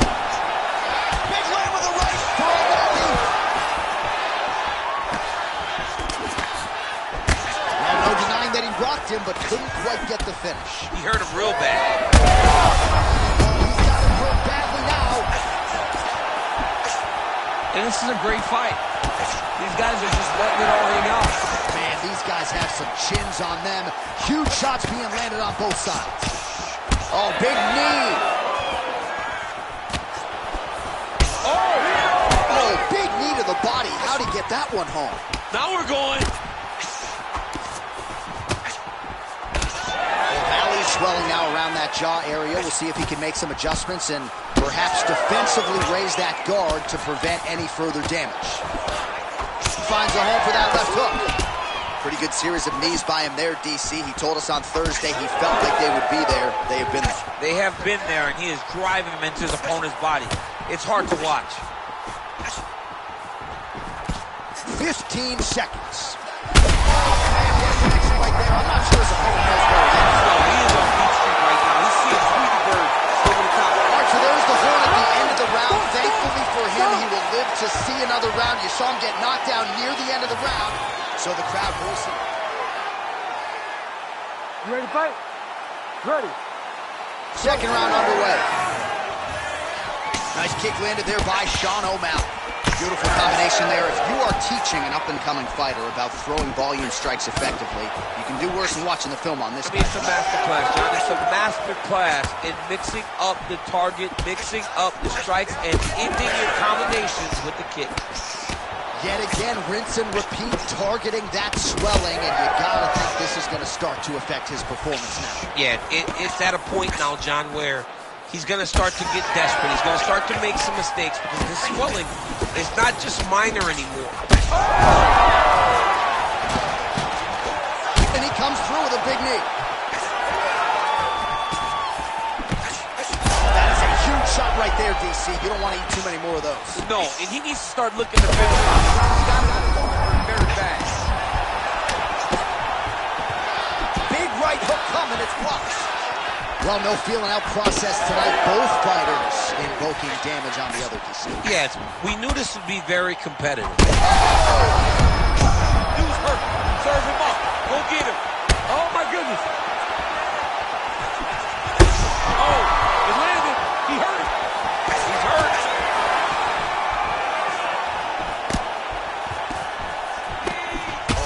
Big land with a right for O'Malley. Well, no denying that he rocked him, but couldn't quite get the finish. He hurt him real bad. He's got him hurt badly now. And this is a great fight. These guys are just letting it all hang out. Man, these guys have some chins on them. Huge shots being landed on both sides. Oh, big knee. Oh, big knee to the body. How'd he get that one home? Now we're going. O'Malley's swelling now around that jaw area. We'll see if he can make some adjustments and perhaps defensively raise that guard to prevent any further damage. Finds a home for that left hook. Pretty good series of knees by him there, DC. He told us on Thursday he felt like they would be there. They have been there. They have been there, and he is driving them into his opponent's body. It's hard to watch. 15 seconds. Right there. I'm not sure his opponent knows where he is. No, he is on Beach Street right now. He's seeing Tweety Bird over the top. All right, so there's the horn at the end of the round. Thankfully for him, he will live to see another round. You saw him get knocked down near the end of the round, so the crowd will see. You ready to fight? Ready. Second round underway. Nice kick landed there by Sean O'Malley. Beautiful combination there. If you are teaching an up-and-coming fighter about throwing volume strikes effectively, you can do worse than watching the film on this. I mean, it's a master class, John. It's a master class in mixing up the target, mixing up the strikes, and ending your combinations with the kick. Yet again, rinse and repeat, targeting that swelling, and you gotta think this is gonna start to affect his performance now. Yeah, it's at a point now, John, where he's going to start to get desperate. He's going to start to make some mistakes because his swelling is not just minor anymore. And he comes through with a big knee. That is a huge shot right there, DC. You don't want to eat too many more of those. No, and he needs to start looking to finish. He's got it very bad. Big right hook coming, it's blocked. Well, no feeling out process tonight. Both fighters invoking damage on the other DC. Yes, we knew this would be very competitive. Dude's hurt. Serve him up. Go get him. Oh, my goodness. Oh, it landed. He hurt. He's hurt.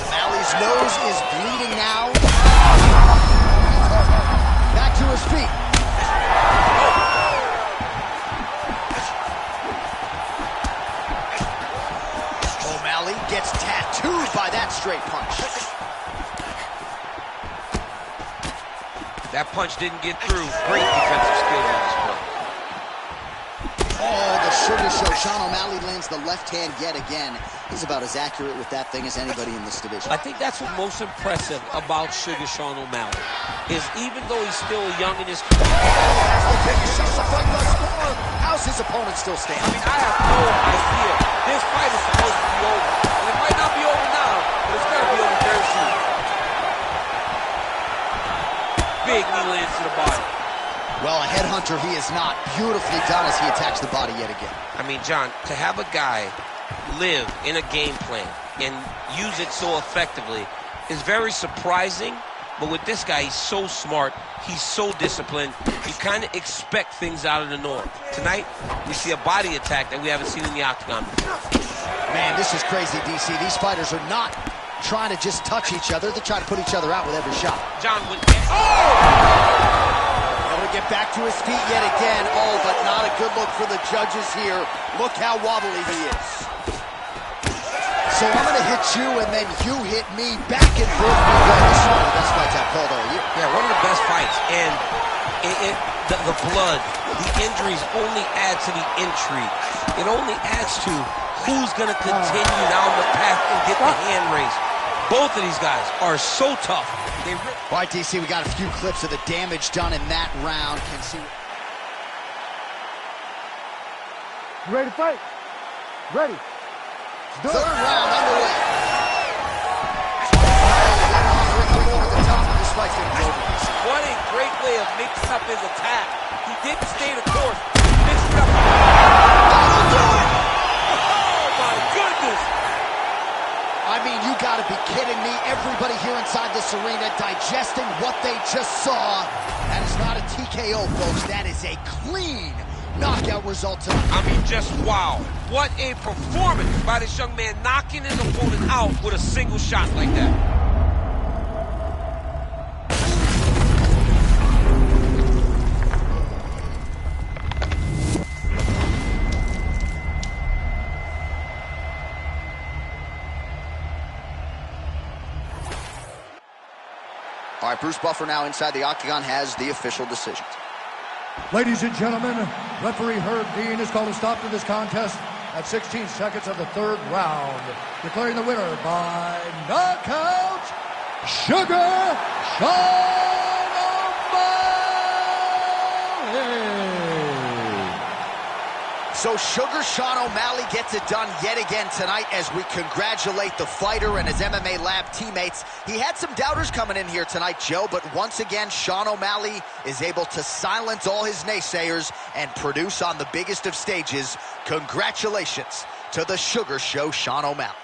O'Malley's nose is bleeding now. Back to his feet. tattooed by that straight punch. That punch didn't get through. Great defensive skill on this one. Oh, the Sugar Show. Sean O'Malley lands the left hand yet again. He's about as accurate with that thing as anybody in this division. I think that's what's most impressive about Sugar Sean O'Malley, is even though he's still young in his career. That's the biggest shot the fight thus far. How's his opponent still standing? I mean, I have no idea. This fight is supposed to be over. And it might not be over now, but it's going to be over very soon. Big knee lands to the body. Well, a headhunter he is not. Beautifully done as he attacks the body yet again. I mean, John, to have a guy live in a game plan and use it so effectively is very surprising. But with this guy, he's so smart. He's so disciplined. You kind of expect things out of the norm. Tonight, we see a body attack that we haven't seen in the octagon before. Man, this is crazy, DC. These fighters are not trying to just touch each other. They're trying to put each other out with every shot. John, Able to get back to his feet yet again. Oh, but not a good look for the judges here. Look how wobbly he is. So I'm going to hit you, and then you hit me. Back and forth we go. This is one of the best fights I've called all year. yeah, one of the best fights. And the blood, the injuries only add to the intrigue. It only adds to who's going to continue down the path and get the hand raised. Both of these guys are so tough. All right, DC, we got a few clips of the damage done in that round. Can see. You ready to fight? Ready. Third round underway. This fight's gonna be over. What a great way of mixing up his attack. He didn't stay the course. Mixed it up. Oh, my goodness. I mean, you gotta be kidding me. Everybody here inside this arena digesting what they just saw. That is not a TKO, folks. That is a clean knockout result tonight. I mean, just wow. What a performance by this young man, knocking his opponent out with a single shot like that. All right, Bruce Buffer now inside the octagon has the official decision. Ladies and gentlemen, referee Herb Dean has called a stop to this contest at 16 seconds of the third round, declaring the winner by knockout, Sugar Sean O'Malley. So Sugar Sean O'Malley gets it done yet again tonight as we congratulate the fighter and his MMA Lab teammates. He had some doubters coming in here tonight, Joe, but once again, Sean O'Malley is able to silence all his naysayers and produce on the biggest of stages. Congratulations to the Sugar Show, Sean O'Malley.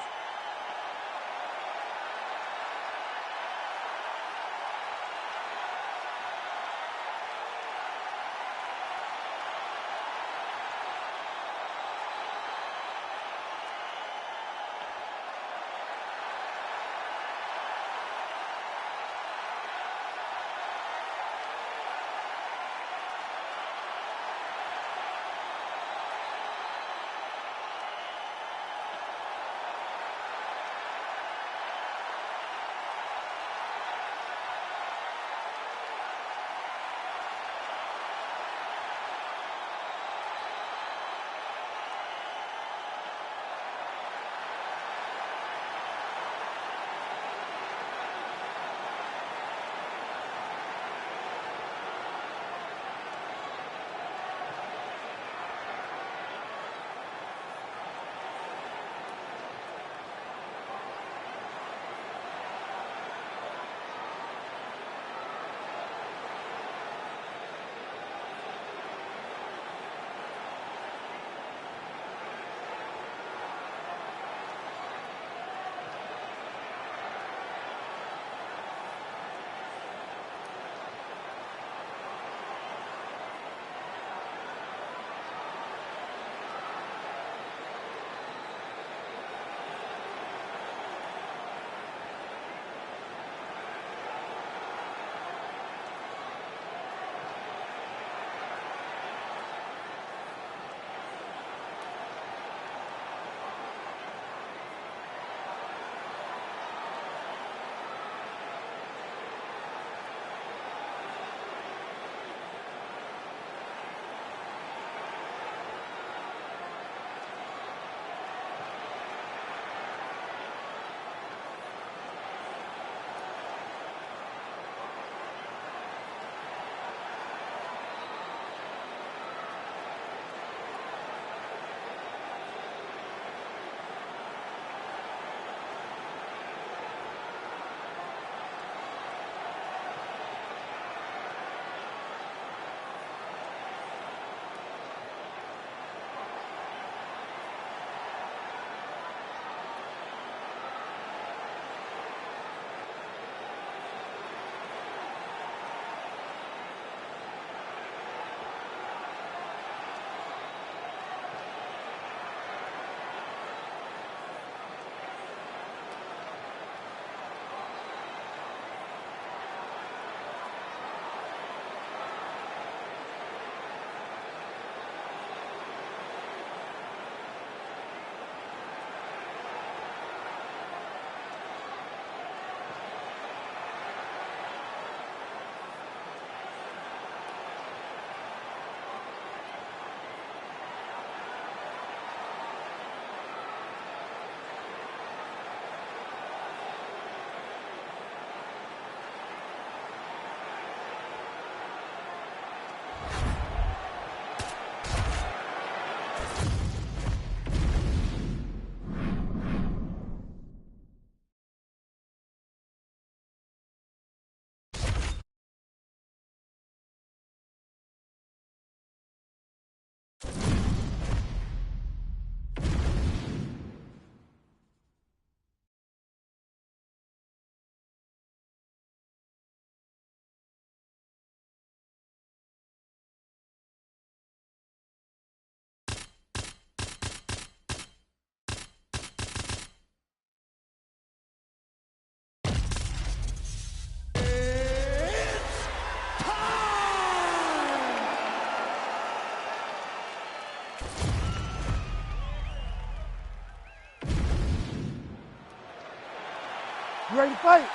You ready to fight?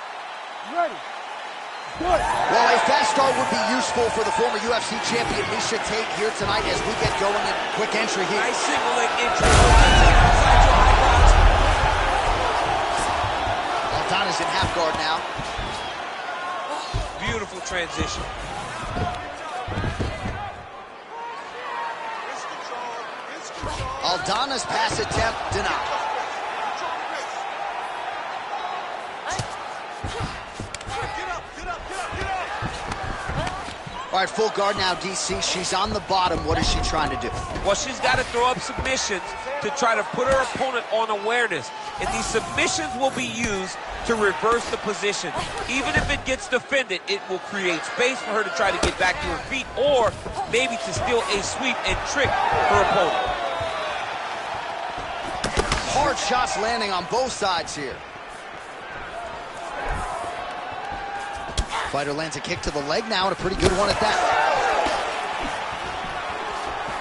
You ready? Do it. Well, a fast start would be useful for the former UFC champion Miesha Tate here tonight as we get going in quick entry here. Nice single leg entry. Outside your eyebrows. Aldana's in half guard now. Beautiful transition. Aldana's pass attempt denied. All right, full guard now, DC. She's on the bottom. What is she trying to do? Well, she's got to throw up submissions to try to put her opponent on awareness. And these submissions will be used to reverse the position. Even if it gets defended, it will create space for her to try to get back to her feet or maybe to steal a sweep and trick her opponent. Hard shots landing on both sides here. Fighter lands a kick to the leg now, and a pretty good one at that.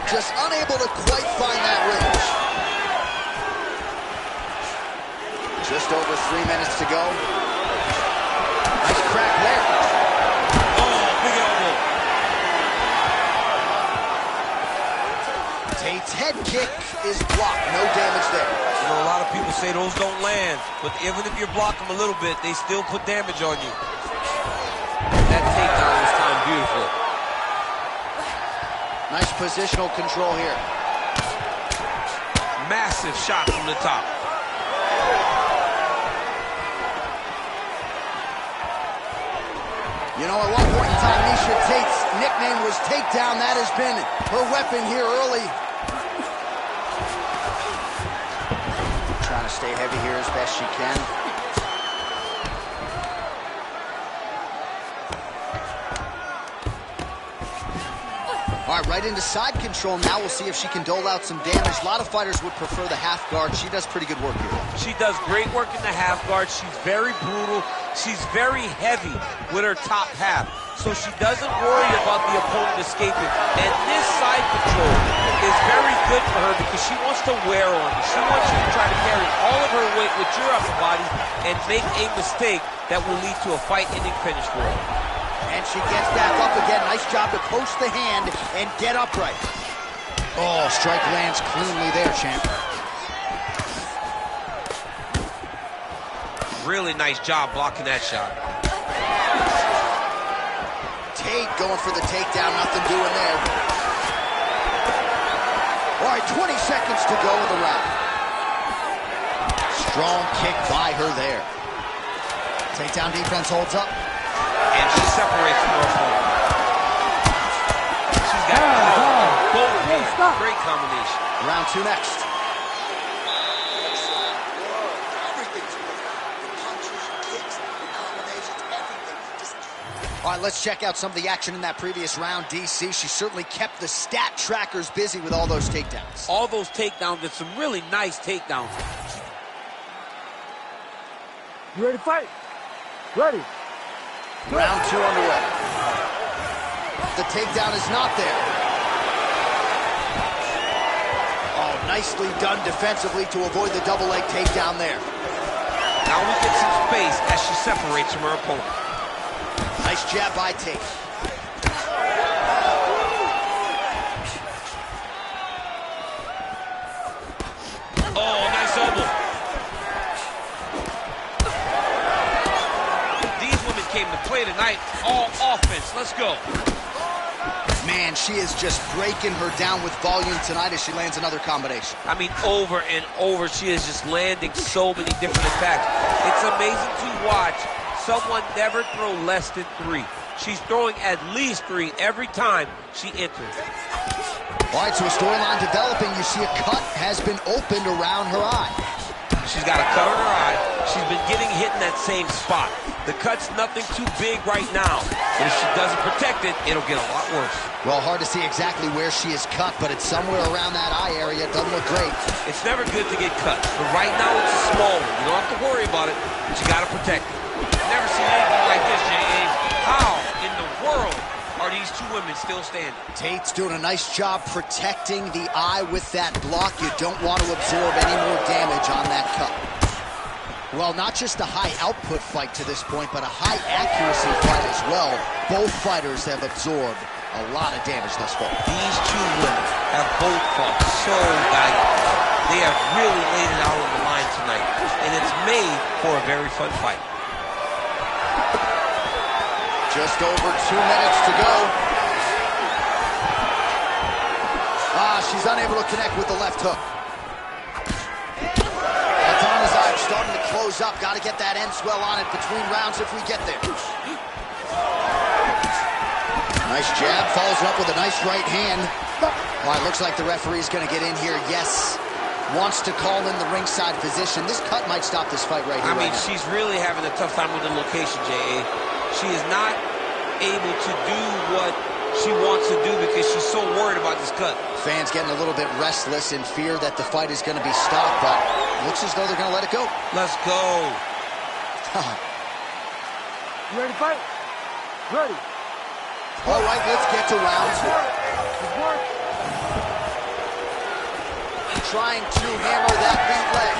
Just unable to quite find that range. Just over 3 minutes to go. Nice crack there. Oh, big elbow. Tate's head kick is blocked. No damage there. You know, a lot of people say those don't land, but even if you block them a little bit, they still put damage on you. That takedown was timed beautifully. Nice positional control here. Massive shot from the top. You know, at one point in time, Miesha Tate's nickname was Takedown. That has been her weapon here early. Trying to stay heavy here as best she can. All right, right into side control now. We'll see if she can dole out some damage. A lot of fighters would prefer the half guard. She does pretty good work here. She does great work in the half guard. She's very brutal. She's very heavy with her top half. So she doesn't worry about the opponent escaping. And this side control is very good for her because she wants to wear on you. She wants you to try to carry all of her weight with your upper body and make a mistake that will lead to a fight-ending finish for her. And she gets back up again. Nice job to post the hand and get upright. Oh, strike lands cleanly there, champ. Really nice job blocking that shot. Tate going for the takedown. Nothing doing there. All right, 20 seconds to go in the round. Strong kick by her there. Takedown defense holds up. And she separates from her opponent. She's got both hands. Great combination. Round two next. Everything's working. The punches, kicks, the combinations, everything. All right, let's check out some of the action in that previous round. DC, she certainly kept the stat trackers busy with all those takedowns. All those takedowns, did some really nice takedowns. You ready to fight? Ready. Round two underway. The takedown is not there. Oh, nicely done defensively to avoid the double leg takedown there. Now we get some space as she separates from her opponent. Nice jab by Tate. Oh, nice elbow. These women came to play tonight. All offense. Let's go. Man, she is just breaking her down with volume tonight as she lands another combination. I mean, over and over, she is just landing so many different attacks. It's amazing to watch someone never throw less than 3. She's throwing at least 3 every time she enters. All right, so a storyline developing. You see a cut has been opened around her eye. She's got a cut on her eye. She's been getting hit in that same spot. The cut's nothing too big right now, but if she doesn't protect it, it'll get a lot worse. Well, hard to see exactly where she is cut, but it's somewhere around that eye area. It doesn't look great. It's never good to get cut, but right now it's a small one. You don't have to worry about it, but you got to protect it. Never seen anything like this, James. How in the world are these two women still standing? Tate's doing a nice job protecting the eye with that block. You don't want to absorb any more damage on that cut. Well, not just a high output fight to this point, but a high accuracy fight as well. Both fighters have absorbed a lot of damage thus far. These two women have both fought so valiantly. They have really laid it out on the line tonight, and it's made for a very fun fight. Just over 2 minutes to go. She's unable to connect with the left hook. Atanasov starting to close up. Got to get that end swell on it between rounds if we get there. Nice jab, follows it up with a nice right hand. Well, it looks like the referee's going to get in here. Yes, wants to call in the ringside physician. This cut might stop this fight right here. I mean, she's really having a tough time with the location, J.A. She is not able to do what she wants to do because she's so worried about this cut. Fans getting a little bit restless in fear that the fight is going to be stopped, but looks as though they're going to let it go. Let's go. You ready to fight? Ready. All right, let's get to round 2. Trying to hammer that big leg.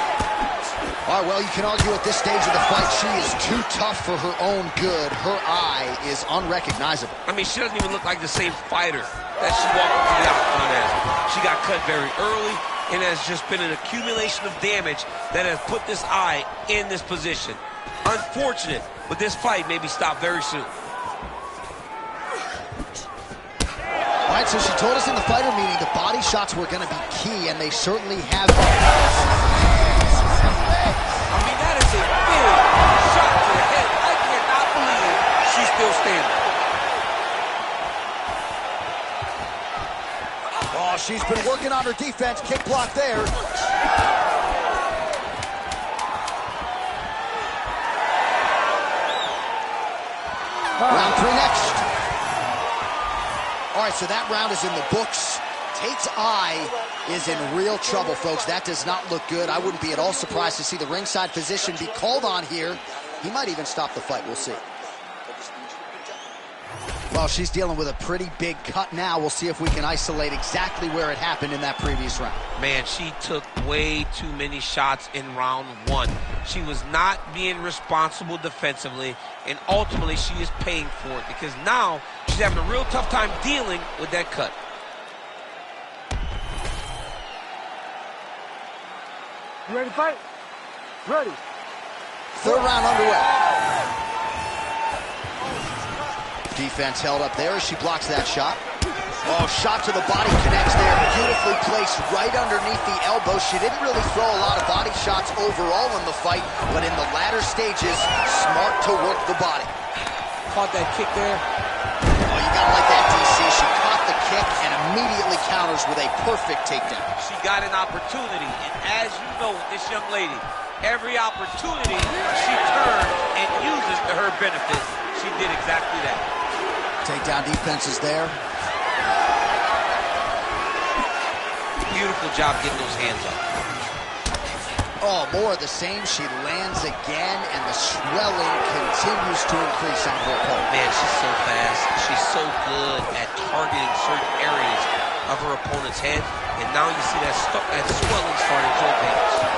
All right, well, you can argue at this stage of the fight, she is too tough for her own good. Her eye is unrecognizable. I mean, she doesn't even look like the same fighter that she walked into the octagon as. She got cut very early, and has just been an accumulation of damage that has put this eye in this position. Unfortunate, but this fight may be stopped very soon. All right, so she told us in the fighter meeting the body shots were going to be key, and they certainly have been. I mean, that is a big shot to the head. I cannot believe she's still standing. Oh, she's been working on her defense. Kick block there. Round 3 next. All right, so that round is in the books. Tate's eye is in real trouble, folks. That does not look good. I wouldn't be at all surprised to see the ringside physician be called on here. He might even stop the fight. We'll see. Well, she's dealing with a pretty big cut now. We'll see if we can isolate exactly where it happened in that previous round. Man, she took way too many shots in round 1. She was not being responsible defensively, and ultimately she is paying for it because now she's having a real tough time dealing with that cut. You ready to fight? Ready. 3rd round underway. Defense held up there as she blocks that shot. Oh, shot to the body connects there. Beautifully placed right underneath the elbow. She didn't really throw a lot of body shots overall in the fight, but in the latter stages, smart to work the body. Caught that kick there. Oh, you gotta like that, DC. She caught the kick and immediately counters with a perfect takedown. She got an opportunity, and as you know, this young lady, every opportunity she turns and uses to her benefit. She did exactly that. Takedown defense is there. Beautiful job getting those hands up. Oh, more of the same. She lands again, and the swelling continues to increase on her opponent. Man, she's so fast. She's so good at targeting certain areas of her opponent's head, and now you see that swelling starting to advance.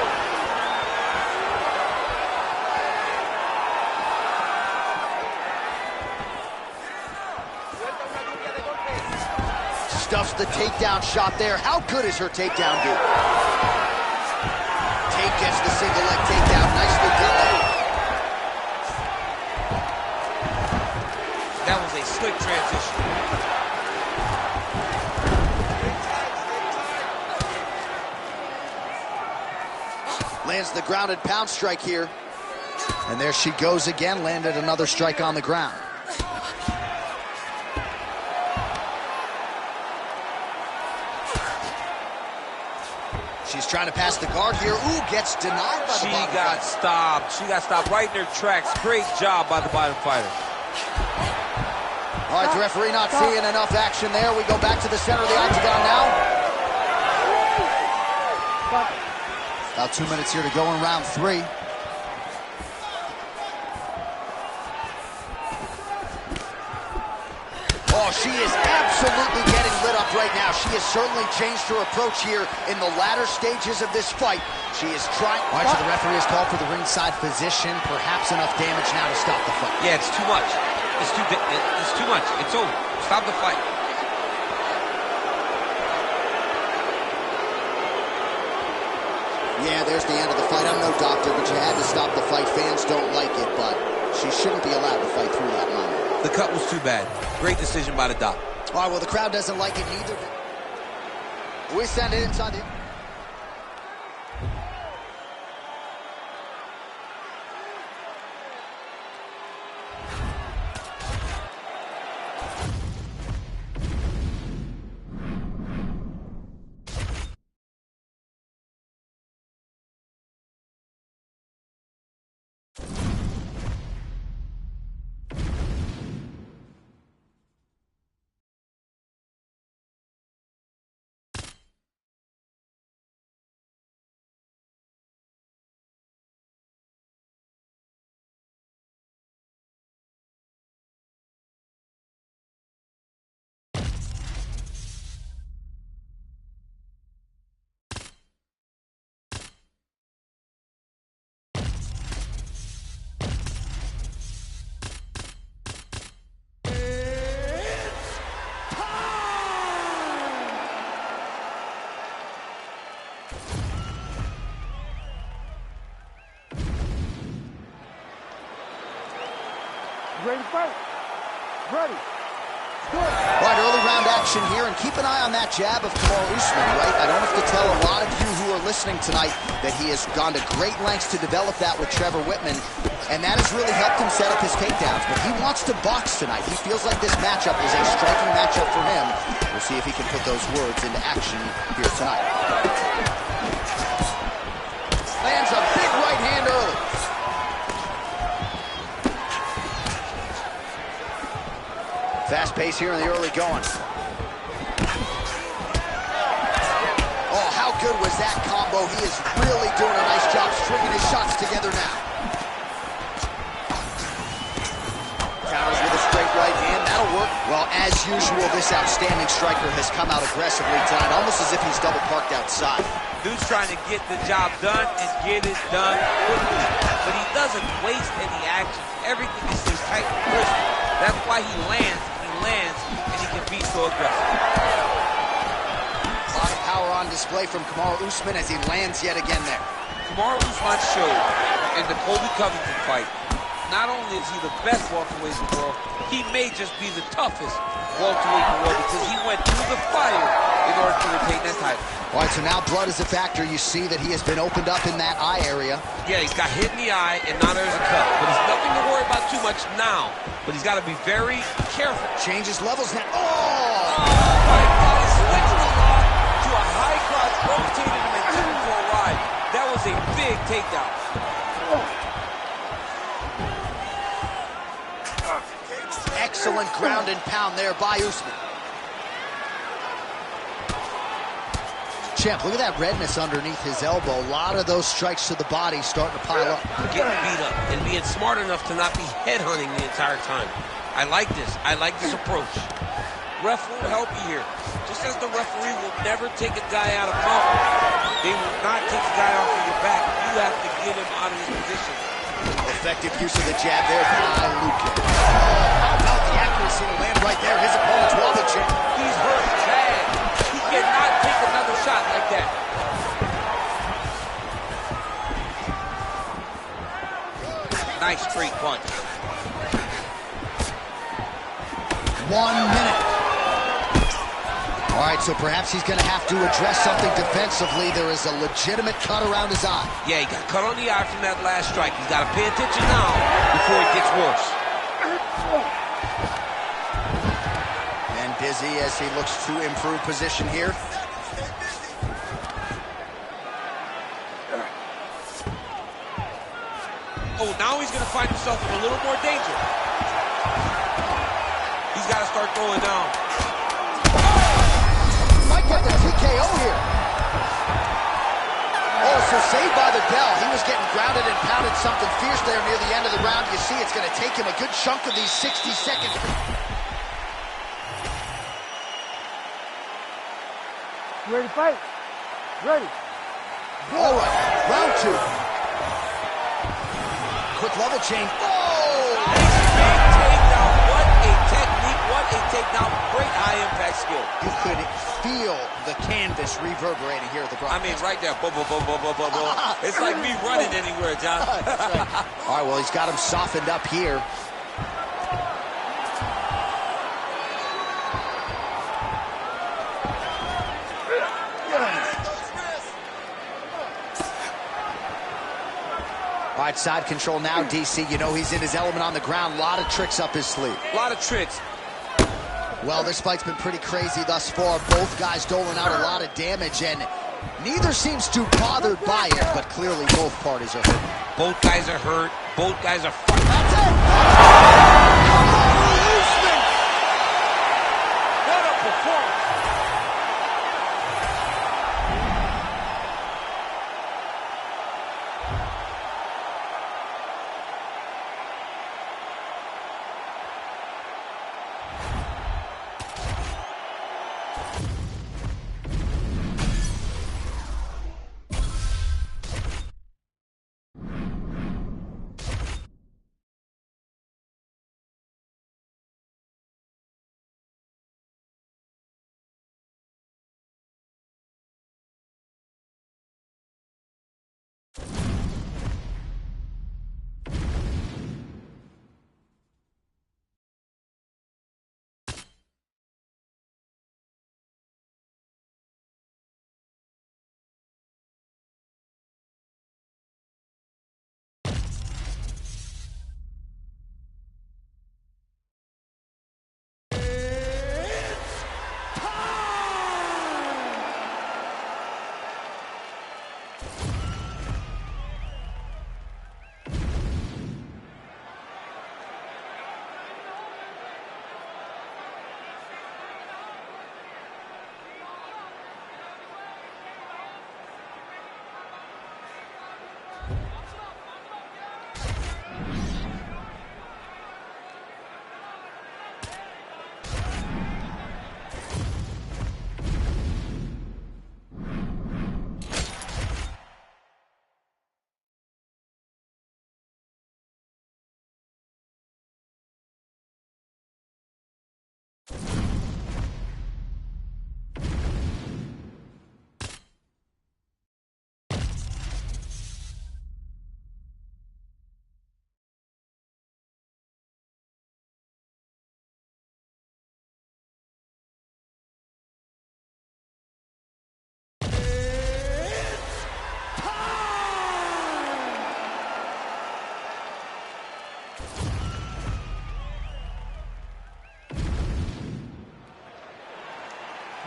Stuffs the takedown shot there. How good is her takedown do? Tate gets the single leg takedown. Nicely done there. That was a slick transition. Lands the grounded pound strike here. And there she goes again. Landed another strike on the ground. She's trying to pass the guard here. Ooh, gets denied by the bottom fighter. She got stopped. She got stopped right in her tracks. Great job by the bottom fighter. All right, the referee not seeing enough action there. We go back to the center of the octagon now. About 2 minutes here to go in round 3. Oh, she is absolutely getting lit up right now. She has certainly changed her approach here in the latter stages of this fight. She is trying... All right, so the referee has called for the ringside physician. Perhaps enough damage now to stop the fight. Yeah, it's too much. It's too much. It's over. Stop the fight. Yeah, there's the end of the fight. I'm no doctor, but you had to stop the fight. Fans don't like it, but she shouldn't be allowed to fight through that moment. The cut was too bad. Great decision by the doc. All right, well, the crowd doesn't like it either. We send it inside the... Ready to fight? Ready. Good. All right, early round action here, and keep an eye on that jab of Kamaru Usman, right? I don't have to tell a lot of you who are listening tonight that he has gone to great lengths to develop that with Trevor Whitman, and that has really helped him set up his takedowns. But he wants to box tonight. He feels like this matchup is a striking matchup for him. We'll see if he can put those words into action here tonight. Lands a big right hand early. Fast pace here in the early going. Oh, how good was that combo? He is really doing a nice job stringing his shots together now. Counters with a straight right hand. That'll work. Well, as usual, this outstanding striker has come out aggressively tonight, almost as if he's double parked outside. Dude's trying to get the job done and get it done quickly. But he doesn't waste any action. Everything is so tight and crisp. That's why he lands, and he can be so aggressive. A lot of power on display from Kamaru Usman as he lands yet again there. Kamaru Usman showed in the Colby Covington fight, not only is he the best welterweight in the world, he may just be the toughest welterweight in the world because he went through the fire in order to retain that title. All right, so now blood is a factor. You see that he has been opened up in that eye area. Yeah, he's got hit in the eye, and now there's a cut. But it's nothing to worry about too much now. But he's got to be very careful. Changes levels now. Oh! My God, he switched the lock to a high cross, rotated him and took him for a ride. That was a big takedown. Excellent ground and pound there by Usman. Champ, look at that redness underneath his elbow. A lot of those strikes to the body starting to pile up. Getting beat up and being smart enough to not be headhunting the entire time. I like this. I like this approach. Ref will help you here. Just as the referee will never take a guy out of cover, they will not take a guy off of your back. You have to get him out of his position. Effective use of the jab there by Luque. How about the accuracy to land right there? His opponent's wobbling. He's hurt bad. He cannot take another shot like that. Nice straight punch. 1 minute. All right, so perhaps he's going to have to address something defensively. There is a legitimate cut around his eye. Yeah, he got cut on the eye from that last strike. He's got to pay attention now before it gets worse. And busy as he looks to improve position here. Oh, now he's going to find himself in a little more danger. He's got to start throwing down. Might get the TKO here. Oh, so saved by the bell. He was getting grounded and pounded something fierce there near the end of the round. You see it's going to take him a good chunk of these 60 seconds. You ready to fight? Ready. All right, round 2. Quick level change. Oh! Big takedown. What a technique. What a takedown. Great high-impact skill. You could feel the canvas reverberating here at the broadcast. I mean, right there. Boom, boom, boom, boom, boom, boom, boom. It's like me running anywhere, John. That's right. All right, well, he's got him softened up here. All right, side control now, DC. You know he's in his element on the ground. A lot of tricks up his sleeve. A lot of tricks. Well, this fight's been pretty crazy thus far. Both guys doling out a lot of damage, and neither seems too bothered by it, but clearly both parties are hurt. Both guys are hurt. Both guys are fighting. That's it! Usman! What a performance.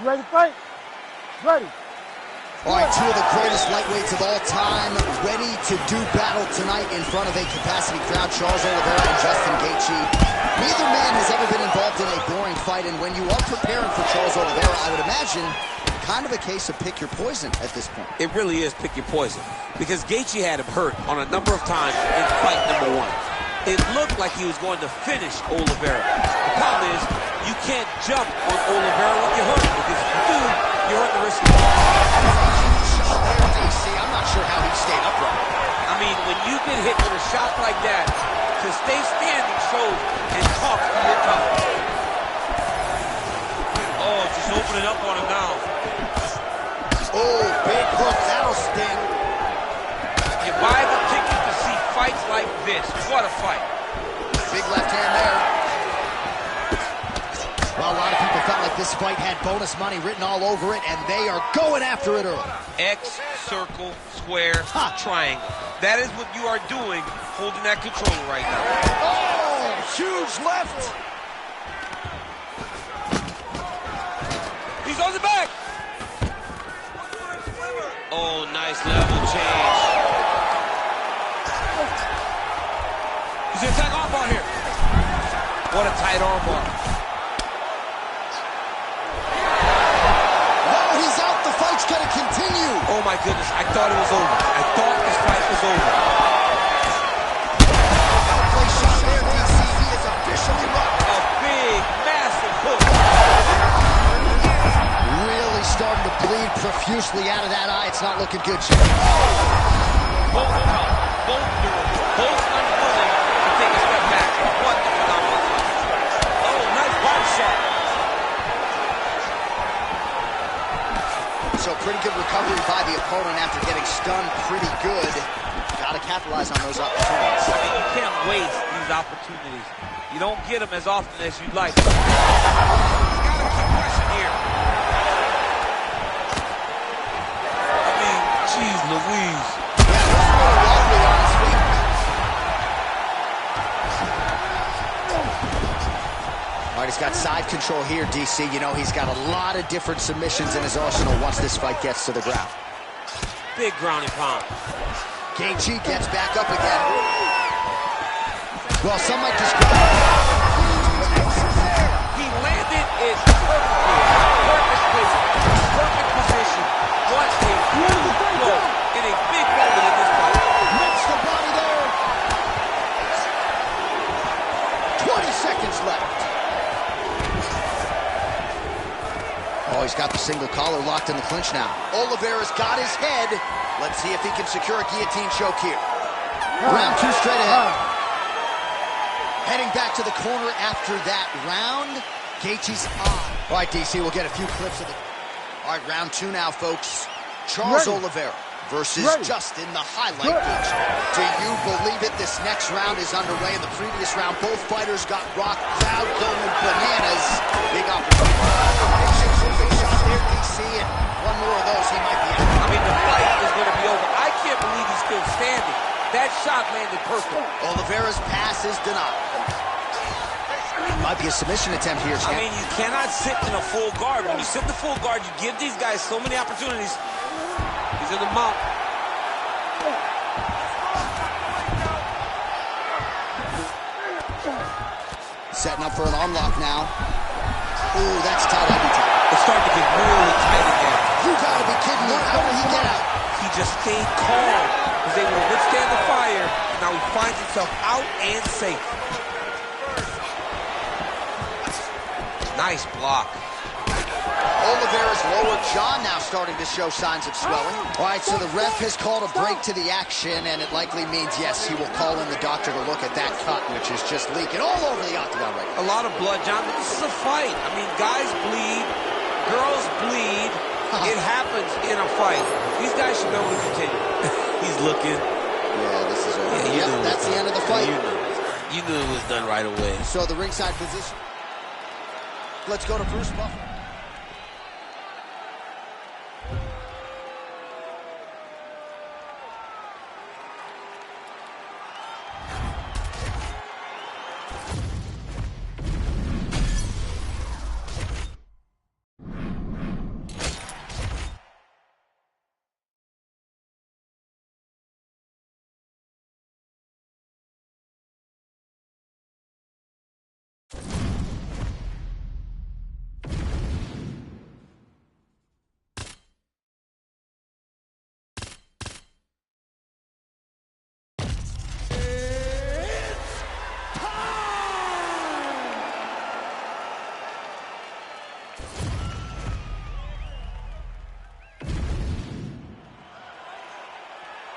You ready to fight? Ready. All right, two of the greatest lightweights of all time ready to do battle tonight in front of a capacity crowd. Charles Oliveira and Justin Gaethje. Neither man has ever been involved in a boring fight, and when you are preparing for Charles Oliveira, I would imagine kind of a case of pick your poison at this point. It really is pick your poison, because Gaethje had him hurt on a number of times in fight number 1. It looked like he was going to finish Oliveira. The problem is, you can't jump on Oliveira when you're hurt, because if you do, you're running the risk of I'm not sure how he stayed upright. I mean, when you get hit with a shot like that, to stay standing shows and talks to your tough. Oh, just opening up on him now. Oh, big hook, that'll sting. You buy the ticket to see fights like this. What a fight. Big left hand there. Well, a lot of people felt like this fight had bonus money written all over it, and they are going after it early. X, circle, square, triangle. That is what you are doing, holding that controller right now. Oh, huge left. He's on the back. Oh, nice level change. He's gonna attack arm bar here. What a tight arm bar. Fight's gonna continue. Oh my goodness, I thought it was over. I thought this fight was over. Play shot there, DC. He is officially rocked. A big, massive hook. Really starting to bleed profusely out of that eye. It's not looking good. Both unwilling to take a step back. What a phenomenal fight. Oh, nice body shot. So pretty good recovery by the opponent after getting stunned pretty good. Got to capitalize on those opportunities. I mean, you can't waste these opportunities. You don't get them as often as you'd like. He's got to keep pressing here. I mean, geez Louise. Yeah, that's really wobbly on his feet. All right, he's got side control here, DC. You know, he's got a lot of different submissions in his arsenal once this fight gets to the ground. Big ground and pound. Gaethje gets back up again. Well, some might describe He landed it perfectly. Perfect placement. Perfect position. What a beautiful blow in a big moment in this fight. Mixed the body there. 20 seconds left. Oh, he's got the single collar locked in the clinch now. Oliveira's got his head. Let's see if he can secure a guillotine choke here. Round 2 straight ahead. Heading back to the corner after that round. Gaethje's on. All right, DC, we'll get a few clips of it. All right, round 2 now, folks. Charles Oliveira versus Justin, the highlight Gaethje. Do you believe it? This next round is underway. In the previous round, both fighters got rocked. Crowd going bananas. Big opportunity. Big shot there, DC, and one more of those, he might be out. I mean, the fight is going to be over. I can't believe he's still standing. That shot landed perfect. Oliveira's pass is denied. Might be a submission attempt here, champ. I mean, you cannot sit in a full guard. When you sit in the full guard, you give these guys so many opportunities. He's in the mount. Setting up for an unlock now. Ooh, that's tight every time. It's starting to get really tight again. You gotta be kidding me. How did he get out? He just stayed calm. Was able to withstand the fire. And now he finds himself out and safe. Nice block. Oliveira's lower jaw now starting to show signs of swelling. All right, so the ref has called a break to the action, and it likely means, yes, he will call in the doctor to look at that cut, which is just leaking all over the octagon right now. A lot of blood, John, but this is a fight. I mean, guys bleed, girls bleed. It happens in a fight. These guys should be able to continue. He's looking. Yeah, this is over. Yeah, Yep, that's the end of the fight. You knew it was done right away. So the ringside position. Let's go to Bruce Buffer.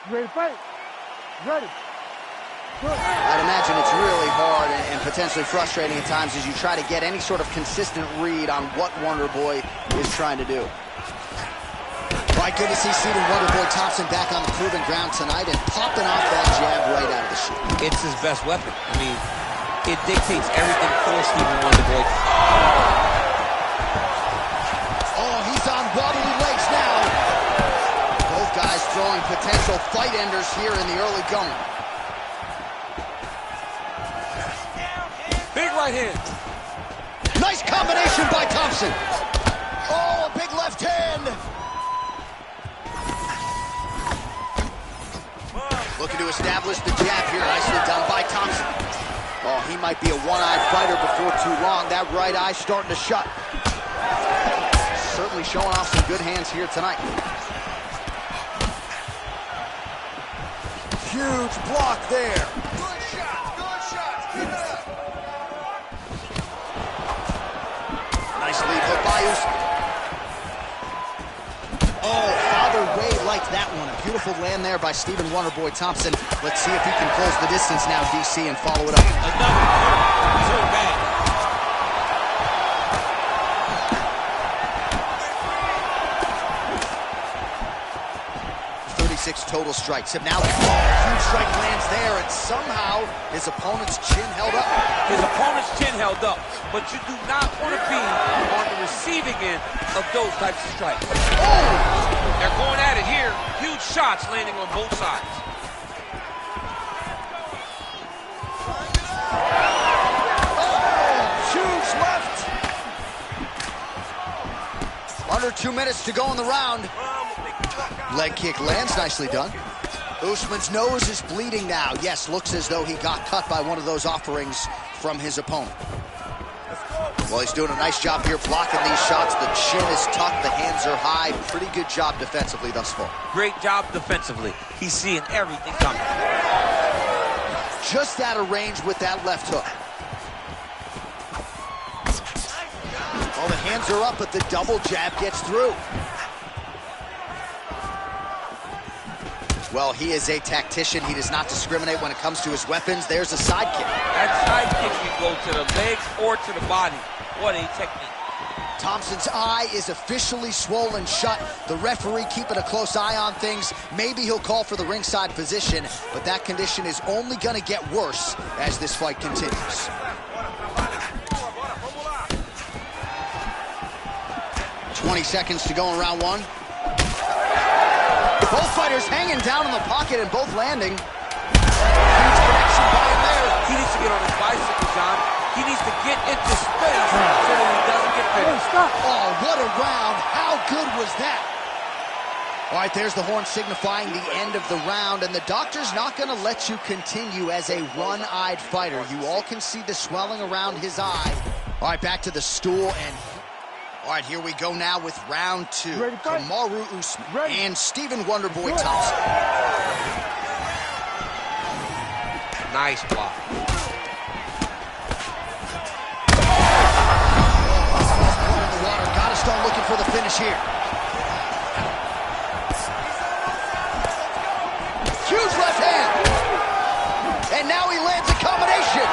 You ready to fight? Ready. Good. I'd imagine it's really hard and potentially frustrating at times as you try to get any sort of consistent read on what Wonder Boy is trying to do. All right, good to see seeded Wonder Boy Thompson back on the proven ground tonight and popping off that jab right out of the chute. It's his best weapon. I mean, it dictates everything for Stephen Wonder Boy. Oh, he's on wobbly legs now. Both guys throwing potential fight enders here in the early going. Big right hand. Nice combination by Thompson. Oh, a big left hand. Looking to establish the jab here. Nicely done by Thompson. Oh, he might be a one-eyed fighter before too long. That right eye starting to shut. Certainly showing off some good hands here tonight. Huge block there. Good shots, good shots. Keep it up. Nice lead hook by Usman. Oh, beautiful land there by Stephen Wonderboy Thompson. Let's see if he can close the distance now, DC, and follow it up. Another turn back. 36 total strikes. And now, huge strike lands there, and somehow his opponent's chin held up. His opponent's chin held up, but you do not want to be on the receiving end of those types of strikes. Oh! They're going at it here. Huge shots landing on both sides. Huge left. Under 2 minutes to go in the round. Leg kick lands, nicely done. Usman's nose is bleeding now. Yes, looks as though he got cut by one of those offerings from his opponent. Well, he's doing a nice job here blocking these shots. The chin is tucked, the hands are high. Pretty good job defensively thus far. Great job defensively. He's seeing everything coming. Just out of range with that left hook. Well, the hands are up, but the double jab gets through. Well, he is a tactician. He does not discriminate when it comes to his weapons. There's a side kick. That side kick can go to the legs or to the body. What a technique. Thompson's eye is officially swollen shut. The referee keeping a close eye on things. Maybe he'll call for the ringside position, but that condition is only going to get worse as this fight continues. "20 seconds to go in round one. Both fighters hanging down in the pocket and both landing. Huge connection by him there. He needs to get on his bicycle, John. He needs to get into space so that he doesn't get finished. Oh, what a round. How good was that? All right, there's the horn signifying the end of the round, and the doctor's not going to let you continue as a one-eyed fighter. You all can see the swelling around his eye. All right, back to the stool, and all right, here we go now with round two. Kamaru Usman and Stephen Wonderboy Thompson. Nice block. In the water, gotta start looking for the finish here. Huge left hand. And now he lands a combination.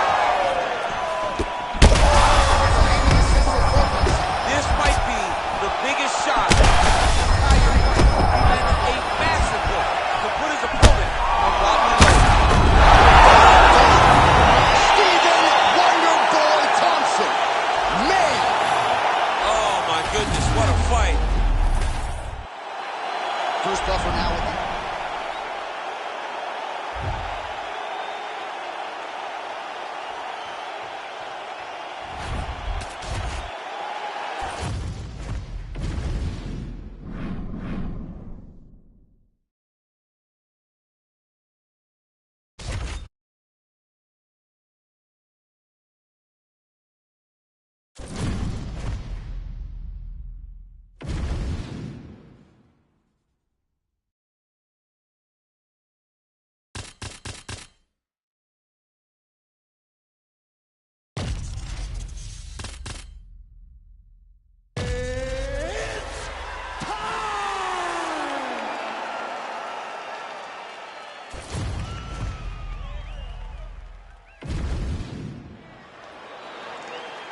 This might be the biggest shot. He landed a massive hook to put his opponent on wobbly legs. Stephen Wonderboy Thompson. Man. Oh my goodness, what a fight. Bruce Buffer now with the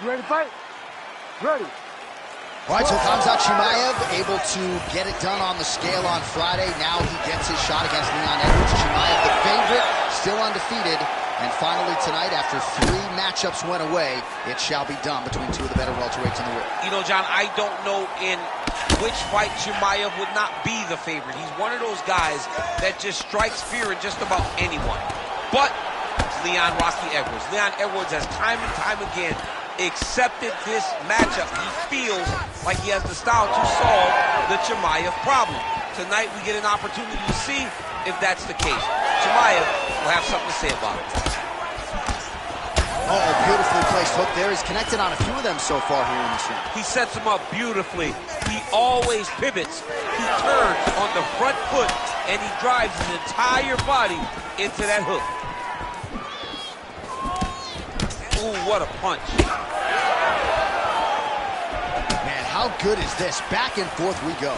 You ready to fight? Ready. All right, so Khamzat Chimaev able to get it done on the scale on Friday. Now he gets his shot against Leon Edwards. Chimaev, the favorite, still undefeated. And finally tonight, after 3 matchups went away, it shall be done between 2 of the better welterweights in the world. You know, John, I don't know in which fight Chimaev would not be the favorite. He's one of those guys that just strikes fear in just about anyone. But it's Leon Rocky Edwards. Leon Edwards has time and time again accepted this matchup. He feels like he has the style to solve the Chimaev problem. Tonight we get an opportunity to see if that's the case. Chimaev will have something to say about it. Oh, beautifully placed hook there. He's connected on a few of them so far here in this round. He sets him up beautifully. He always pivots. He turns on the front foot and he drives his entire body into that hook. Ooh, what a punch. Man, how good is this? Back and forth we go.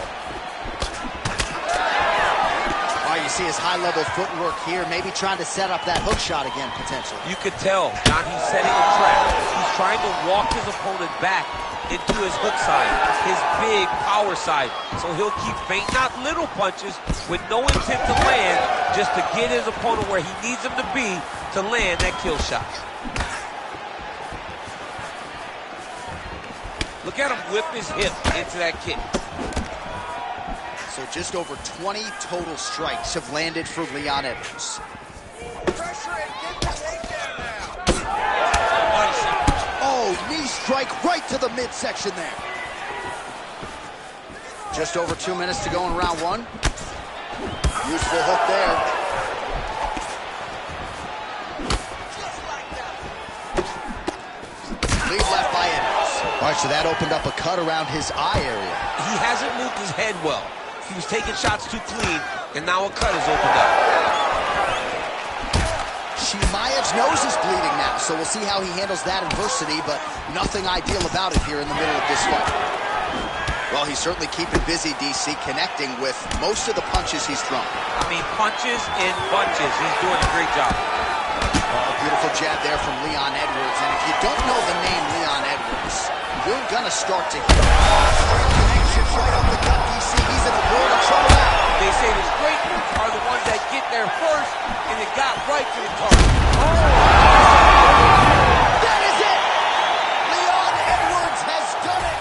All right, you see his high-level footwork here, maybe trying to set up that hook shot again, potentially. You could tell, John, he's setting a trap. He's trying to walk his opponent back into his hook side, his big power side. So he'll keep feinting out little punches with no intent to land, just to get his opponent where he needs him to be to land that kill shot. Look at him whip his hip into that kick. So just over 20 total strikes have landed for Leon Edwards. Oh, knee strike right to the midsection there. Just over 2 minutes to go in round one. Useful hook there. Lead left by Edwards. All right, so that opened up a cut around his eye area. He hasn't moved his head well. He was taking shots too clean, and now a cut has opened up. Chimaev's nose is bleeding now, so we'll see how he handles that adversity, but nothing ideal about it here in the middle of this fight. Well, he's certainly keeping busy, DC, connecting with most of the punches he's thrown. I mean, punches in bunches. He's doing a great job. A beautiful jab there from Leon Edwards, and if you don't know the name Leon Edwards, you're gonna start to hear connections right off the gut, DC. He's in a world of trouble now. They say the great ones are the ones that get there first, and it got right to the target. That is it! Leon Edwards has done it!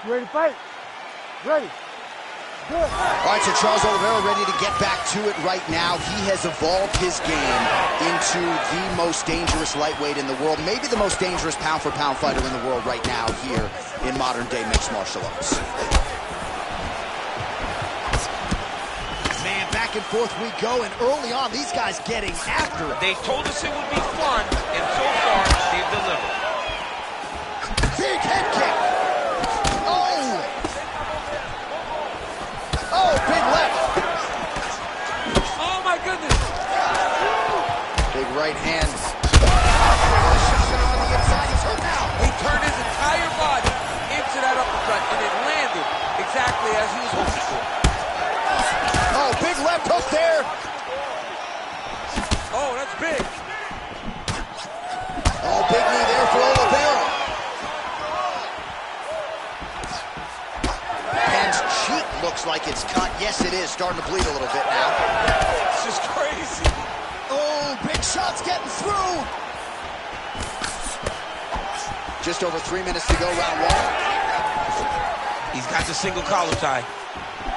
You ready to fight? Ready. Good. All right, so Charles Oliveira ready to get back to it right now. He has evolved his game into the most dangerous lightweight in the world, maybe the most dangerous pound-for-pound fighter in the world right now here in modern-day mixed martial arts. Man, back and forth we go, and early on, these guys getting after it. They told us it would be fun, and so far, they've delivered. Big head kick. Oh, big left. Oh, my goodness. Big right hand. Shot on the inside. He's hurt now. He turned his entire body into that uppercut, and it landed exactly as he was hoping for. Oh, big left hook there. Oh, that's big. Oh, big knee there for Oliveira. Pen's cheek looks like it's cut. Yes, it is. Starting to bleed a little bit now. This is crazy. Oh, big shots getting through. Just over 3 minutes to go, round one. He's got the single collar tie.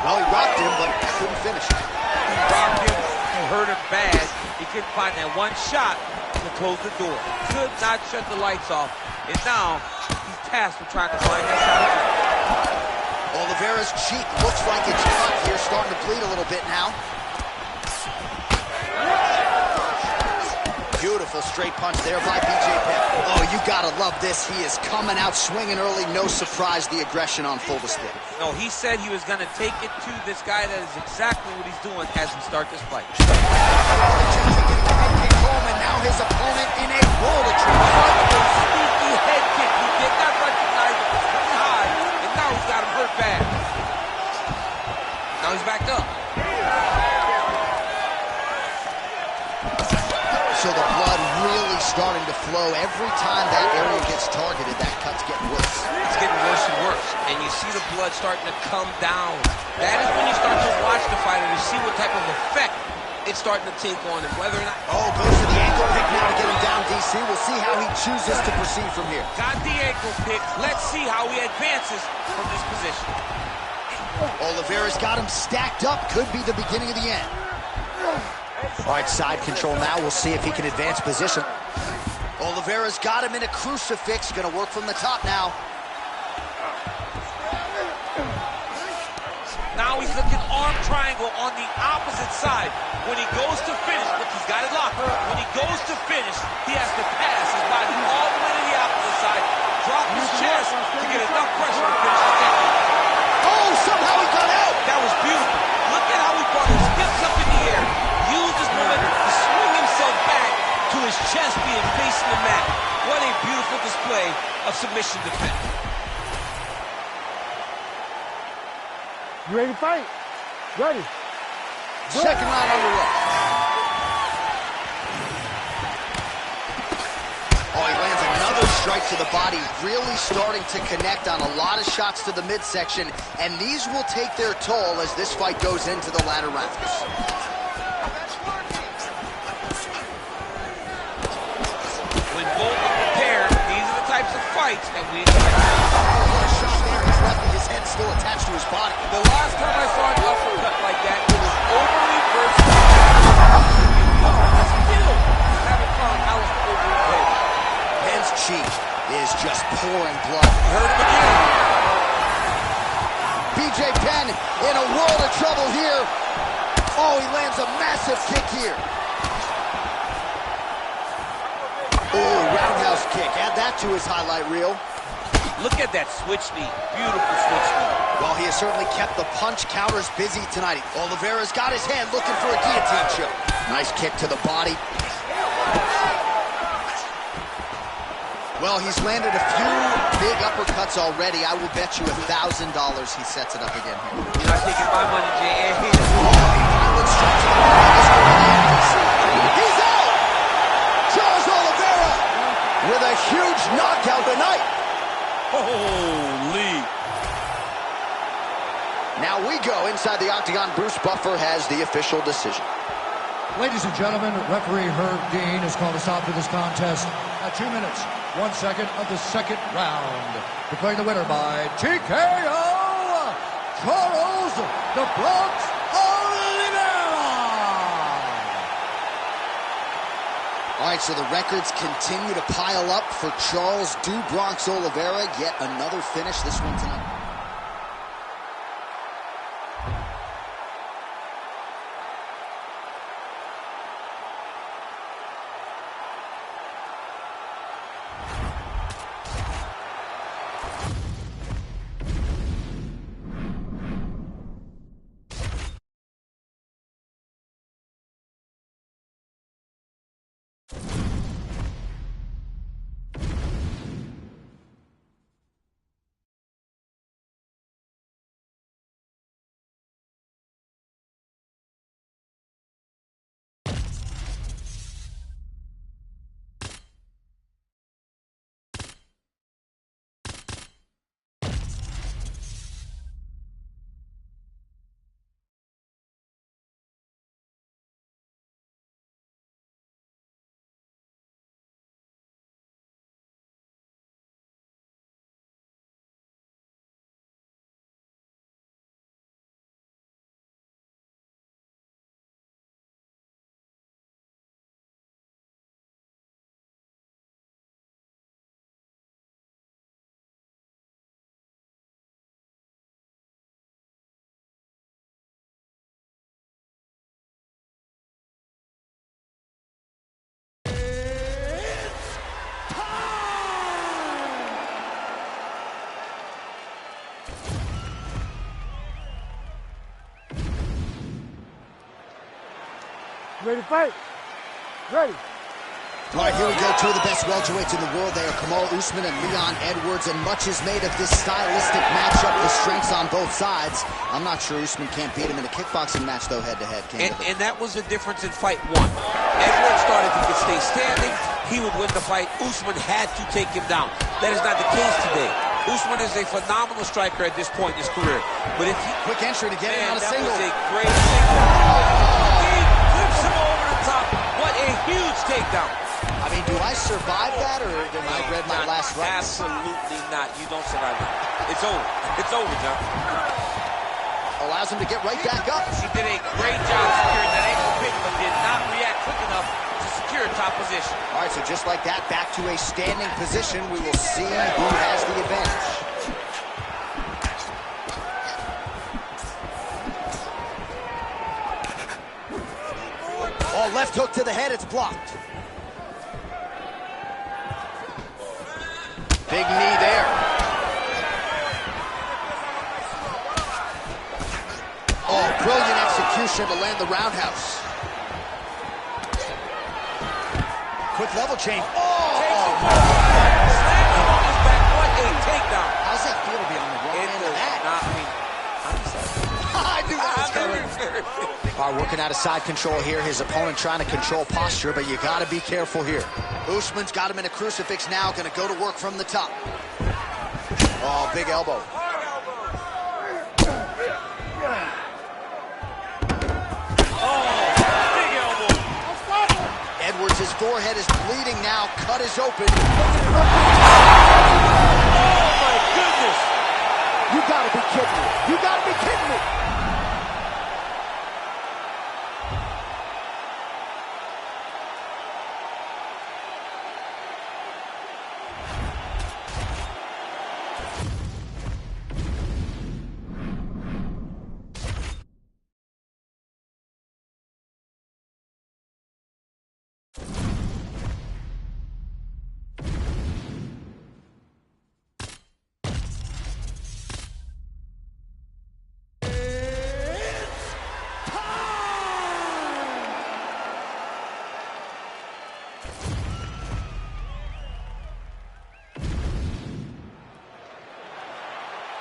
Well, he rocked him, but couldn't finish it. He rocked him. He hurt him bad. He couldn't find that one shot to close the door. Could not shut the lights off. And now he's tasked with trying to find that shot again. Oliveira's cheek looks like it's cut here, starting to bleed a little bit now. Beautiful straight punch there by BJ Penn. Oh, you gotta love this. He is coming out swinging early. No surprise, the aggression on full display. No, he said he was going to take it to this guy. That is exactly what he's doing as we start this fight. And now his opponent in a world of trouble. Sneaky head kick. He did not recognize it was pretty high, and now he's got him hurt bad. Now he's backed up. So the blood really really starting to flow. Every time that area gets targeted, that cut's getting worse. It's getting worse and worse, and you see the blood starting to come down. That is when you start to watch the fighter to see what type of effect it's starting to take on him, whether or not... Oh, goes to the ankle pick now to get him down, DC. We'll see how he chooses to proceed from here. Got the ankle pick. Let's see how he advances from this position. Oliveira's got him stacked up. Could be the beginning of the end. All right, side control now. We'll see if he can advance position. Oliveira's got him in a crucifix. Gonna work from the top now. Now he's looking arm triangle on the opposite side. When he goes to finish, look, he's got it locked. When he goes to finish, he has to pass his body all the way to the opposite side, drop his chest to get enough pressure to finish the technique. Oh, somehow he got out. That was beautiful. Look at how he brought his hips up in the air, used his momentum to swing himself back to his chest being facing the mat. What a beautiful display of submission defense. You ready to fight? Ready. Second round on the road. Oh, he lands another strike to the body, really starting to connect on a lot of shots to the midsection, and these will take their toll as this fight goes into the latter rounds. When both are prepared, these are the types of fights that we expect. What a shot there. He's lucky his head's still attached to his body. The last time I saw an uppercut like that, it was overly versatile. I still haven't found how it's overly played. Penn's cheek is just pouring blood. Hurt him again. BJ Penn in a world of trouble here. Oh, he lands a massive kick here. Oh, roundhouse kick. Add that to his highlight reel. Look at that switch knee. Beautiful switch knee. Well, he has certainly kept the punch counters busy tonight. Oliveira's got his hand looking for a guillotine choke. Nice kick to the body. Well, he's landed a few big uppercuts already. I will bet you $1,000 he sets it up again here. You're not taking my money, Jay. He's out! Charles Oliveira with a huge knockout tonight. Holy. Now we go inside the octagon. Bruce Buffer has the official decision. Ladies and gentlemen, referee Herb Dean has called a stop to this contest at 2 minutes, 1 second of the second round. Declaring the winner by TKO, Charles "The Bronx" Oliveira. All right, so the records continue to pile up for Charles "Du Bronx" Oliveira. Yet another finish, this one tonight. Ready to fight? Ready. All right, here we go. Two of the best welterweights in the world. They are Kamaru Usman and Leon Edwards, and much is made of this stylistic matchup, the strengths on both sides. I'm not sure Usman can't beat him in a kickboxing match, though, head-to-head. And that was the difference in fight one. Edwards started to stay standing. he would win the fight. Usman had to take him down. That is not the case today. Usman is a phenomenal striker at this point in his career. But if he... Quick entry to get him on a single. That was a great single. He flips him over the top. What a huge takedown. I mean, do I survive that, or did I read my last right? Absolutely not. You don't survive that. It's over. It's over, John. Allows him to get right back up. He did a great job securing that ankle pick, but did not react quick enough to secure a top position. All right, so just like that, back to a standing position. We will see who has the advantage. Oh, left hook to the head, it's blocked. Big knee there. Oh, brilliant execution to land the roundhouse. Quick level change. Oh! Slammed him on his back. What a takedown. How's that feel to be on the wrong end of that? I knew that was coming. All right, working out of side control here. His opponent trying to control posture, but you got to be careful here. Usman's got him in a crucifix now. Going to go to work from the top. Oh, big elbow. Edwards, his forehead is bleeding now. Cut is open. Oh, my goodness. You gotta be kidding me. You gotta be kidding me.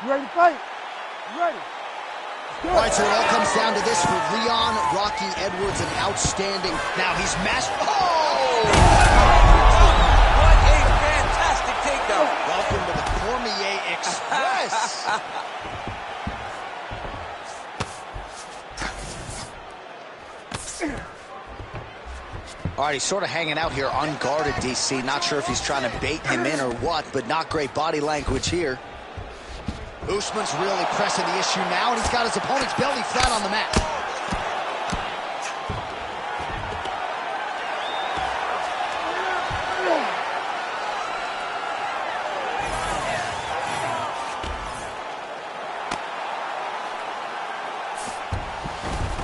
You ready to fight? You ready? All right, so it all comes down to this for Leon Rocky Edwards, an outstanding. Now he's mashed. Oh! What a fantastic takedown. Welcome to the Cormier Express. All right, he's sort of hanging out here unguarded, DC. Not sure if he's trying to bait him in or what, but not great body language here. Usman's really pressing the issue now, and he's got his opponent's belly flat on the mat.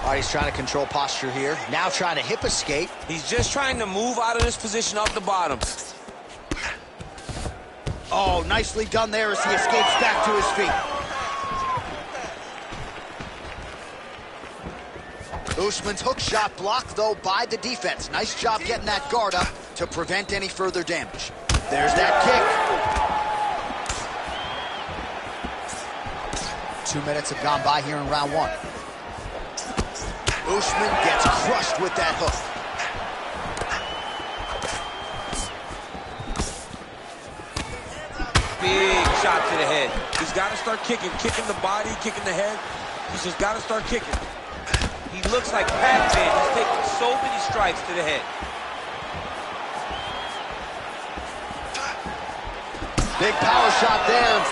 All right, he's trying to control posture here. Now trying to hip escape. He's just trying to move out of this position off the bottom. Oh, nicely done there as he escapes back to his feet. Usman's hook shot blocked, though, by the defense. Nice job getting that guard up to prevent any further damage. There's that kick. 2 minutes have gone by here in round one. Usman gets crushed with that hook. Big shot to the head. He's got to start kicking the body, kicking the head. He's just got to start kicking. He looks like Pac-Man. He's taking so many strikes to the head. Big power shot there.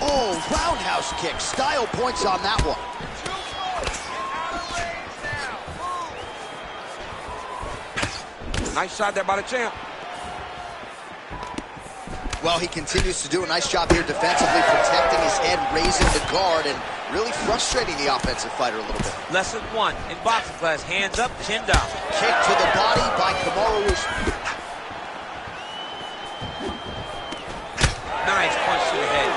Oh, roundhouse kick. Style points on that one. Nice shot there by the champ. Well, he continues to do a nice job here defensively, protecting his head, raising the guard, and really frustrating the offensive fighter a little bit. Lesson one in boxing class, hands up, chin down. Kick to the body by Kamaru Usman. Nice punch to the head.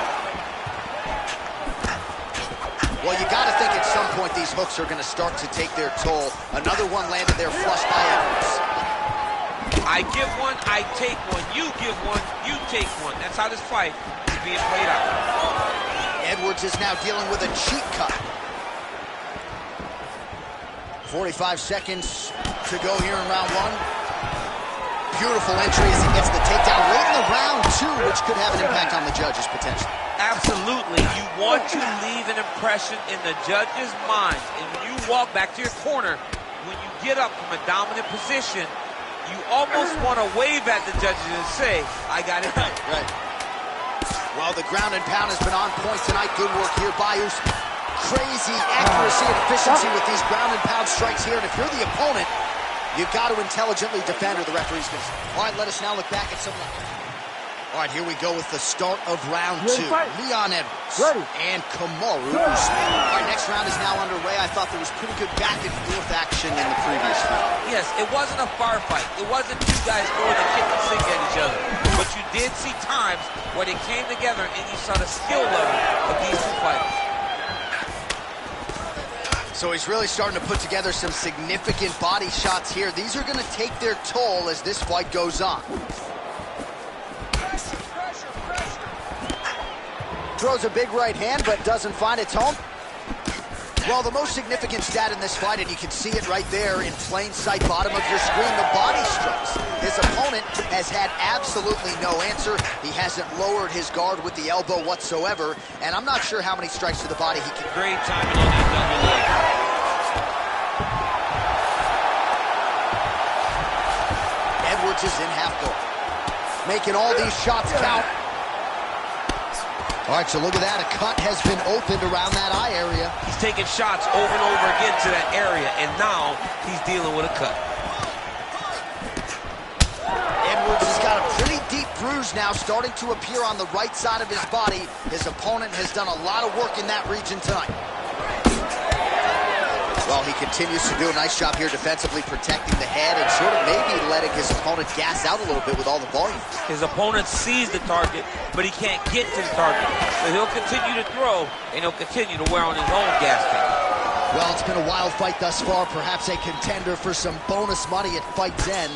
Well, you got to think at some point these hooks are going to start to take their toll. Another one landed there flush by Edwards. I give one, I take one. You give one, you take one. That's how this fight is being played out. Edwards is now dealing with a cheek cut. 45 seconds to go here in round one. Beautiful entry as he gets the takedown late in the round two, which could have an impact on the judges potentially. Absolutely. You want to leave an impression in the judge's mind. And when you walk back to your corner, when you get up from a dominant position, you almost want to wave at the judges and say, I got it done. Right. Well, the ground and pound has been on point tonight. Good work here by Usyk. Crazy accuracy and efficiency with these ground and pound strikes here. And if you're the opponent, you've got to intelligently defend, or the referee's going to... All right, let us now look back at some of the... All right, here we go with the start of round two. Leon Edwards and Kamaru Usman. All right, next round is now underway. I thought there was pretty good back and forth action in the previous round. Yes, it wasn't a firefight. It wasn't two guys throwing the kitchen sink at each other. But you did see times where they came together and you saw the skill level of these two fighters. So he's really starting to put together some significant body shots here. These are going to take their toll as this fight goes on. Throws a big right hand, but doesn't find its home. Well, the most significant stat in this fight, and you can see it right there in plain sight, bottom of your screen, the body strikes. His opponent has had absolutely no answer. He hasn't lowered his guard with the elbow whatsoever, and I'm not sure how many strikes to the body he can... Great timing on that double leg. Edwards is in half guard, making all these shots count. All right, so look at that. A cut has been opened around that eye area. He's taking shots over and over again to that area, and now he's dealing with a cut. Edwards has got a pretty deep bruise now starting to appear on the right side of his body. His opponent has done a lot of work in that region tonight. Well, he continues to do a nice job here defensively, protecting the head and sort of maybe letting his opponent gas out a little bit with all the volume. His opponent sees the target, but he can't get to the target. So he'll continue to throw, and he'll continue to wear on his own gas tank. Well, it's been a wild fight thus far, perhaps a contender for some bonus money at fight's end.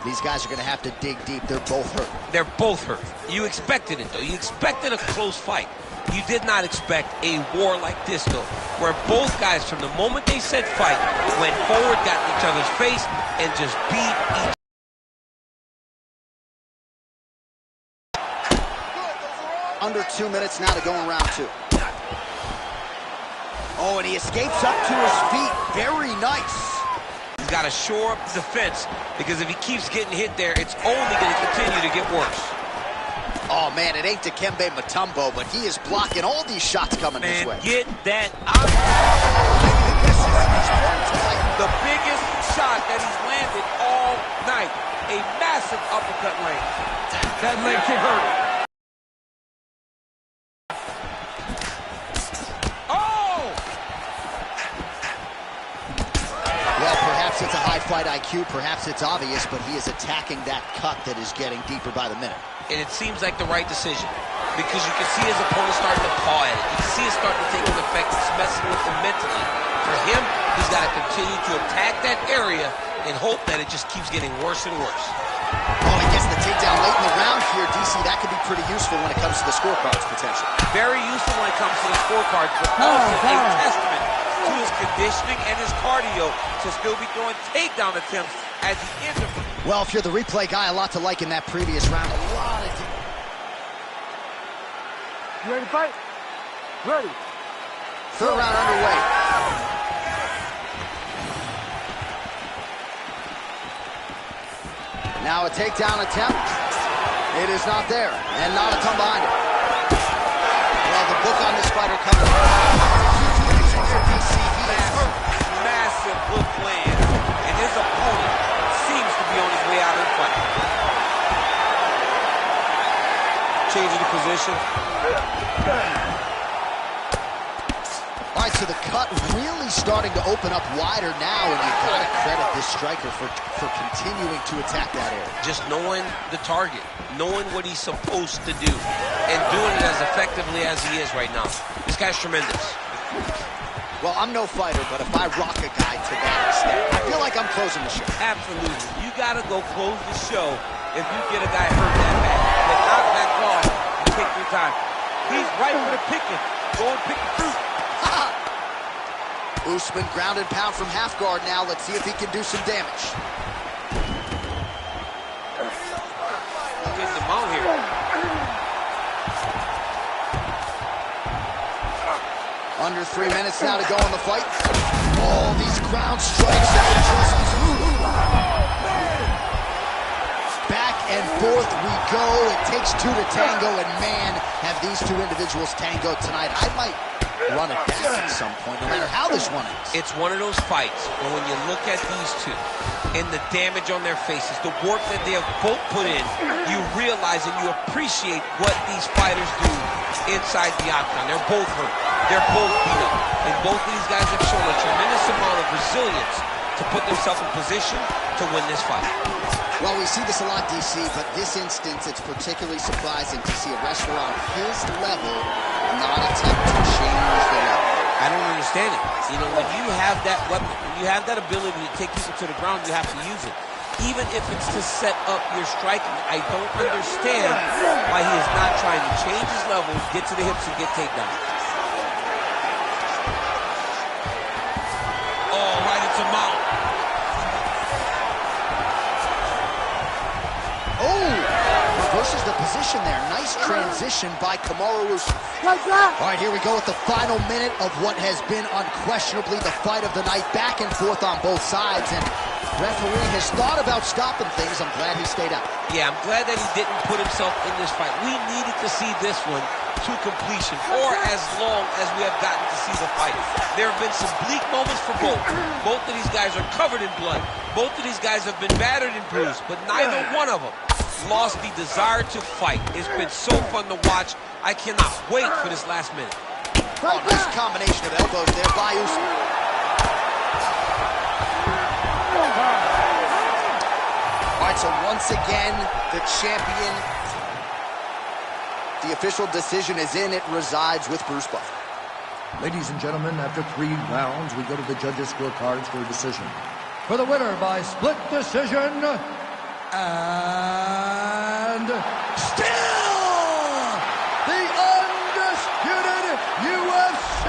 These guys are going to have to dig deep. They're both hurt. They're both hurt. You expected it, though. You expected a close fight. You did not expect a war like this, though, where both guys, from the moment they said fight, went forward, got in each other's face, and just beat each other. Under 2 minutes now to go in round two. Oh, and he escapes up to his feet. Very nice. He's got to shore up the defense, because if he keeps getting hit there, it's only going to continue to get worse. Oh, man, it ain't Dikembe Mutombo, but he is blocking all these shots coming his way. Get that out. The biggest shot that he's landed all night. A massive uppercut land. That leg kick hurt. Oh! Well, perhaps it's a high fight IQ, perhaps it's obvious, but he is attacking that cut that is getting deeper by the minute. And it seems like the right decision, because you can see his opponent starting to paw at it. You can see it starting to take an effect. It's messing with him mentally. For him, he's got to continue to attack that area and hope that it just keeps getting worse and worse. Oh, he gets the takedown late in the round here, DC. That could be pretty useful when it comes to the scorecards, potentially. Very useful when it comes to the scorecards, but also a testament to his conditioning and his cardio to still be throwing takedown attempts as he ends them. Well, if you're the replay guy, a lot to like in that previous round. A lot of... You ready to fight? Ready. Third round underway. Now a takedown attempt. It is not there, and not a come behind it. Well, the book on this fighter coming. Massive hook land, and his opponent seems to be on his way out of the fight. Changing the position. All right, so the cut really starting to open up wider now, and you gotta credit this striker for continuing to attack that area. Just knowing the target, knowing what he's supposed to do, and doing it as effectively as he is right now. This guy's tremendous. Well, I'm no fighter, but if I rock a guy to that extent, I feel like I'm closing the show. Absolutely. You gotta go close the show if you get a guy hurt that bad. They knock that call, you take your time. He's right for the picking. Go and pick the fruit. Usman ground and pound from half guard now. Let's see if he can do some damage. Getting him out here. Under 3 minutes now to go in the fight. Oh, these ground strikes that are just... Back and forth we go. It takes two to tango, and man, have these two individuals tangoed tonight. I might run it back at some point, no matter how this one ends. It's one of those fights where when you look at these two and the damage on their faces, the work that they have both put in, you realize and you appreciate what these fighters do inside the octagon. They're both hurt. They're both beat up. And both of these guys have shown a tremendous amount of resilience to put themselves in position to win this fight. Well, we see this a lot, DC, but this instance, it's particularly surprising to see a wrestler on his level not attempt to change the level. I don't understand it. You know, when you have that weapon, when you have that ability to take people to the ground, you have to use it. Even if it's to set up your striking, I don't understand why he is not trying to change his level, get to the hips, and get takedowns. Oh, right into mount. Oh, reverses the position there. Nice transition by Kamaru Usman. All right, here we go with the final minute of what has been unquestionably the fight of the night. Back and forth on both sides, and referee has thought about stopping things. I'm glad he stayed out. Yeah, I'm glad that he didn't put himself in this fight. We needed to see this one to completion, or as long as we have gotten to see the fight. There have been some bleak moments for both. Both of these guys are covered in blood. Both of these guys have been battered and bruised, but neither one of them lost the desire to fight. It's been so fun to watch. I cannot wait for this last minute. Oh, nice combination of elbows there by Usman. All right, so once again, the champion, the official decision is in. It resides with Bruce Buffer. Ladies and gentlemen, after 3 rounds, we go to the judges' scorecards for a decision. For the winner by split decision, and still the undisputed UFC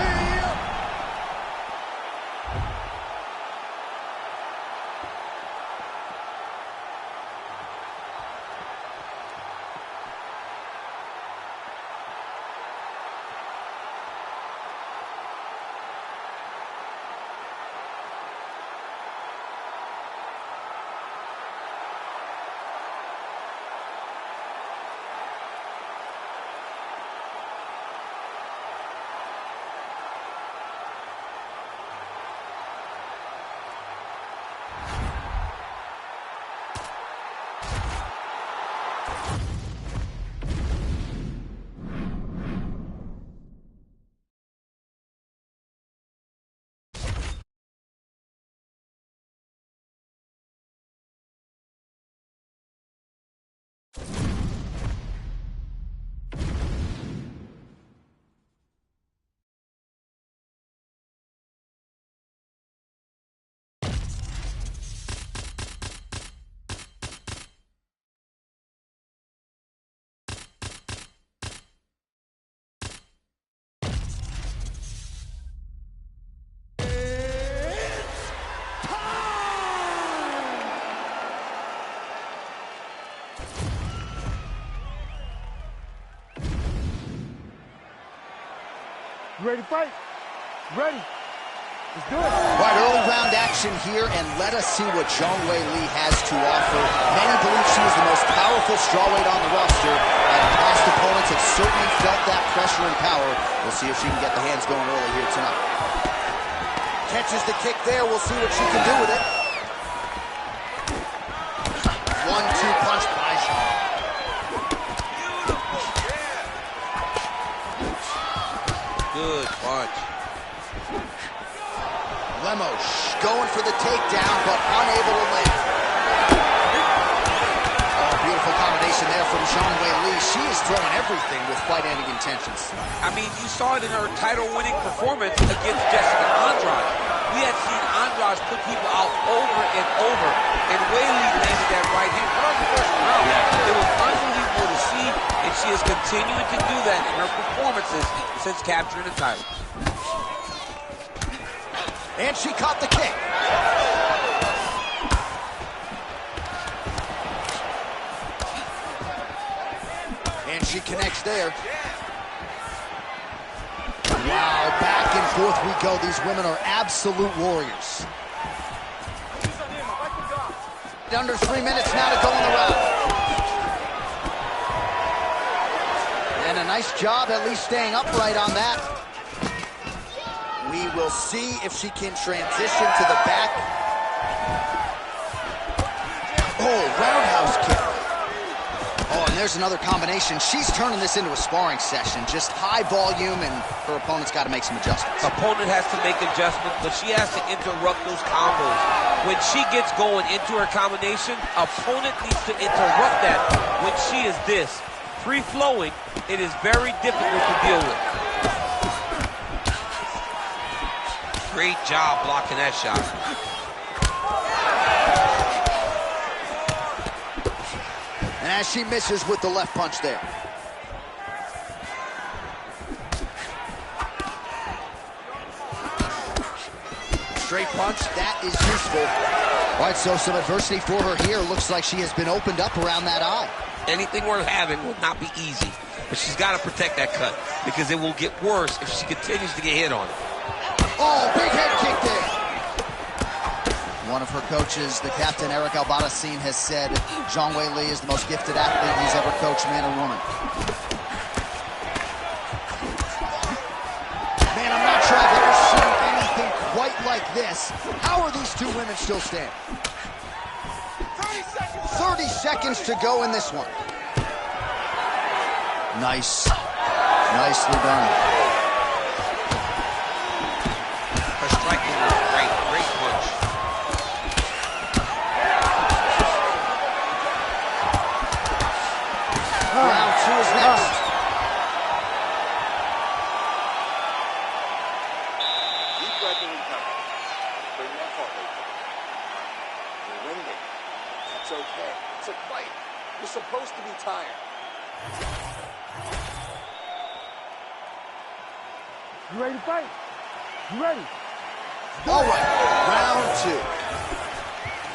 You ready to fight? Ready. Let's do it. All right, early round action here, and let us see what Zhang Weili has to offer. Many believe she is the most powerful strawweight on the roster, and past opponents have certainly felt that pressure and power. We'll see if she can get the hands going early here tonight. Catches the kick there. We'll see what she can do with it. 1-2 punch by Zhang. Good punch. Lemos going for the takedown, but unable to land. Oh, beautiful combination there from Zhang Weili. She is throwing everything with fight-ending intentions. I mean, you saw it in her title-winning performance against Jessica Andrade. We had seen Andrade put people out over and over, and Weili landed that right hand right on the first round. It was unbelievable to see, and she has continued to do that in her performances since capturing the title. And she caught the kick. And she connects there. Wow, back and forth we go. These women are absolute warriors. Under 3 minutes now to go in the round. And a nice job at least staying upright on that. We will see if she can transition to the back. Oh, roundhouse kick. Oh, and there's another combination. She's turning this into a sparring session. Just high volume, and her opponent's got to make some adjustments. Opponent has to make adjustments, but she has to interrupt those combos. When she gets going into her combination, opponent needs to interrupt that. When she is this free-flowing, it is very difficult to deal with. Great job blocking that shot. And as she misses with the left punch there. Straight punch, that is useful. All right, so some adversity for her here. Looks like she has been opened up around that eye. Anything worth having will not be easy, but she's got to protect that cut because it will get worse if she continues to get hit on it. Oh, big head kick there. One of her coaches, the captain, Eric Albarracin, has said Zhang Weili is the most gifted athlete he's ever coached, man or woman. Man, I'm not sure I've ever seen anything quite like this. How are these two women still standing? 30 seconds to go in this one. Nice. Nicely done. Her striking was great. Great punch. Round two is next. Deep breath and recover. Bring that heart rate down. You're winded. That's okay. It's a fight. You're supposed to be tired. You ready to fight? You ready? All right, round two.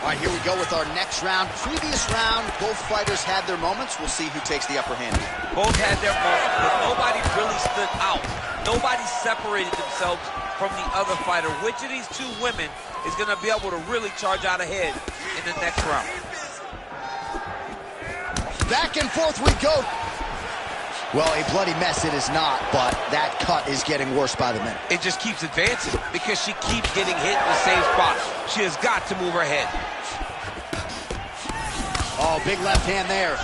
All right, here we go with our next round. Previous round, both fighters had their moments. We'll see who takes the upper hand. Both had their moments, but nobody really stood out. Nobody separated themselves from the other fighter. Which of these two women is going to be able to really charge out ahead in the next round? Back and forth we go. Well, a bloody mess it is not, but that cut is getting worse by the minute. It just keeps advancing because she keeps getting hit in the same spot. She has got to move her head. Oh, big left hand there.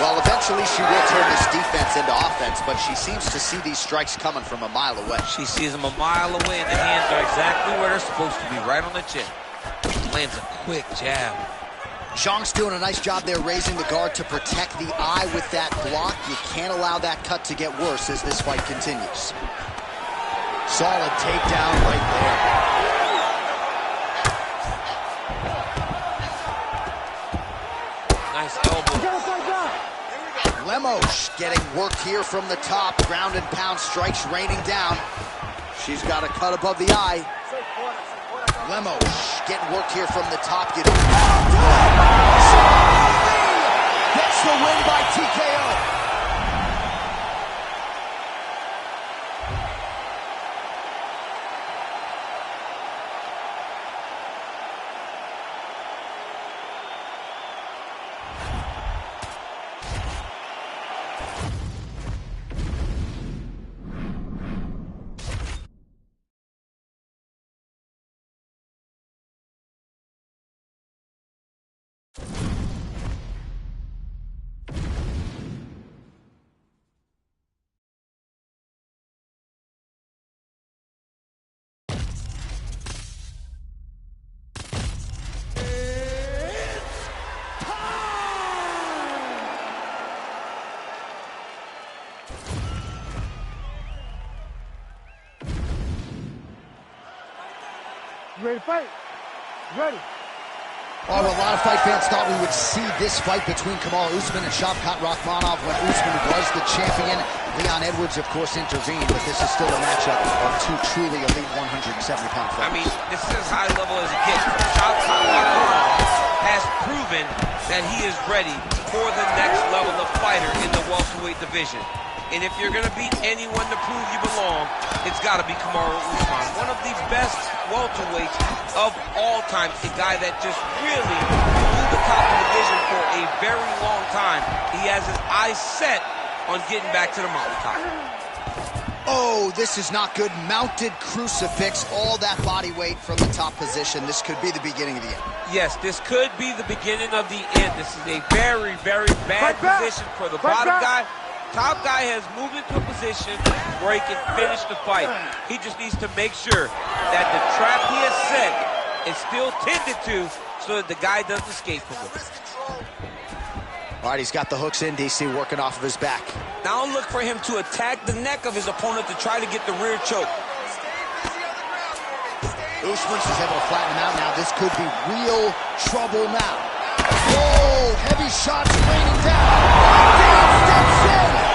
Well, eventually she will turn this defense into offense, but she seems to see these strikes coming from a mile away. She sees them a mile away, and the hands are exactly where they're supposed to be, right on the chin. Lands a quick jab. Zhang's doing a nice job there raising the guard to protect the eye with that block. You can't allow that cut to get worse as this fight continues. Solid takedown right there. Nice elbow. Lemos getting worked here from the top. Ground and pound strikes raining down. She's got a cut above the eye. Lemos getting worked here from the top. Gets the win by TKO. You ready to fight? You ready? Oh, a lot of fight fans thought we would see this fight between Kamaru Usman and Shavkat Rakhmonov when Usman was the champion. Leon Edwards, of course, intervened, but this is still a matchup of two truly elite 170-pound fighters. I mean, this is as high level as it gets. Shavkat Rakhmonov has proven that he is ready for the next level of fighter in the welterweight division. And if you're going to beat anyone to prove you belong, it's got to be Kamaru Usman. One of the best welterweights of all time. A guy that just really blew the top of the division for a very long time. He has his eyes set on getting back to the mountaintop. Oh, this is not good. Mounted crucifix, all that body weight from the top position. This could be the beginning of the end. Yes, this could be the beginning of the end. This is a very, very bad position for the bottom guy. Top guy has moved into a position where he can finish the fight. He just needs to make sure that the trap he has set is still tended to so that the guy doesn't escape from it. All right, he's got the hooks in, DC, working off of his back. Now look for him to attack the neck of his opponent to try to get the rear choke. Usman is able to flatten him out now. This could be real trouble now. Whoa, heavy shots raining down. Down steps in.